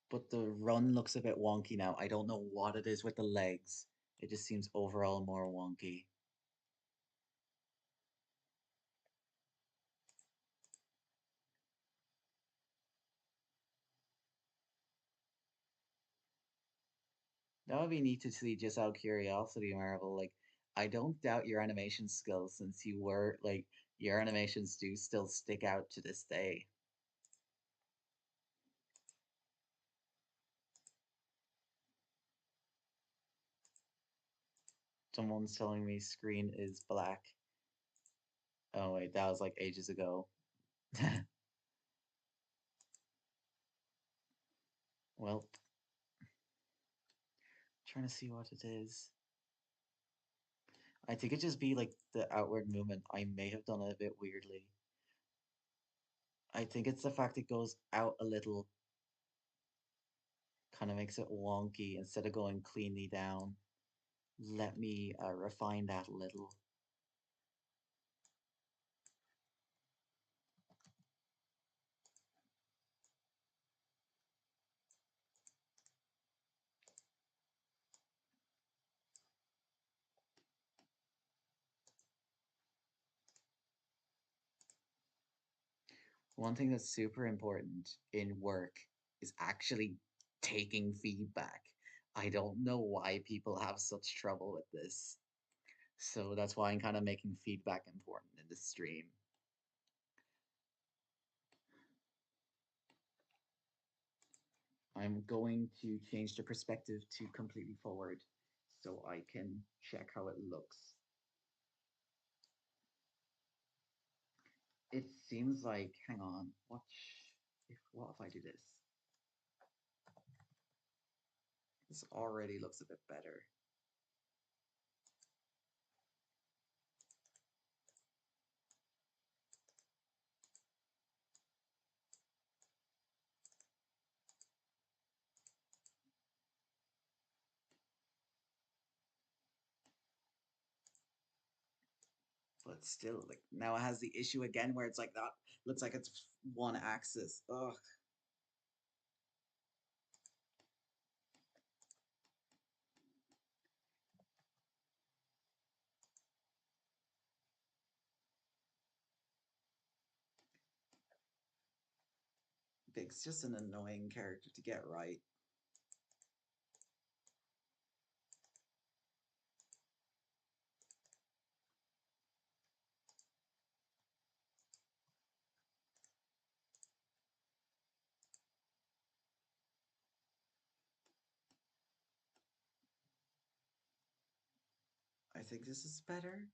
But the run looks a bit wonky now. I don't know what it is with the legs. It just seems overall more wonky. That would be neat to see just out of curiosity, Marvel. Like, I don't doubt your animation skills since you were like your animations do still stick out to this day. Someone's telling me screen is black. Oh wait, that was like ages ago. Well, trying to see what it is. I think it just be like the outward movement. I may have done it a bit weirdly. I think it's the fact it goes out a little, kind of makes it wonky instead of going cleanly down. Let me refine that a little. One thing that's super important in work is actually taking feedback. I don't know why people have such trouble with this. So that's why I'm kind of making feedback important in this stream. I'm going to change the perspective to completely forward so I can check how it looks. It seems like, hang on, what if I do this? This already looks a bit better. But still, like now it has the issue again where it's like that looks like it's one axis. Ugh. Big's just an annoying character to get right. I think this is better.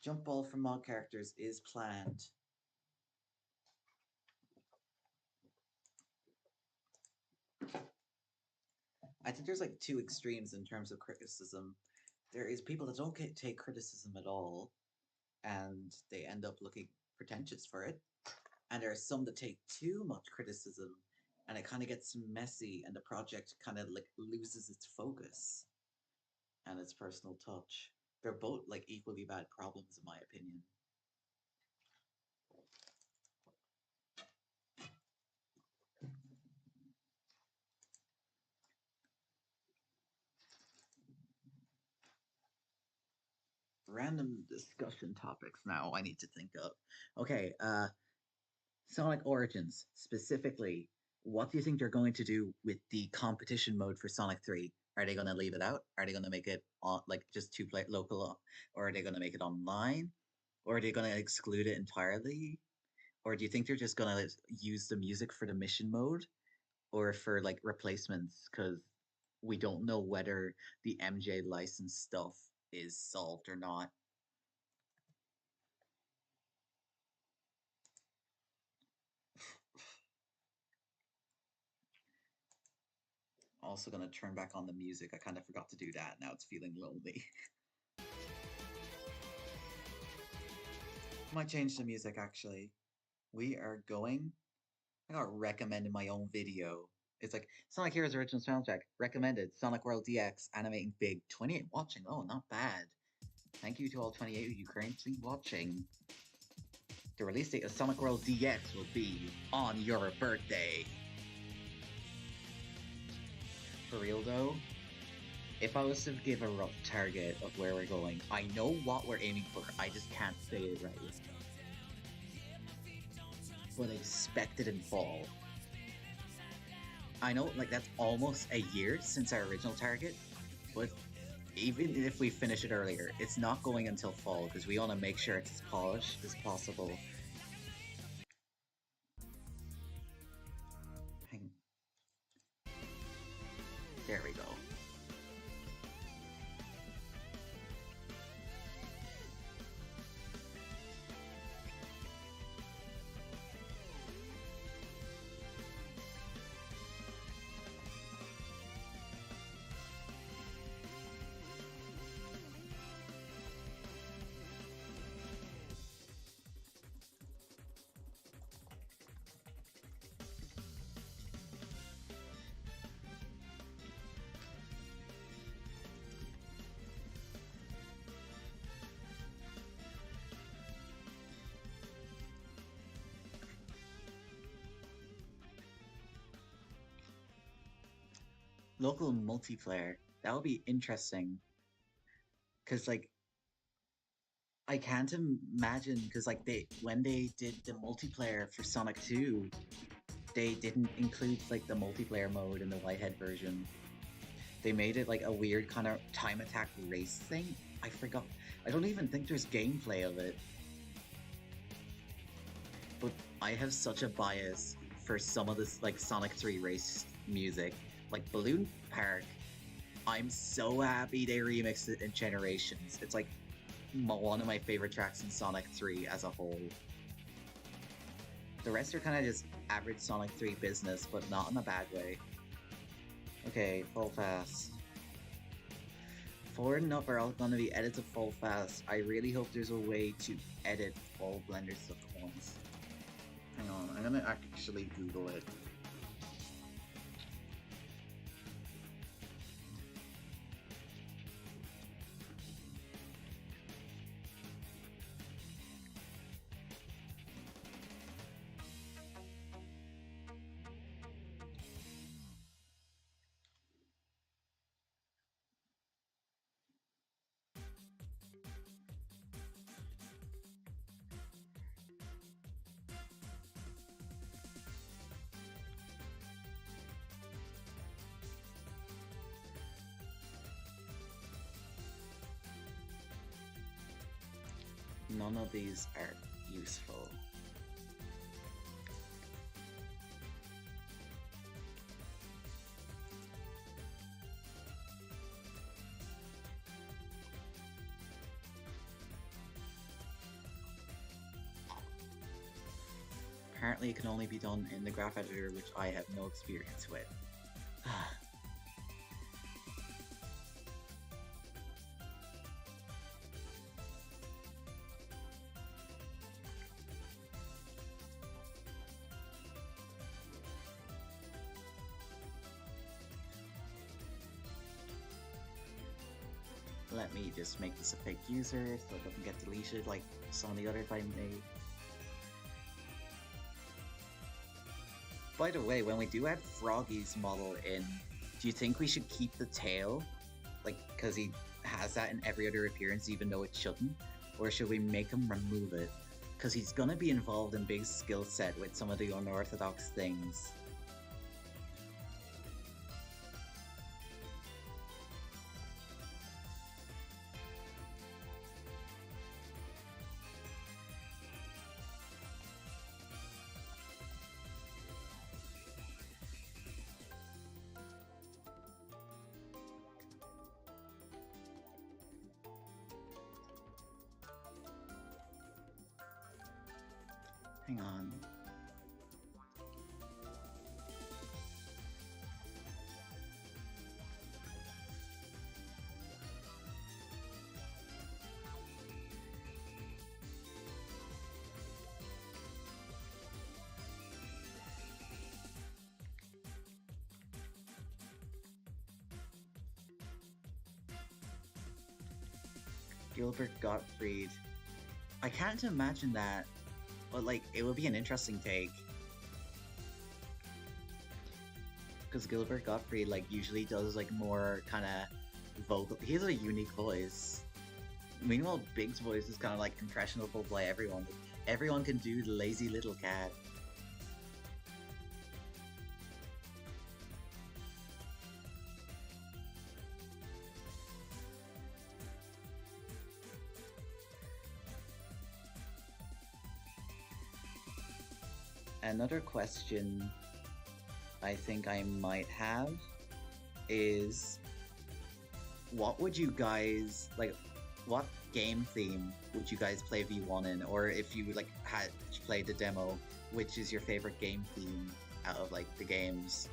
Jump ball for mod characters is planned. I think there's like two extremes in terms of criticism. There is people that don't take criticism at all, and they end up looking pretentious for it. And there are some that take too much criticism, and it kind of gets messy, and the project kind of like loses its focus and its personal touch. They're both like equally bad problems, in my opinion. Random discussion topics now I need to think of. Okay, Sonic Origins specifically. What do you think they're going to do with the competition mode for Sonic 3? Are they going to leave it out? Are they going to make it on, like just to play local, or are they going to make it online? Or are they going to exclude it entirely? Or do you think they're just going to use the music for the mission mode or for like replacements? Because we don't know whether the MJ license stuff is solved or not. Also gonna turn back on the music. I kind of forgot to do that. Now it's feeling lonely. Might change the music actually. We are going. I got recommended my own video. It's like Sonic Heroes original soundtrack recommended. Sonic World DX animating big. 28 watching. Oh, not bad. Thank you to all 28 of you currently watching. The release date of Sonic World DX will be on your birthday. For real though, if I was to give a rough target of where we're going, I know what we're aiming for, I just can't say it right. But expect it in fall. I know, like, that's almost a year since our original target, but even if we finish it earlier, it's not going until fall because we want to make sure it's as polished as possible. Hang. There we go. Local multiplayer. That would be interesting. Cause like I can't imagine because like when they did the multiplayer for Sonic 2, they didn't include like the multiplayer mode in the Whitehead version. They made it like a weird kind of time attack race thing. I forgot. I don't even think there's gameplay of it. But I have such a bias for some of this like Sonic 3 race music. Like Balloon Park, I'm so happy they remixed it in Generations. It's like one of my favorite tracks in Sonic 3 as a whole. The rest are kind of just average Sonic 3 business, but not in a bad way. Okay, Fall Fast. Forward and up are all going to be edited to Fall Fast. I really hope there's a way to edit all Blender stuff at once. Hang on, I'm going to actually Google it. None of these are useful. Apparently it can only be done in the graph editor, which I have no experience with. Let me just make this a fake user so it doesn't get deleted like some of the others I made. By the way, when we do add Froggy's model in, do you think we should keep the tail? Like, because he has that in every other appearance even though it shouldn't? Or should we make him remove it? Because he's gonna be involved in big skill set with some of the unorthodox things. Hang on. Gilbert Gottfried. I can't imagine that, but like it would be an interesting take. because Gilbert Gottfried like usually does like more kind of vocal. He has a unique voice. Meanwhile, Big's voice is kind of like impressionable by everyone. Everyone can do the lazy little cat. Another question I think I might have is, what would you guys like? What game theme would you guys play V1 in? Or if you like had played the demo, which is your favorite game theme out of like the games?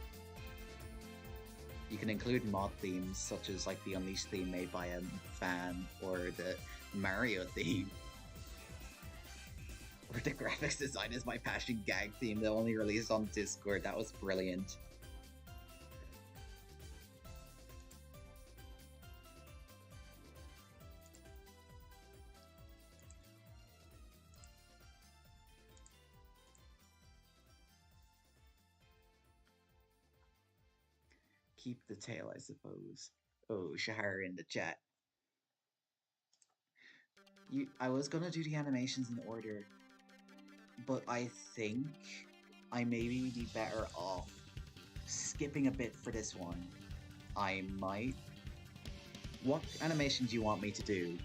You can include mod themes such as like the Unleashed theme made by a fan, or the Mario theme. Or the graphics design is my passion gag theme that only released on Discord. That was brilliant. Keep the tail, I suppose. Oh, Shahar in the chat. I was gonna do the animations in order, but I think I maybe be better off skipping a bit for this one. I might. What animation do you want me to do,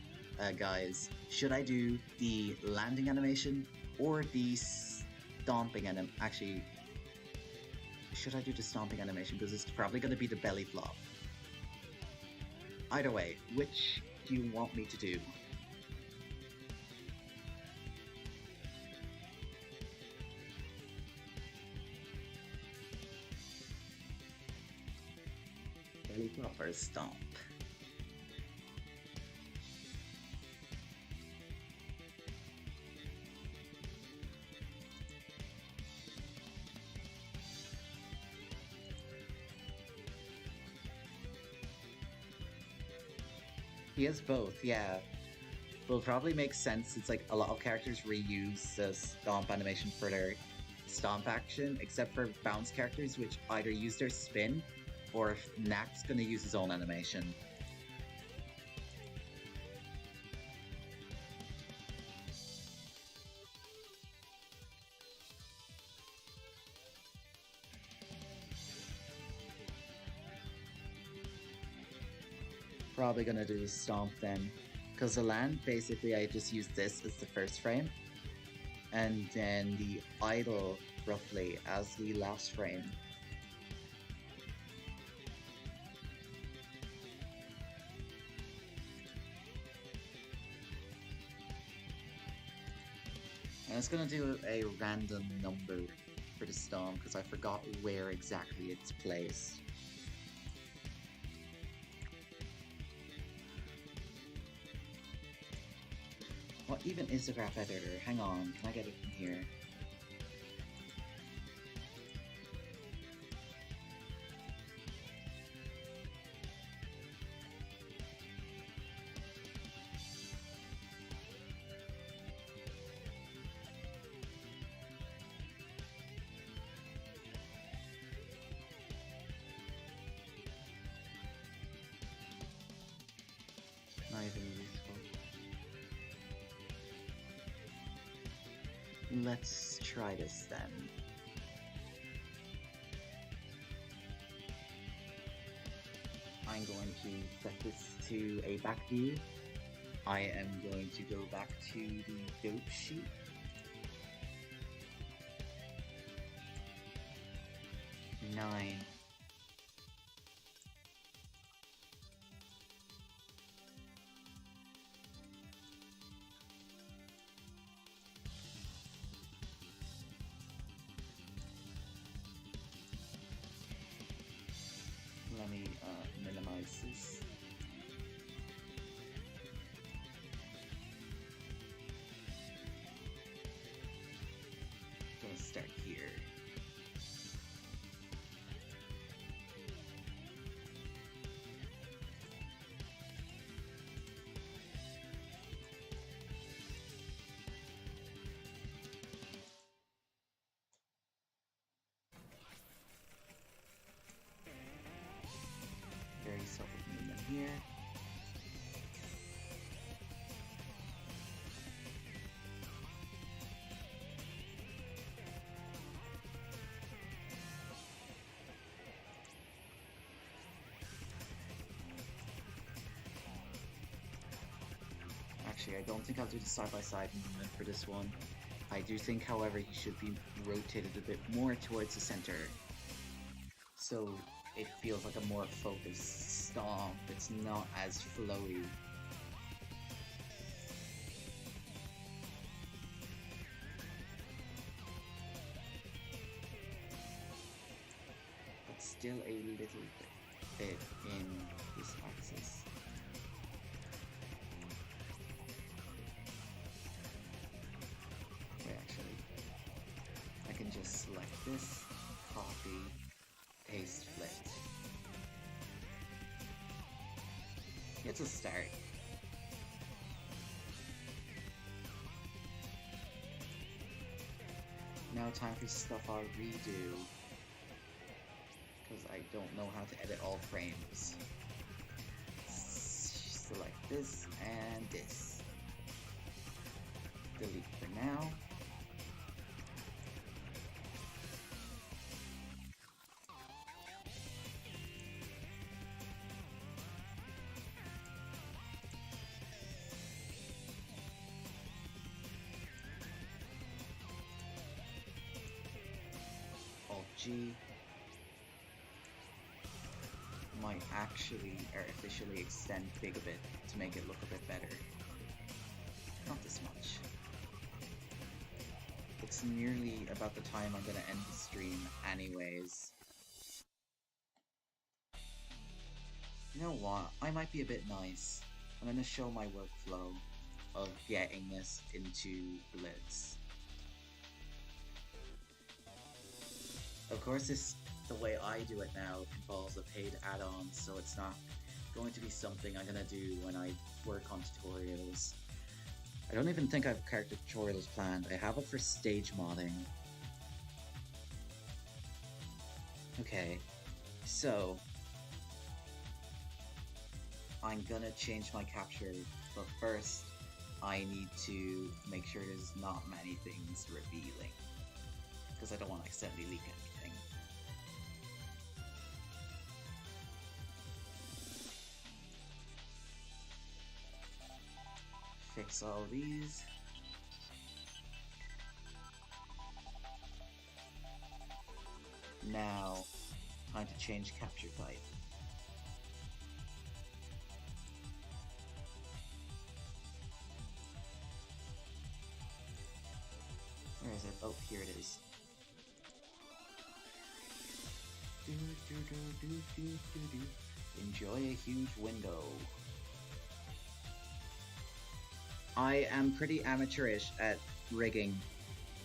guys? Should I do the landing animation or the stomping animation? Actually, should I do the stomping animation? Because it's probably going to be the belly flop. Either way, which do you want me to do? Belly flop or stomp? He has both, yeah. Will probably make sense. It's like a lot of characters reuse the stomp animation for their stomp action, except for bounce characters, which either use their spin, or if Knack's gonna use his own animation. Probably gonna do the stomp then, because the land, basically I just use this as the first frame, and then the idle roughly as the last frame. And it's gonna do a random number for the stomp because I forgot where exactly it's placed. What even is the graph editor? Hang on, can I get it from here? Not even useful. Let's try this then. I'm going to set this to a back view. I am going to go back to the dope sheet. Nine. Let me minimize this. Gonna start here. here. Actually, I don't think I'll do the side-by-side movement for this one. I do think, however, he should be rotated a bit more towards the center. So it feels like a more focused stomp. It's not as flowy. But still a little bit in his axis. Wait, actually, I can just select this, copy, paste, flip. It's a start. Now time for stuff I'll redo, because I don't know how to edit all frames. Select this and this. Delete for now. Alt-G might actually artificially extend Big a bit to make it look a bit better. Not this much. It's nearly about the time I'm gonna end the stream anyways. You know what? I might be a bit nice. I'm gonna show my workflow of getting this into Blitz. Of course, the way I do it now involves a paid add-on, so it's not going to be something I'm gonna do when I work on tutorials. I don't even think I have character tutorials planned. I have it for stage modding. Okay, so I'm gonna change my capture, but first I need to make sure there's not many things revealing, because I don't want to accidentally leak anything. Fix all these. Now, time to change capture type. Where is it? Oh, here it is. Enjoy a huge window. I am pretty amateurish at rigging.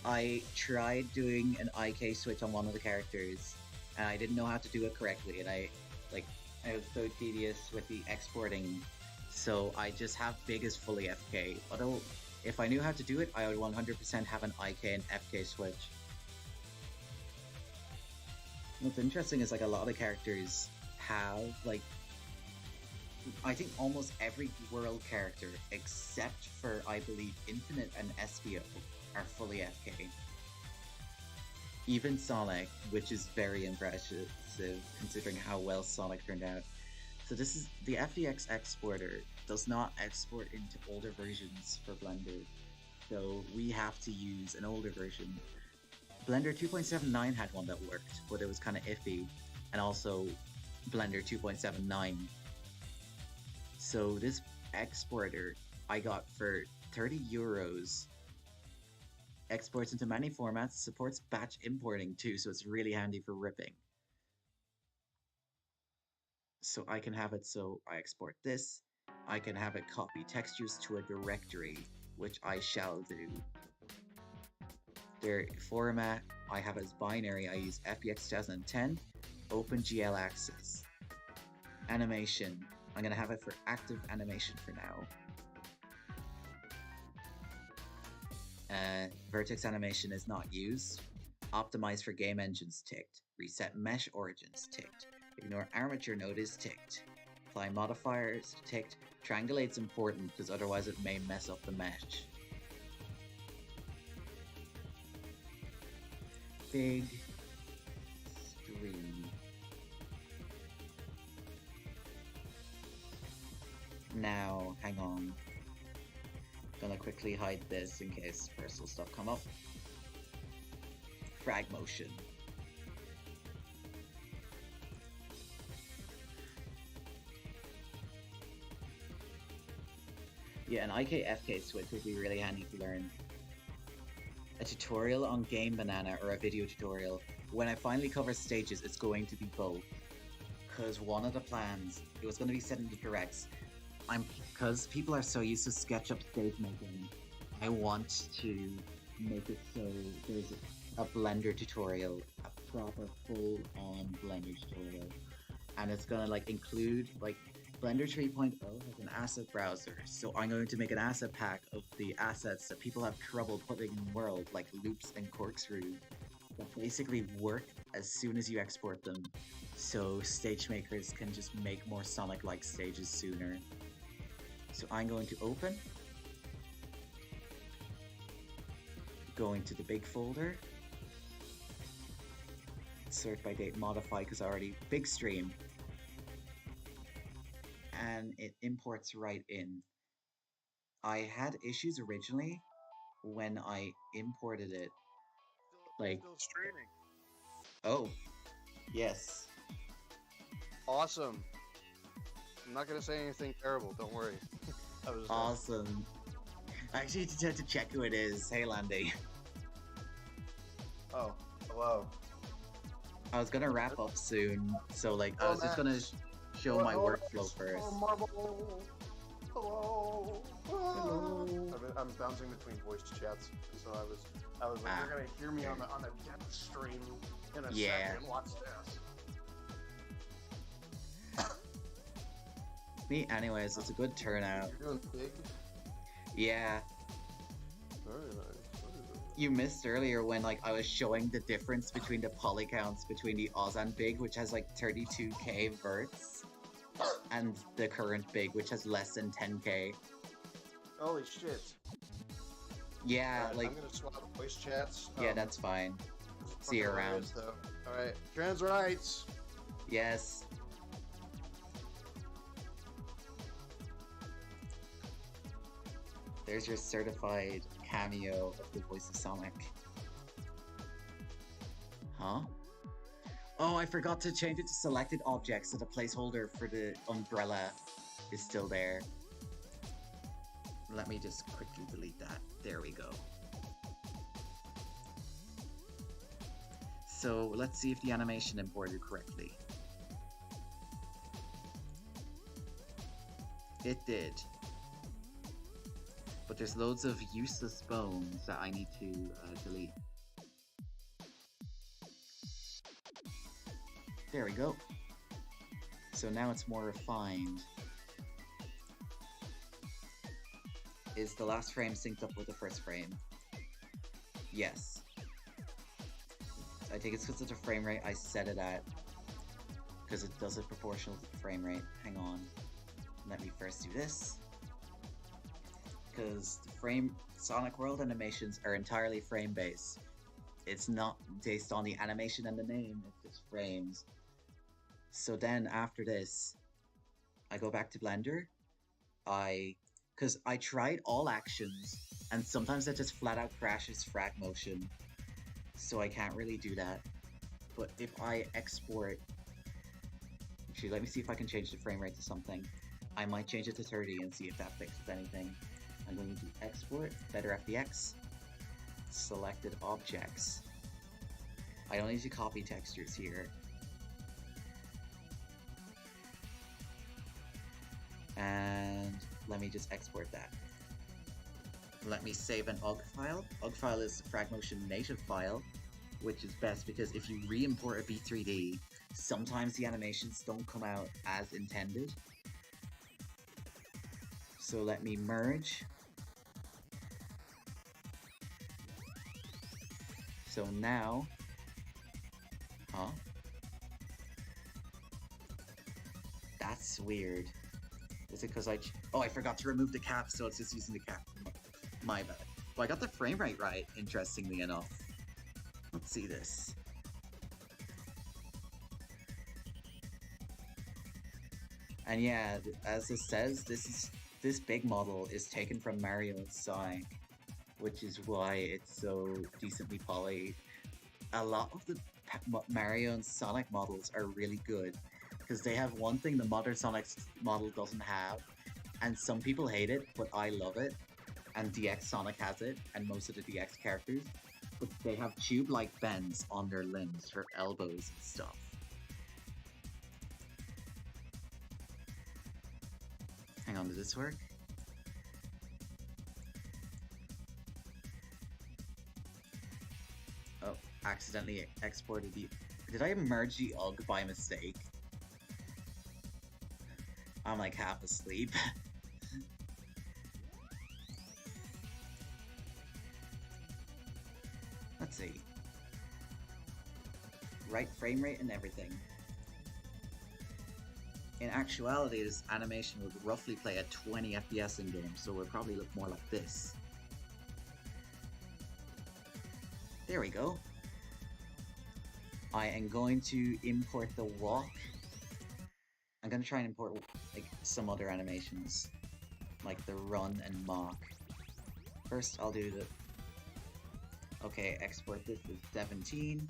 I tried doing an IK switch on one of the characters, and I didn't know how to do it correctly, and I was so tedious with the exporting, so I just have Big as fully FK. Although, if I knew how to do it, I would 100% have an IK and FK switch. What's interesting is, like, a lot of characters have, like, I think almost every world character, except for, I believe, Infinite and Espio, are fully FK. Even Sonic, which is very impressive, considering how well Sonic turned out. So this is, the FDX exporter does not export into older versions for Blender, so we have to use an older version. Blender 2.79 had one that worked, but it was kind of iffy, and also Blender 2.79. So this exporter I got for €30. Exports into many formats, supports batch importing too, so it's really handy for ripping. So I can have it, so I export this. I can have it copy textures to a directory, which I shall do. Their format I have as binary. I use FBX 2010, OpenGL Access. Animation, I'm gonna have it for active animation for now. Vertex animation is not used. Optimize for game engines ticked. Reset mesh origins ticked. Ignore armature node is ticked. Apply modifiers. Detect. Triangulate's important because otherwise it may mess up the mesh. Big stream. Now, hang on. Gonna quickly hide this in case personal stuff come up. Frag motion. Yeah, an IK-FK switch would be really handy to learn. A tutorial on Game Banana or a video tutorial. When I finally cover stages, it's going to be both. Because one of the plans, it was going to be set into directs. Because people are so used to SketchUp stage making, I want to make it so there's a Blender tutorial, a proper full-on Blender tutorial. And it's going to like include like Blender 3.0 has an asset browser, so I'm going to make an asset pack of the assets that people have trouble putting in the world, like loops and corkscrews, that basically work as soon as you export them, so stage makers can just make more Sonic-like stages sooner. So I'm going to open, going to the big folder, sort by date, modify, because I already, big stream, and it imports right in. I had issues originally when I imported it. Like, Still streaming. oh, yes. Awesome. I'm not gonna say anything terrible. Don't worry. I was Awesome. I actually just had to check who it is. Hey, Landy. Oh, hello. I was gonna wrap up soon, so like I Oh, was just Max. gonna show my Hello, workflow Max. first. Oh, Marble. Hello. I'm bouncing between voice chats, so I was like, Ah, you're gonna hear me on the death stream in a Yeah. second. Watch this. Me, anyways, it's a good turnout. You're doing big. Yeah, Very nice. you missed earlier when like I was showing the difference between the poly counts between the Ozan Big, which has like 32k verts, and the current Big, which has less than 10k. Holy shit. Yeah, Alright, like I'm gonna swap voice chats. yeah, that's fine. See you around. Alright, trans rights. Yes. There's your certified cameo of the voice of Sonic. Huh? Oh, I forgot to change it to selected objects so the placeholder for the umbrella is still there. Let me just quickly delete that. There we go. So let's see if the animation imported correctly. It did. But there's loads of useless bones that I need to delete. There we go. So now it's more refined. Is the last frame synced up with the first frame? Yes. I think it's because of the frame rate I set it at. Because it does it proportional to the frame rate. Hang on. Let me first do this. Because the Sonic World animations are entirely frame based. It's not based on the animation and the name, it's just frames. So then after this, I go back to Blender. Because I tried all actions, and sometimes that just flat out crashes frag motion. So I can't really do that. But if I export, actually let me see if I can change the frame rate to something. I might change it to 30 and see if that fixes anything. I'm going to export, better FBX, selected objects. I don't need to copy textures here. And let me just export that. Let me save an UG file. UG file is the FragMotion native file, which is best because if you re-import a B3D, sometimes the animations don't come out as intended. So let me merge. So now, That's weird. Is it because oh, I forgot to remove the cap, so it's just using the cap. My bad. Well, I got the frame rate right, interestingly enough. Let's see this. And yeah, as it says, this big model is taken from Mario and Sonic, which is why it's so decently polished. A lot of the Mario and Sonic models are really good because they have one thing the modern Sonic model doesn't have, and some people hate it, but I love it. And DX Sonic has it, and most of the DX characters, but they have tube-like bends on their limbs for elbows and stuff. Hang on, did this work? Oh, accidentally exported the... Did I merge the UG by mistake? I'm like half asleep. Let's see. Right frame rate and everything. In actuality, this animation would roughly play at 20 FPS in game, so it would probably look more like this. There we go. I am going to import the walk. I'm going to try and import like some other animations, like the run and mock. First, I'll do the... Okay, export this as 17.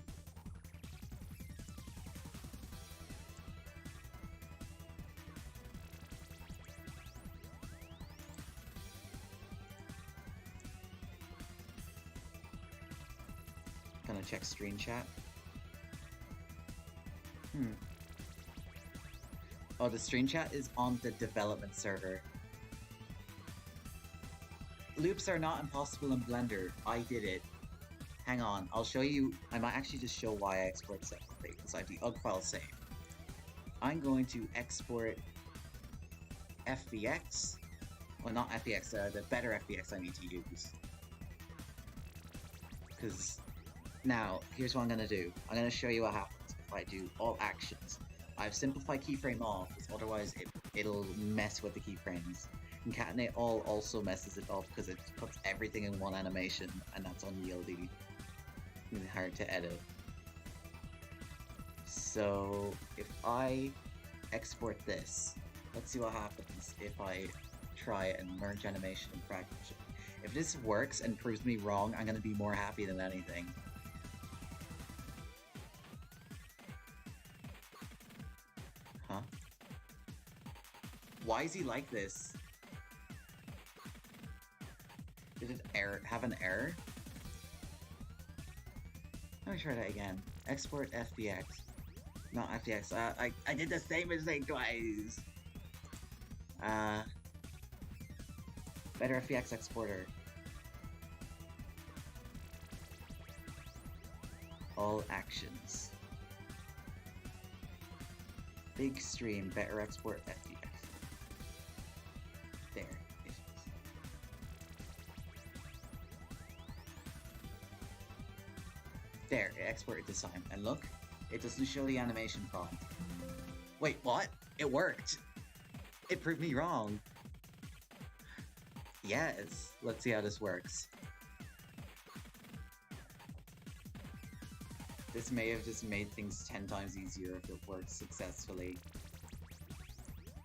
Gonna check screen chat. Oh, the screen chat is on the development server. Loops are not impossible in Blender. I did it. Hang on, I'll show you. I might actually just show why I export separately, because I have the UG file saved. I'm going to export FBX. Well, not FBX, the better FBX I need to use. Because now, here's what I'm going to do. I'm going to show you what happens if I do all actions. I've simplified keyframe off, because otherwise it'll mess with the keyframes. Concatenate all also messes it up because it puts everything in one animation, and that's unwieldy and hard to edit. So if I export this, let's see what happens if I try and merge animation and practice it. If this works and proves me wrong, I'm going to be more happy than anything. Huh? Why is he like this? Did it have an error? Let me try that again. Export FBX. Not FBX. I did the same mistake twice. Better FBX exporter. All actions. Big stream. Better export FBX. There. There, it exported this time. And look, it doesn't show the animation prompt. Wait, what? It worked! It proved me wrong! Yes! Let's see how this works. This may have just made things 10 times easier if it works successfully.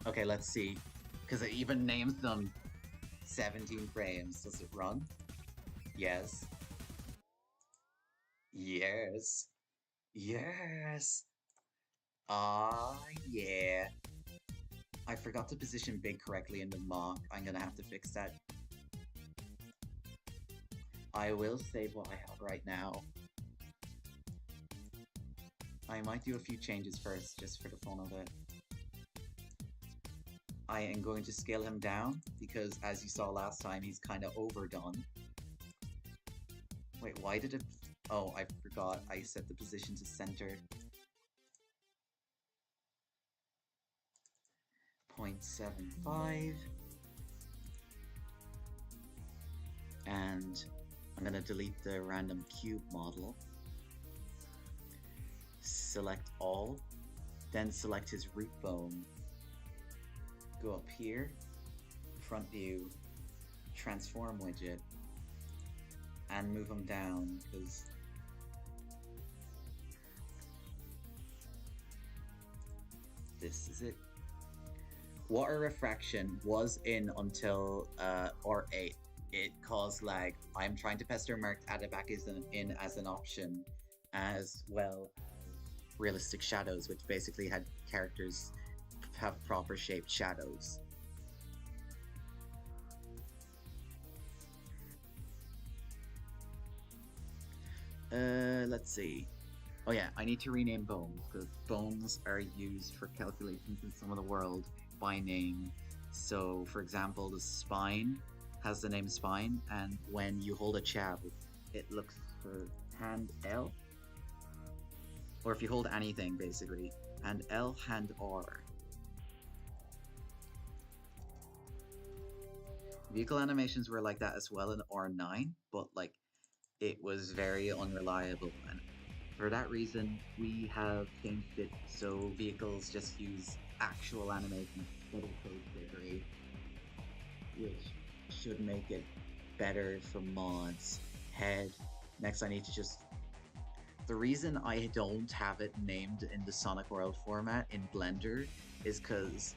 Okay, let's see. Because it even names them 17 frames. Does it run? Yes. Yes. Yes. Yeah. I forgot to position big correctly in the mock. I'm gonna have to fix that. I will save what I have right now. I might do a few changes first, just for the fun of it. I am going to scale him down, because as you saw last time, he's kind of overdone. Wait, why did it... Oh, I forgot. I set the position to center. 0.75. And I'm gonna delete the random cube model. Select all. Then select his root bone. go up here, front view, transform widget, and move them down, because this is it. Water refraction was in until R8. It caused lag. I'm trying to pester Mark to add it back in as an option, as well as realistic shadows, which basically had characters have proper shaped shadows. Let's see. Oh yeah, I need to rename bones, because bones are used for calculations in some of the world by name. So, for example, the spine has the name spine, and when you hold a chow, it looks for hand L. Or if you hold anything, basically, hand L, hand R. Vehicle animations were like that as well in R9, but like it was very unreliable, and for that reason we have changed it so vehicles just use actual animation instead of code theory, which should make it better for mods. Head. Next, I need to just. The reason I don't have it named in the Sonic World format in Blender is because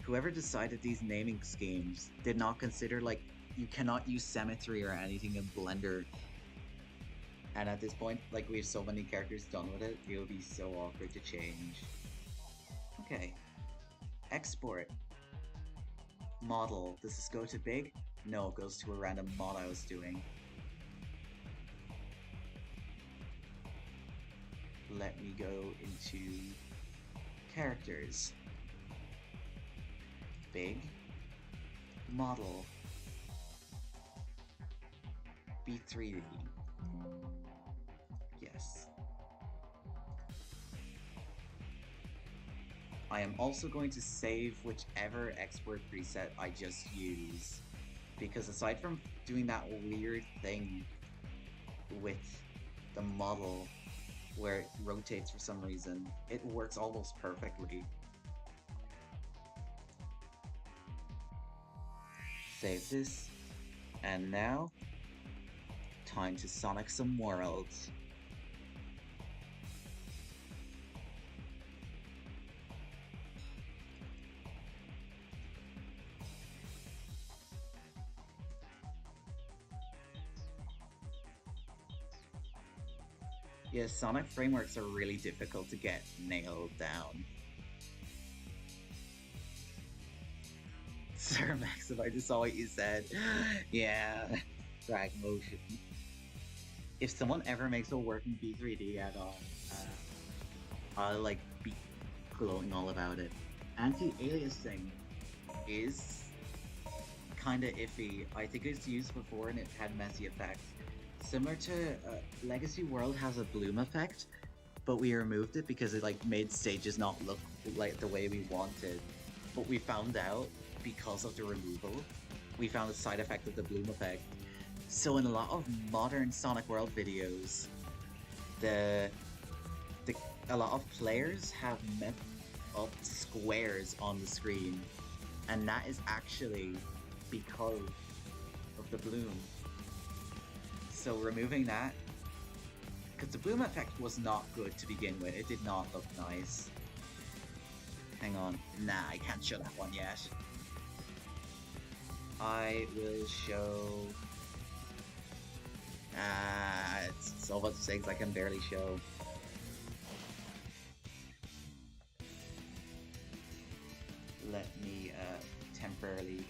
whoever decided these naming schemes did not consider, like, you cannot use symmetry or anything in Blender. And at this point, like, we have so many characters done with it, it would be so awkward to change. Okay. Export. Model. Does this go to big? No, it goes to a random mod I was doing. Let me go into characters. Big. Model. B3D. Yes. I am also going to save whichever export preset I just use, because aside from doing that weird thing with the model where it rotates for some reason, it works almost perfectly. Save this, and now, time to Sonic some worlds. Yeah, Sonic frameworks are really difficult to get nailed down. Sir Max, if I just saw what you said. Yeah, drag motion. If someone ever makes a working B3D add-on, I'll like be glowing all about it. Anti-aliasing is kinda iffy. I think it's used before and it had messy effects. Similar to Legacy World has a bloom effect, but we removed it because it like made stages not look like the way we wanted. But we found out because of the removal, we found a side effect of the bloom effect. So in a lot of modern Sonic World videos, a lot of players have met up squares on the screen, and that is actually because of the bloom. So removing that, because the bloom effect was not good to begin with, it did not look nice. Hang on, nah, I can't show that one yet. I will show... it's so much things I can barely show. Let me temporarily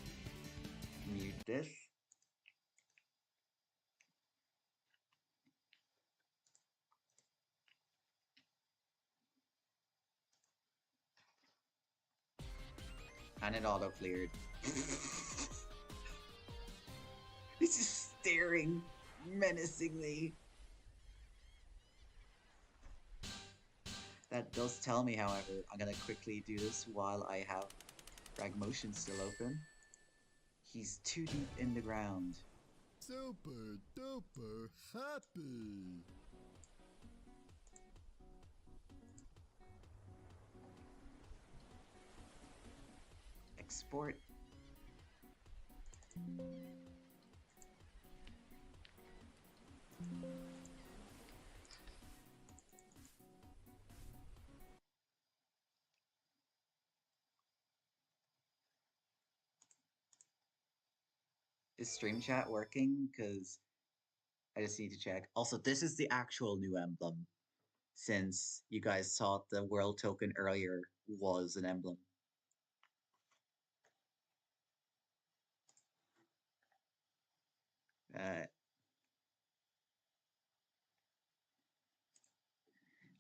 mute this. And it auto cleared. He's just staring menacingly. That does tell me, however, I'm gonna quickly do this while I have drag motion still open. He's too deep in the ground. Super duper happy. Export. Is stream chat working? Because I just need to check. Also, this is the actual new emblem, since you guys thought the world token earlier was an emblem.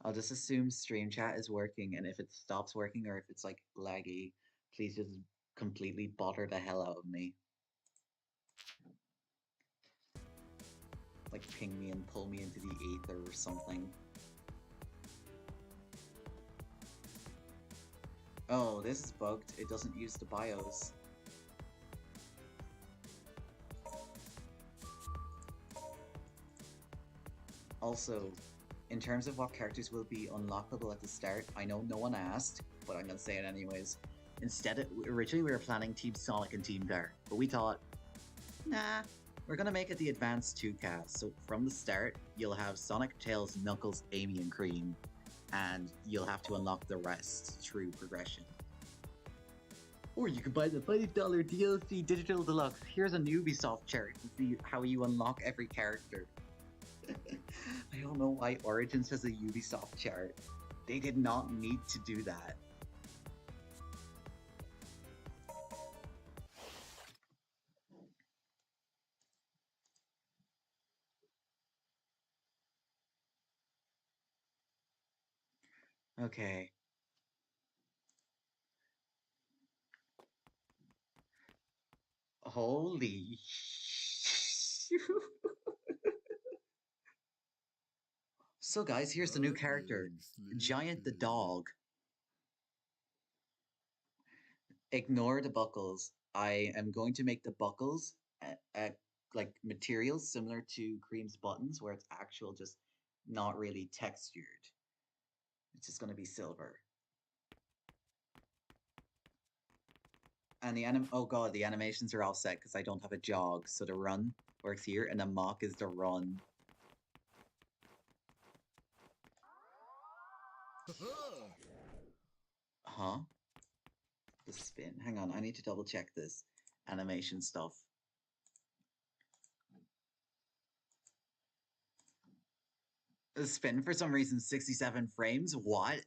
I'll just assume stream chat is working, and if it stops working or if it's like laggy, please just completely bother the hell out of me. Like ping me and pull me into the ether or something. Oh, this is bugged. It doesn't use the bios. Also, in terms of what characters will be unlockable at the start, I know no one asked, but I'm gonna say it anyways. Instead, originally we were planning Team Sonic and Team Bear, but we thought, nah, we're gonna make it the Advanced 2 cast. So from the start, you'll have Sonic, Tails, Knuckles, Amy, and Cream, and you'll have to unlock the rest through progression. Or you can buy the $5 DLC Digital Deluxe. Here's a Ubisoft chart to see how you unlock every character. I don't know why Origins has a Ubisoft chart. They did not need to do that. Okay. Holy So guys, here's the new character. Giant the dog. Ignore the buckles. I am going to make the buckles like materials similar to Cream's buttons, where it's actual, just not really textured. It's just going to be silver. And the oh god, the animations are all set because I don't have a jog. So the run works here, and the mock is the run. Huh? The spin. Hang on, I need to double check this animation stuff. The spin for some reason 67 frames. What?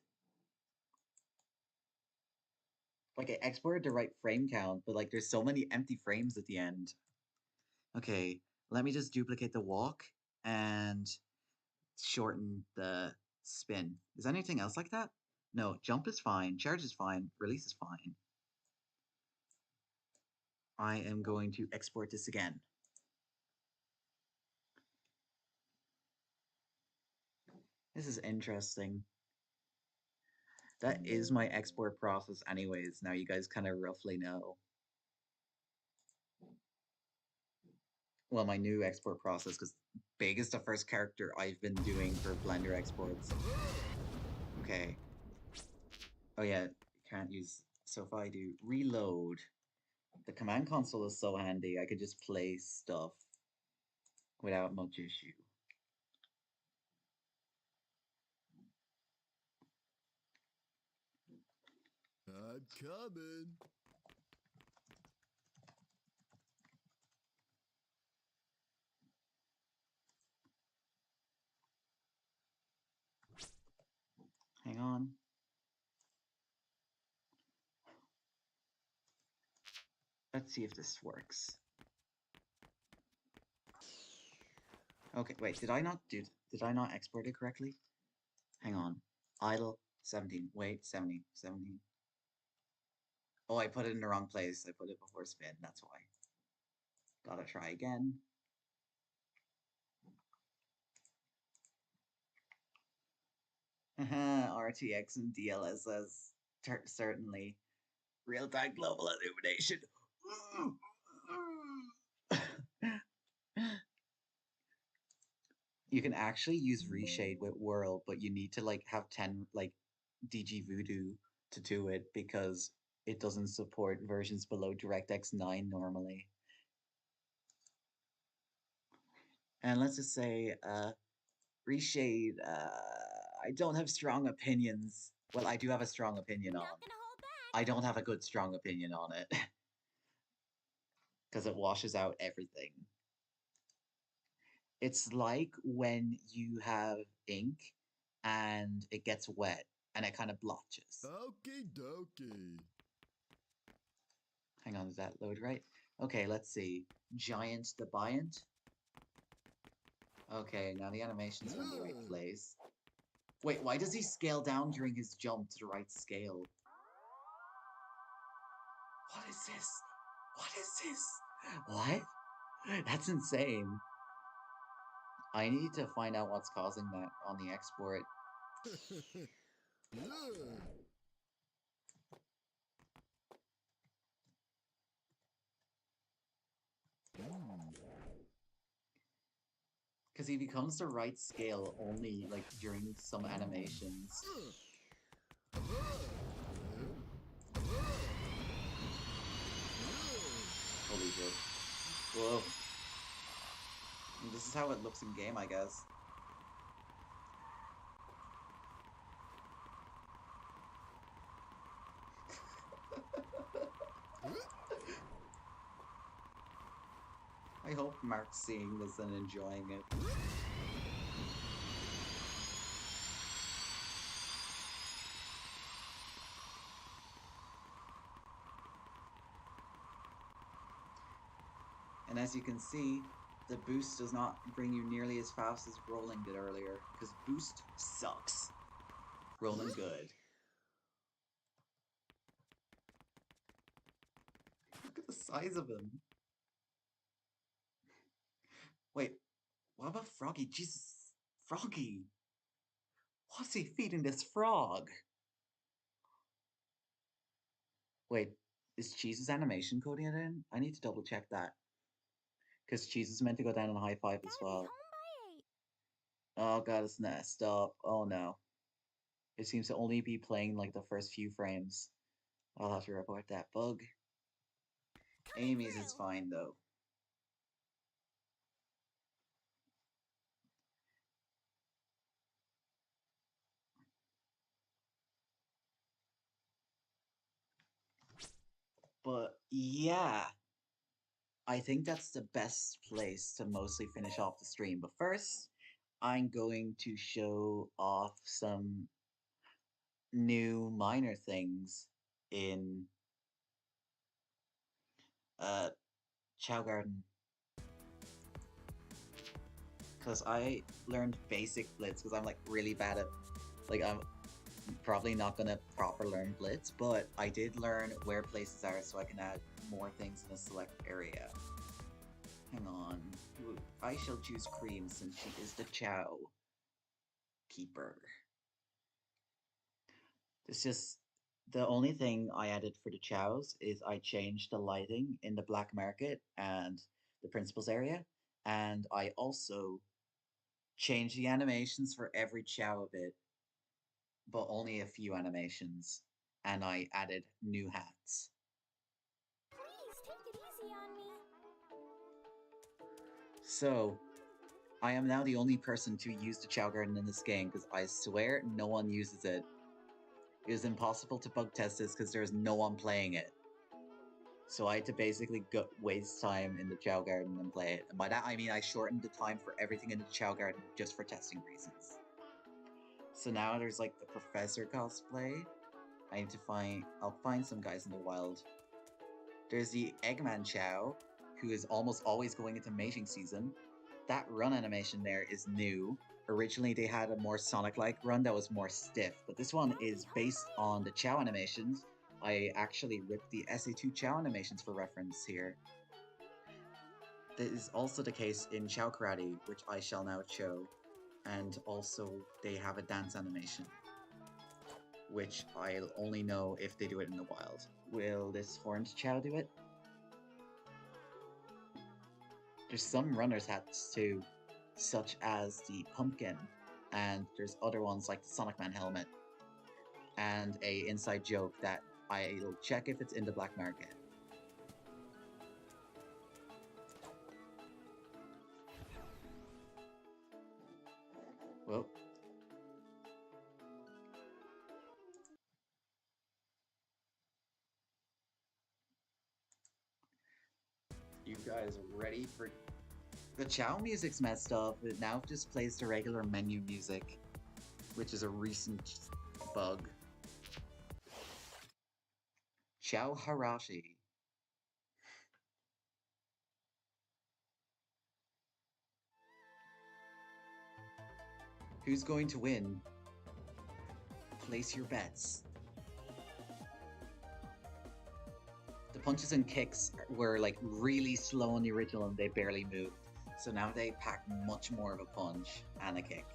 Like I exported the right frame count, but like there's so many empty frames at the end. Okay, let me just duplicate the walk and shorten the spin. Is anything else like that? No, jump is fine, charge is fine, release is fine. I am going to export this again. This is interesting. That is my export process anyways. Now you guys kind of roughly know. Well, my new export process, because Big is the first character I've been doing for Blender exports. Okay. Oh yeah, can't use. So if I do reload, the command console is so handy. I could just play stuff without much issue. I'm coming. Hang on. Let's see if this works. Okay, wait, did I not export it correctly? Hang on. Idle 17. Wait, 70. 17. Oh, I put it in the wrong place. I put it before spin, that's why. Gotta try again. RTX and DLSS, certainly. Real-time global illumination. You can actually use reshade with World, but you need to like have 10 like DG Voodoo to do it, because it doesn't support versions below DirectX 9 normally. And let's just say, Reshade, I don't have strong opinions. Well, I do have a strong opinion on. Not gonna hold back. I don't have a good strong opinion on it. Because it washes out everything. It's like when you have ink and it gets wet and it kind of blotches. Okie dokie. Hang on, does that load right? Okay, let's see. Giant Defiant. Okay, now the animations are in the right place. Wait, why does he scale down during his jump to the right scale? What is this? What is this? What? That's insane. I need to find out what's causing that on the export. Yeah. Because he becomes the right scale only like during some animations. Holy shit. Whoa. And this is how it looks in game, I guess. I hope Mark's seeing this and enjoying it. And as you can see, the boost does not bring you nearly as fast as rolling did earlier, because boost sucks. Rolling good. Look at the size of him. Wait, what about Froggy? Jesus, Froggy! What's he feeding this frog? Wait, is Cheese's animation coding it in? I need to double check that. Because Cheese is meant to go down in high five as Gotta be well. home by 8. Oh god, it's messed up. Oh no. It seems to only be playing like the first few frames. I'll have to report that bug. Amy's is fine though. But yeah, I think that's the best place to mostly finish off the stream. But first, I'm going to show off some new minor things in Chow Garden. Because I learned basic Blitz because I'm like really bad at, like I'm probably not gonna proper learn Blitz, but I did learn where places are so I can add more things in a select area. Hang on. I shall choose Cream since she is the Chow keeper. It's just the only thing I added for the Chows is I changed the lighting in the black market and the principal's area, and I also changed the animations for every Chow a bit, but only a few animations, and I added new hats. Please take it easy on me. So, I am now the only person to use the Chow Garden in this game because I swear no one uses it. It is impossible to bug test this because there's no one playing it. So I had to basically waste time in the Chow Garden and play it. And by that I mean I shortened the time for everything in the Chow Garden just for testing reasons. So now there's like the Professor cosplay. I'll find some guys in the wild. There's the Eggman Chow, who is almost always going into mating season. That run animation there is new. Originally they had a more Sonic-like run that was more stiff, but this one is based on the Chow animations. I actually ripped the SA2 Chow animations for reference here. This is also the case in Chow Karate, which I shall now show. And also they have a dance animation, which I'll only know if they do it in the wild. Will this Horned Chow do it? There's some runners hats too, such as the Pumpkin, and there's other ones like the Sonic Man helmet, and a inside joke that I'll check if it's in the black market. Well, you guys ready for... The Chow music's messed up. It now just plays the regular menu music, which is a recent bug. Chow Harashi. Who's going to win? Place your bets. The punches and kicks were like really slow in the original and they barely moved. So now they pack much more of a punch and a kick.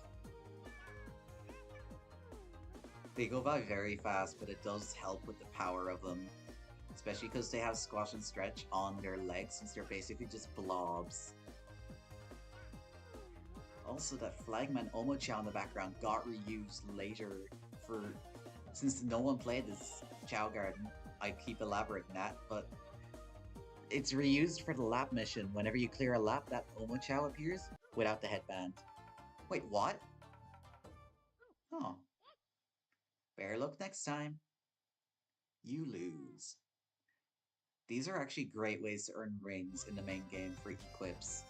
They go by very fast, but it does help with the power of them. Especially because they have squash and stretch on their legs since they're basically just blobs. Also, that Flagman Omochao in the background got reused later since no one played this Chow Garden. I keep elaborating that, but it's reused for the lap mission. Whenever you clear a lap, that Omochao appears without the headband. Wait, what? Oh. Better luck next time. You lose. These are actually great ways to earn rings in the main game for equips.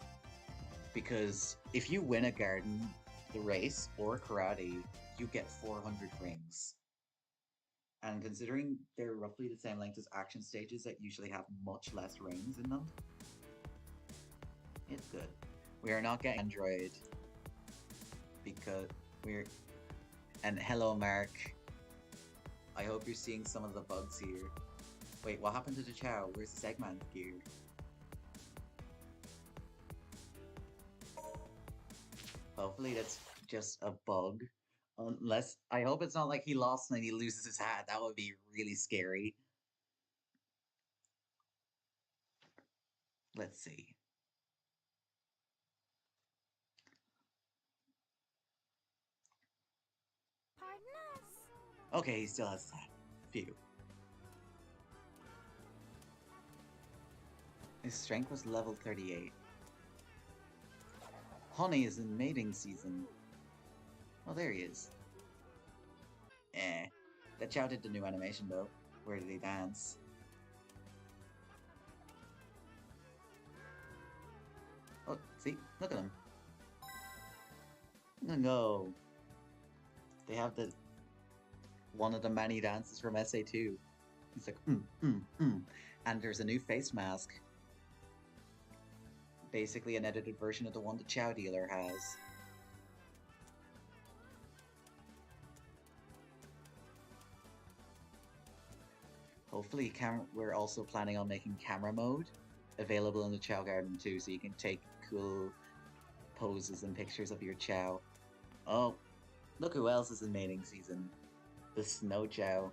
Because if you win a garden, the race, or karate, you get 400 rings. And considering they're roughly the same length as action stages that usually have much less rings in them, it's good. We are not getting Android because we're... And hello, Mark. I hope you're seeing some of the bugs here. Wait, what happened to the Chow? Where's the Segment gear? Hopefully that's just a bug. Unless, I hope it's not like he lost and then he loses his hat. That would be really scary. Let's see. Pardon us. Okay, he still has his hat. Phew. His strength was level 38. Honey is in mating season. Oh, there he is. Eh. That Chow did the new animation though. Where did he dance? Oh, see? Look at him. No. They have the... one of the many dances from SA2. He's like, And there's a new face mask. Basically an edited version of the one the Chow dealer has. Hopefully we're also planning on making camera mode available in the Chow Garden too, so you can take cool poses and pictures of your Chow. Oh, look who else is in mating season. The Snow Chow.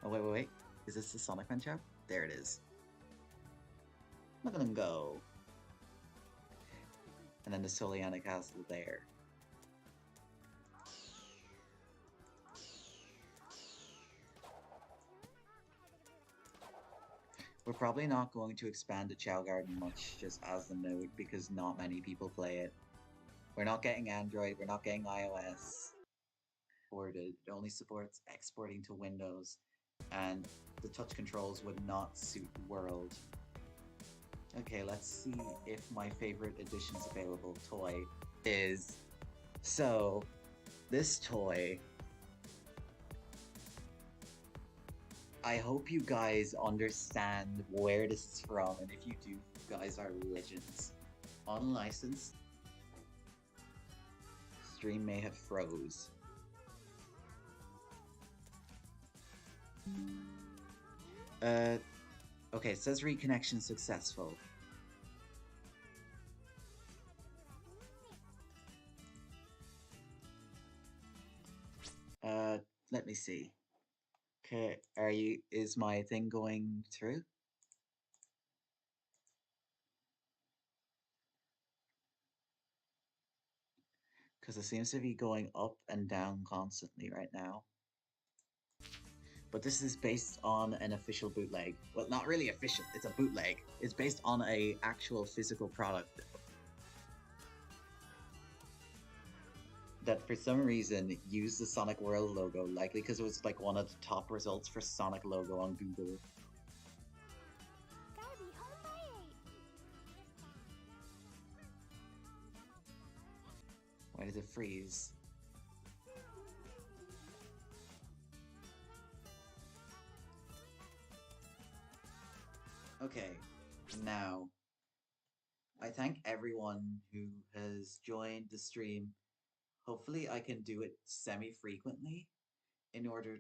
Oh, wait. Is this the Sonic Man Chow? There it is. Look at him go. And then the Soliana Castle there. We're probably not going to expand the Chow Garden much just as the node because not many people play it. We're not getting Android, we're not getting iOS. It only supports exporting to Windows, and the touch controls would not suit World. Okay, let's see if my favorite edition's available toy is... So, this toy... I hope you guys understand where this is from, and if you do, you guys are legends. Unlicensed. Stream may have froze. Okay, it says reconnection successful. Let me see. Okay, is my thing going through? Because it seems to be going up and down constantly right now. but this is based on an official bootleg. Well, not really official, it's a bootleg. It's based on a actual physical product that for some reason used the Sonic World logo, likely because it was like one of the top results for Sonic logo on Google. Gotta be home by 8. Why does it freeze? Okay, now I thank everyone who has joined the stream. Hopefully I can do it semi-frequently in order